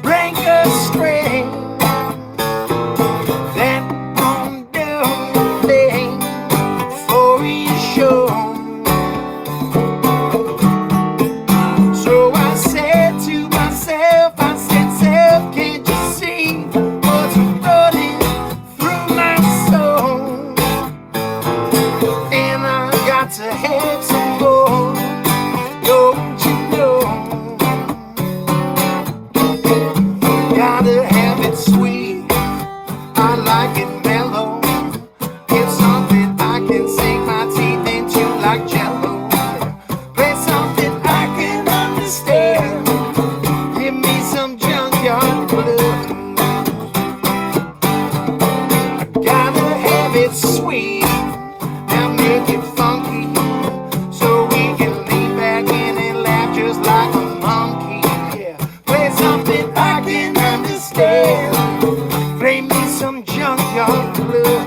break a string. That won't do a thing for you, sure. So I said to myself, I said, self, can't you see what's running through my soul? And I got to have some more, don't you know? Gotta have it sweet, I like it mellow. It's something I can sink my teeth into like jello. Play something I can understand, give me some junkyard blues. I gotta have it sweet, now make it funky, so we can lean back in and laugh just like a monkey. Yeah. Play something I can understand, play me some junkyard blues.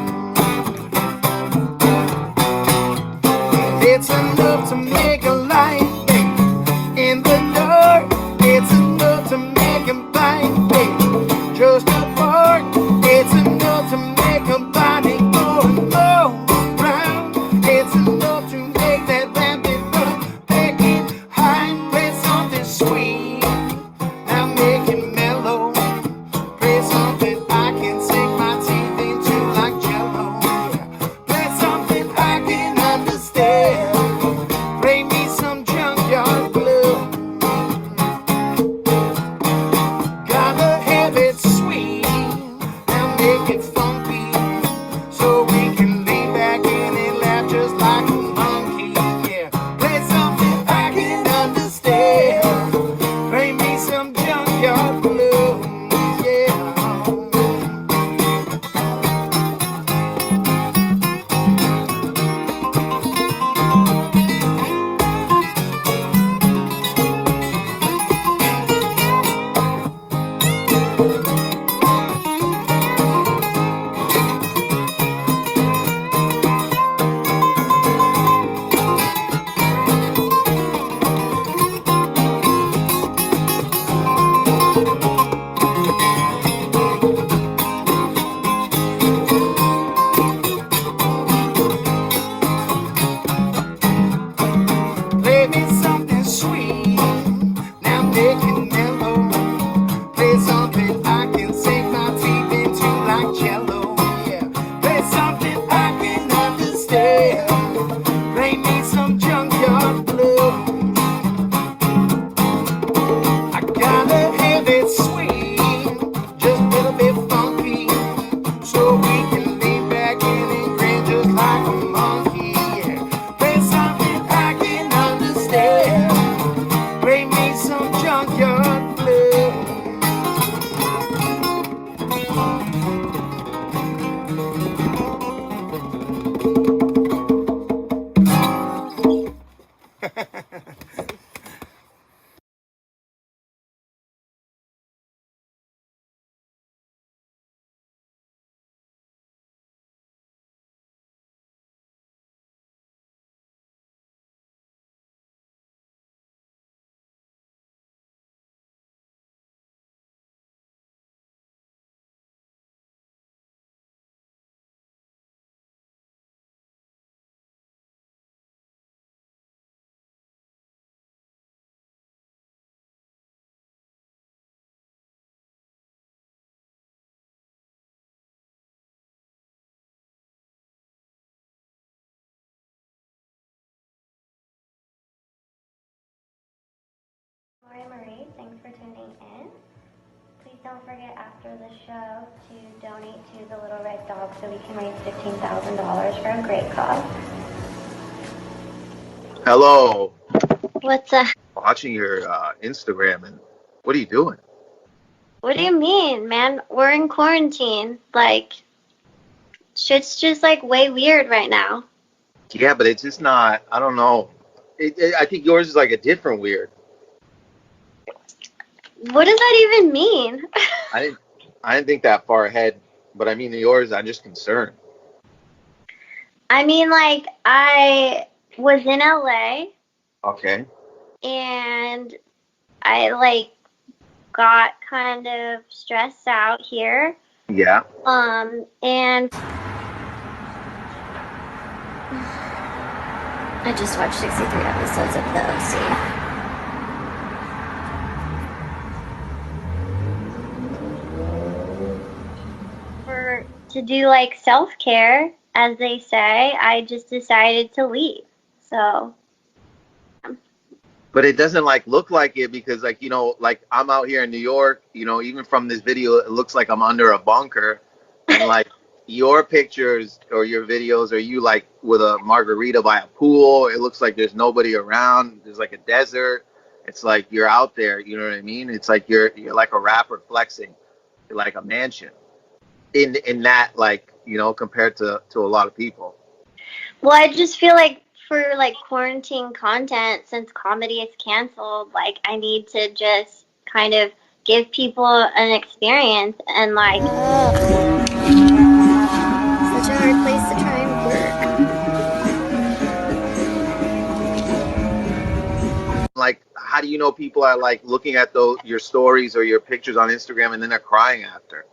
It's enough to make a light in the dark. play me some junkyard blues. Marie, thanks for tuning in. Please don't forget after the show to donate to the Little Red Dog so we can raise $15,000 for a great cause. Hello. What's up? Watching your Instagram, and what are you doing? What do you mean, man? We're in quarantine. Like, shit's just like way weird right now. Yeah, but it's just not. I don't know. I think yours is like a different weird. What does that even mean? I didn't think that far ahead, but I mean yours. I'm just concerned. I mean, like, I was in LA Okay. and I, like, got kind of stressed out here. Yeah. And I just watched 63 episodes of the OC. To do like self-care, as they say, I just decided to leave. So But it doesn't like look like it because like like I'm out here in New York. Even from this video, it looks like I'm under a bunker, and like your pictures or your videos are you like with a margarita by a pool. It looks like there's nobody around. There's like a desert. It's like you're out there. You know what I mean? It's like you're like a rapper flexing, like a mansion. In that like compared to a lot of people. well, I just feel like for like quarantine content, since comedy is canceled, like I need to just kind of give people an experience and like such a hard place to try and work. Like, how do you know people are like looking at your stories or your pictures on Instagram and then they're crying after?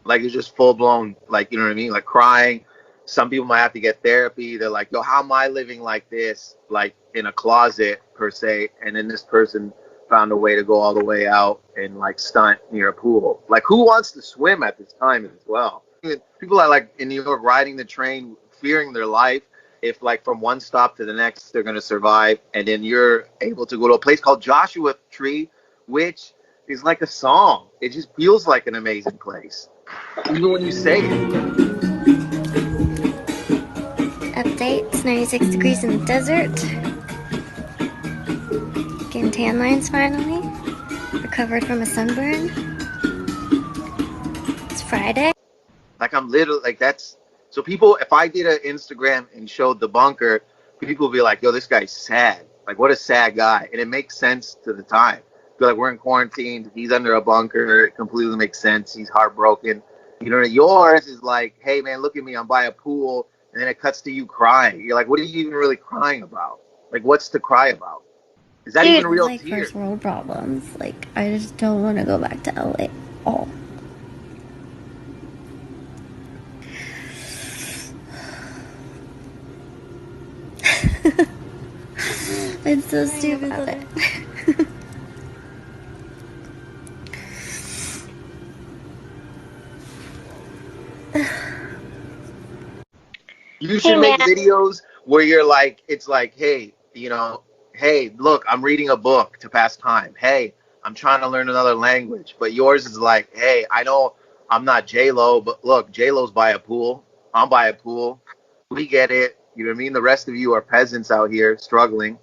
Like it's just full blown, like you know what I mean, like crying. Some people might have to get therapy. They're like, yo, how am I living like this, like in a closet per se? And then this person found a way to go all the way out and like stunt near a pool. Like, who wants to swim at this time as well? People are like in New York riding the train, fearing their life. If like from one stop to the next, they're gonna survive, and then you're able to go to a place called Joshua Tree, which is like a song. It just feels like an amazing place. Even when you say it. Update, it's 96 degrees in the desert. Getting tan lines finally. Recovered from a sunburn. It's Friday. Like I'm literally like that's so people. If I did an Instagram and showed the bunker, people would be like, "Yo, this guy's sad. Like, what a sad guy." And it makes sense to the time. Feel like we're in quarantine. He's under a bunker. It completely makes sense. He's heartbroken. Yours is like, "Hey man, look at me. I'm by a pool." And then it cuts to you crying. You're like, "What are you even really crying about? Like, what's to cry about? Is that even real like tears?" first world problems. Like I just don't want to go back to LA at all. It's so stupid. You should make videos where you're like, it's like, hey, hey, look, I'm reading a book to pass time. Hey, I'm trying to learn another language. But yours is like, hey, I know I'm not J-Lo, but look, J-Lo's by a pool. I'm by a pool. We get it. You know what I mean? The rest of you are peasants out here struggling.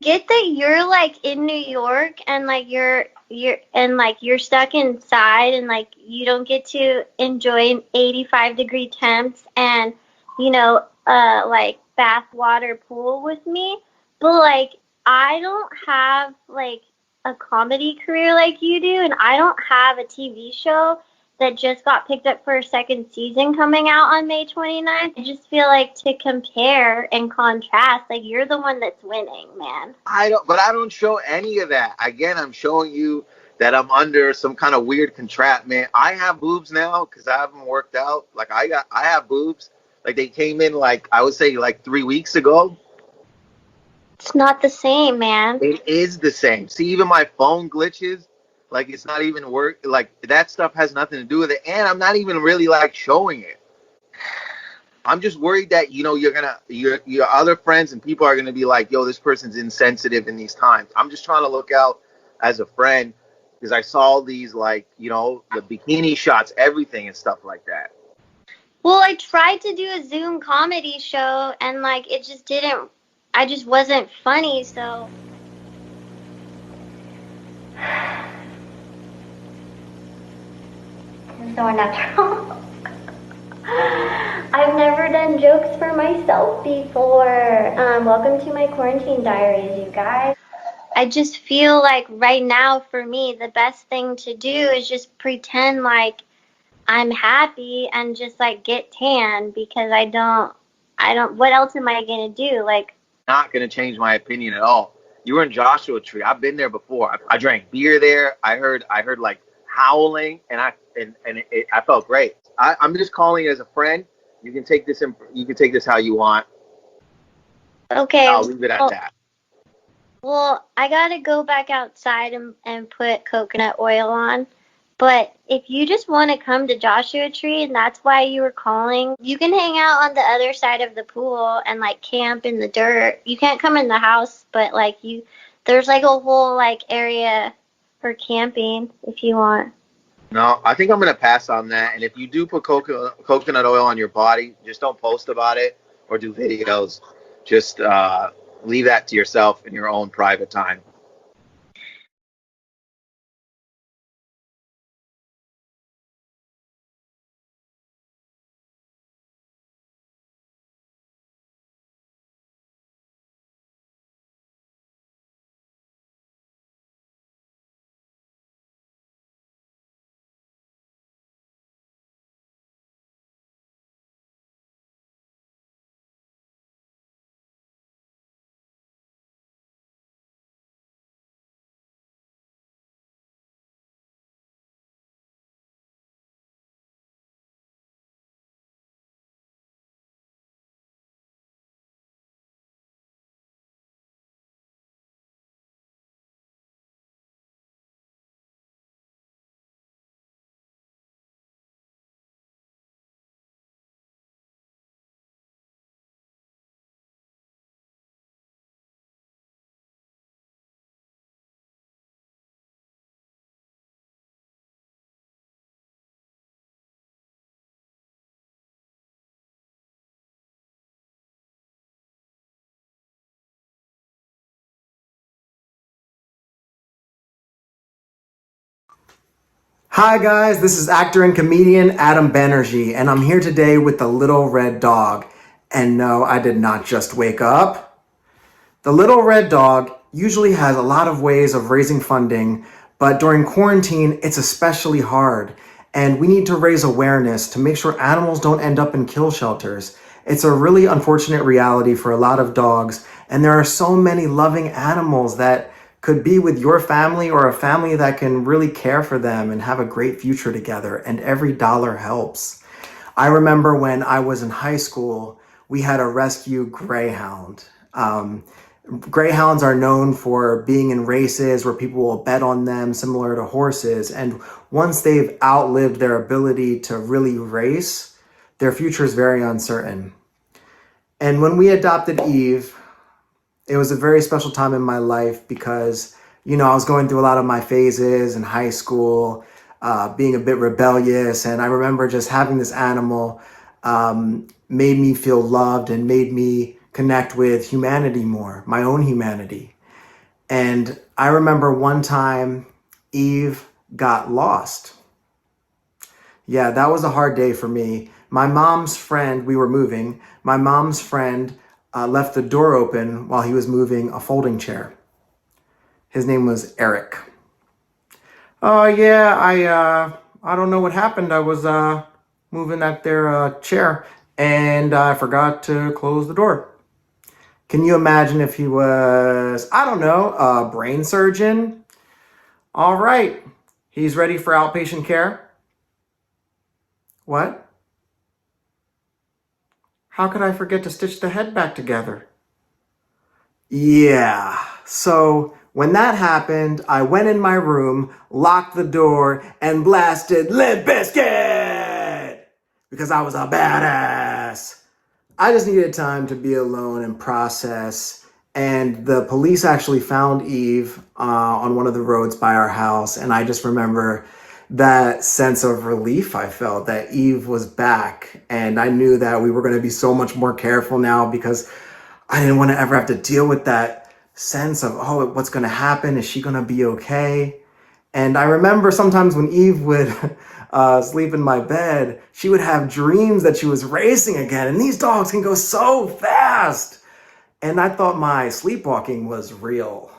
get that you're like in New York and like you're stuck inside and like you don't get to enjoy an 85-degree temps and like bath water pool with me, but like I don't have like a comedy career like you do, and I don't have a TV show that just got picked up for a second season coming out on May 29th. I just feel like to compare and contrast, like you're the one that's winning, man. I don't show any of that. Again, I'm showing you that I'm under some kind of weird contract, man. I have boobs now because I haven't worked out. Like I have boobs. Like they came in like I would say like 3 weeks ago. It's not the same, man. It is the same. See, even my phone glitches. Like it's not even work. Like that stuff has nothing to do with it, and I'm not even really like showing it. I'm just worried that your other friends and people are gonna be like, yo, this person's insensitive in these times. I'm just trying to look out as a friend because I saw these like the bikini shots, everything and stuff like that. Well, I tried to do a Zoom comedy show and like it just didn't. I just wasn't funny, so. So unnatural. I've never done jokes for myself before. Welcome to my quarantine diaries, you guys. I just feel like right now for me, the best thing to do is just pretend like I'm happy and just like get tan because I don't, what else am I going to do? Like, Not gonna change my opinion at all. You were in Joshua Tree. I've been there before. I drank beer there. I heard like howling, and I felt great. I'm just calling as a friend. You can take this how you want. okay. I'll leave it at that. Well, I gotta go back outside and put coconut oil on. But if you just want to come to Joshua Tree and that's why you were calling, you can hang out on the other side of the pool and like camp in the dirt. You can't come in the house, but like there's like a whole like area for camping if you want. No, I think I'm gonna pass on that. And if you do put coconut oil on your body, just don't post about it or do videos. Just leave that to yourself in your own private time. Hi guys, this is actor and comedian Adam Banerjee, and I'm here today with the Little Red Dog. And no, I did not just wake up. The Little Red Dog usually has a lot of ways of raising funding, but during quarantine, it's especially hard. And we need to raise awareness to make sure animals don't end up in kill shelters. It's a really unfortunate reality for a lot of dogs, and there are so many loving animals that could be with your family or a family that can really care for them and have a great future together, and every dollar helps. I remember when I was in high school, we had a rescue greyhound. Greyhounds are known for being in races where people will bet on them, similar to horses. And once they've outlived their ability to really race, their future is very uncertain. And when we adopted Eve, it was a very special time in my life because, I was going through a lot of my phases in high school, being a bit rebellious. And I remember just having this animal made me feel loved and made me connect with humanity more, my own humanity. And I remember one time Eve got lost. Yeah, that was a hard day for me. My mom's friend, we were moving, my mom's friend left the door open while he was moving a folding chair. His name was Eric. Oh yeah, I don't know what happened. I was moving that there chair and I forgot to close the door. Can you imagine if he was, I don't know, a brain surgeon? All right, he's ready for outpatient care. What? How could I forget to stitch the head back together? Yeah, so when that happened, I went in my room, locked the door, and blasted Limp Bizkit! Because I was a badass. I just needed time to be alone and process. And the police actually found Eve on one of the roads by our house. And I just remember that sense of relief I felt that Eve was back. And I knew that we were going to be so much more careful now because I didn't want to ever have to deal with that sense of, oh, what's going to happen? Is she going to be okay? And I remember sometimes when Eve would sleep in my bed, she would have dreams that she was racing again. And these dogs can go so fast. And I thought my sleepwalking was real.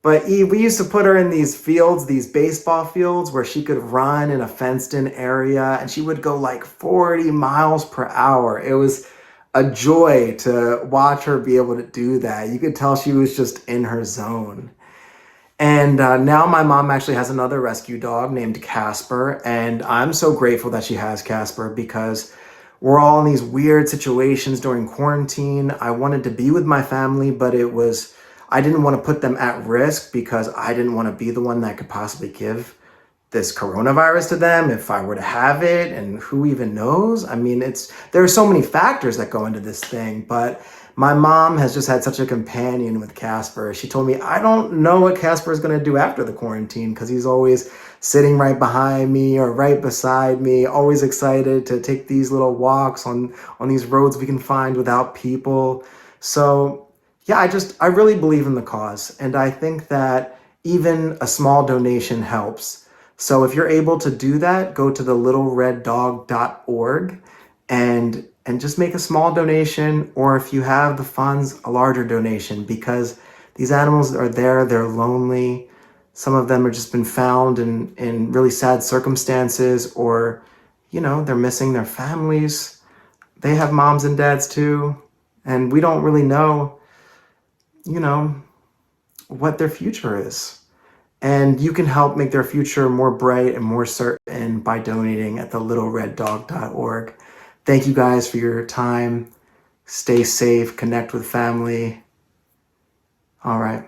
But Eve, we used to put her in these fields, these baseball fields where she could run in a fenced in area and she would go like 40 miles per hour. It was a joy to watch her be able to do that. You could tell she was just in her zone. And now my mom actually has another rescue dog named Casper. And I'm so grateful that she has Casper because we're all in these weird situations during quarantine. I wanted to be with my family, but I didn't want to put them at risk because I didn't want to be the one that could possibly give this coronavirus to them if I were to have it, and who even knows? I mean, there are so many factors that go into this thing, but my mom has just had such a companion with Casper. She told me, I don't know what Casper is going to do after the quarantine because he's always sitting right behind me or right beside me, always excited to take these little walks on these roads we can find without people. So yeah, I really believe in the cause. And I think that even a small donation helps. So if you're able to do that, go to thelittlereddog.org and just make a small donation, or if you have the funds, a larger donation, because these animals are there, they're lonely. Some of them have just been found in really sad circumstances, or, they're missing their families. They have moms and dads too, and we don't really know, what their future is. And you can help make their future more bright and more certain by donating at thelittlereddog.org. Thank you guys for your time. Stay safe, connect with family. All right.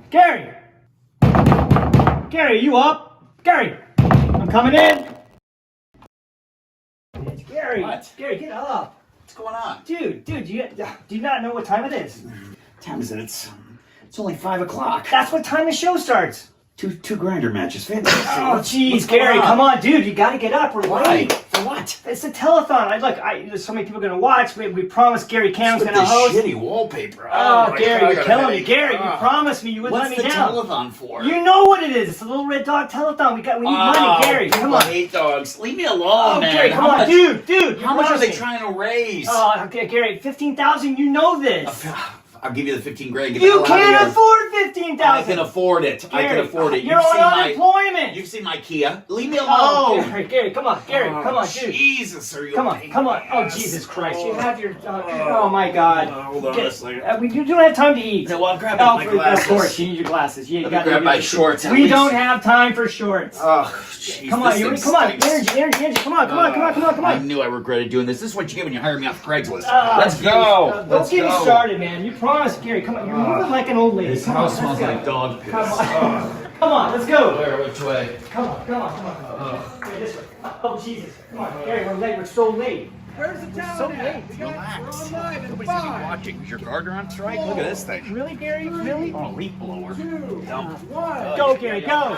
Gary! Gary, are you up? Gary! I'm coming in! It's Gary! What? Gary, get up! What's going on? Dude, do you not know what time it is? Time is it? It's only 5 o'clock. That's what time the show starts! Two grinder matches. Fantastic. Oh, jeez, Gary, come on, dude, you gotta get up. We're late. For what? It's a telethon. There's so many people gonna watch. We promised Gary Cam's With gonna this host. shitty wallpaper. Oh, my Gary, God, you're killing me. Gary, you promised me you wouldn't let me down. What's the telethon for? You know what it is. It's a Little Red Dog telethon. We need money, Gary. Come on. I hate dogs. Leave me alone, Oh, man. Gary, come on, dude. How much are they trying to raise? Oh, okay, Gary, 15,000. You know this. I'll give you the 15 grand. Get You the hell out of can't here. afford 15,000. I can afford it. I Gary, can afford it. You're on unemployment. You've seen my Kia. Leave me alone. Oh, Gary, come on, Gary, come on, dude. Jesus, are you? Come on. Oh, Jesus Christ! You have your. Oh my God! Hold on a second. We don't have time to eat. No, well, I'm grabbing my glasses. Of course, you need your glasses. You Let me got grab my shorts. at We least. don't have time for shorts. Oh, jeez. Come on, this you thing come on, stinks. energy. Come on. I knew I regretted doing this. This is what you get when you hire me off Craigslist. Oh, Let's geez. go. Don't get me started, man. You promised, Gary. Come on, you're moving like an old lady. This Come on, house let's smells go. like dog piss. Come on, come on, let's go. Where? Which way? Come on. Wait, this way. Oh, Jesus. Come on, Gary, we're late. We're so late. Where's the town? So late. Relax. Nobody's even watching. Is your gardener on strike? Look at this thing. Really, Gary? Really? Oh, leaf blower. Go, Gary, go.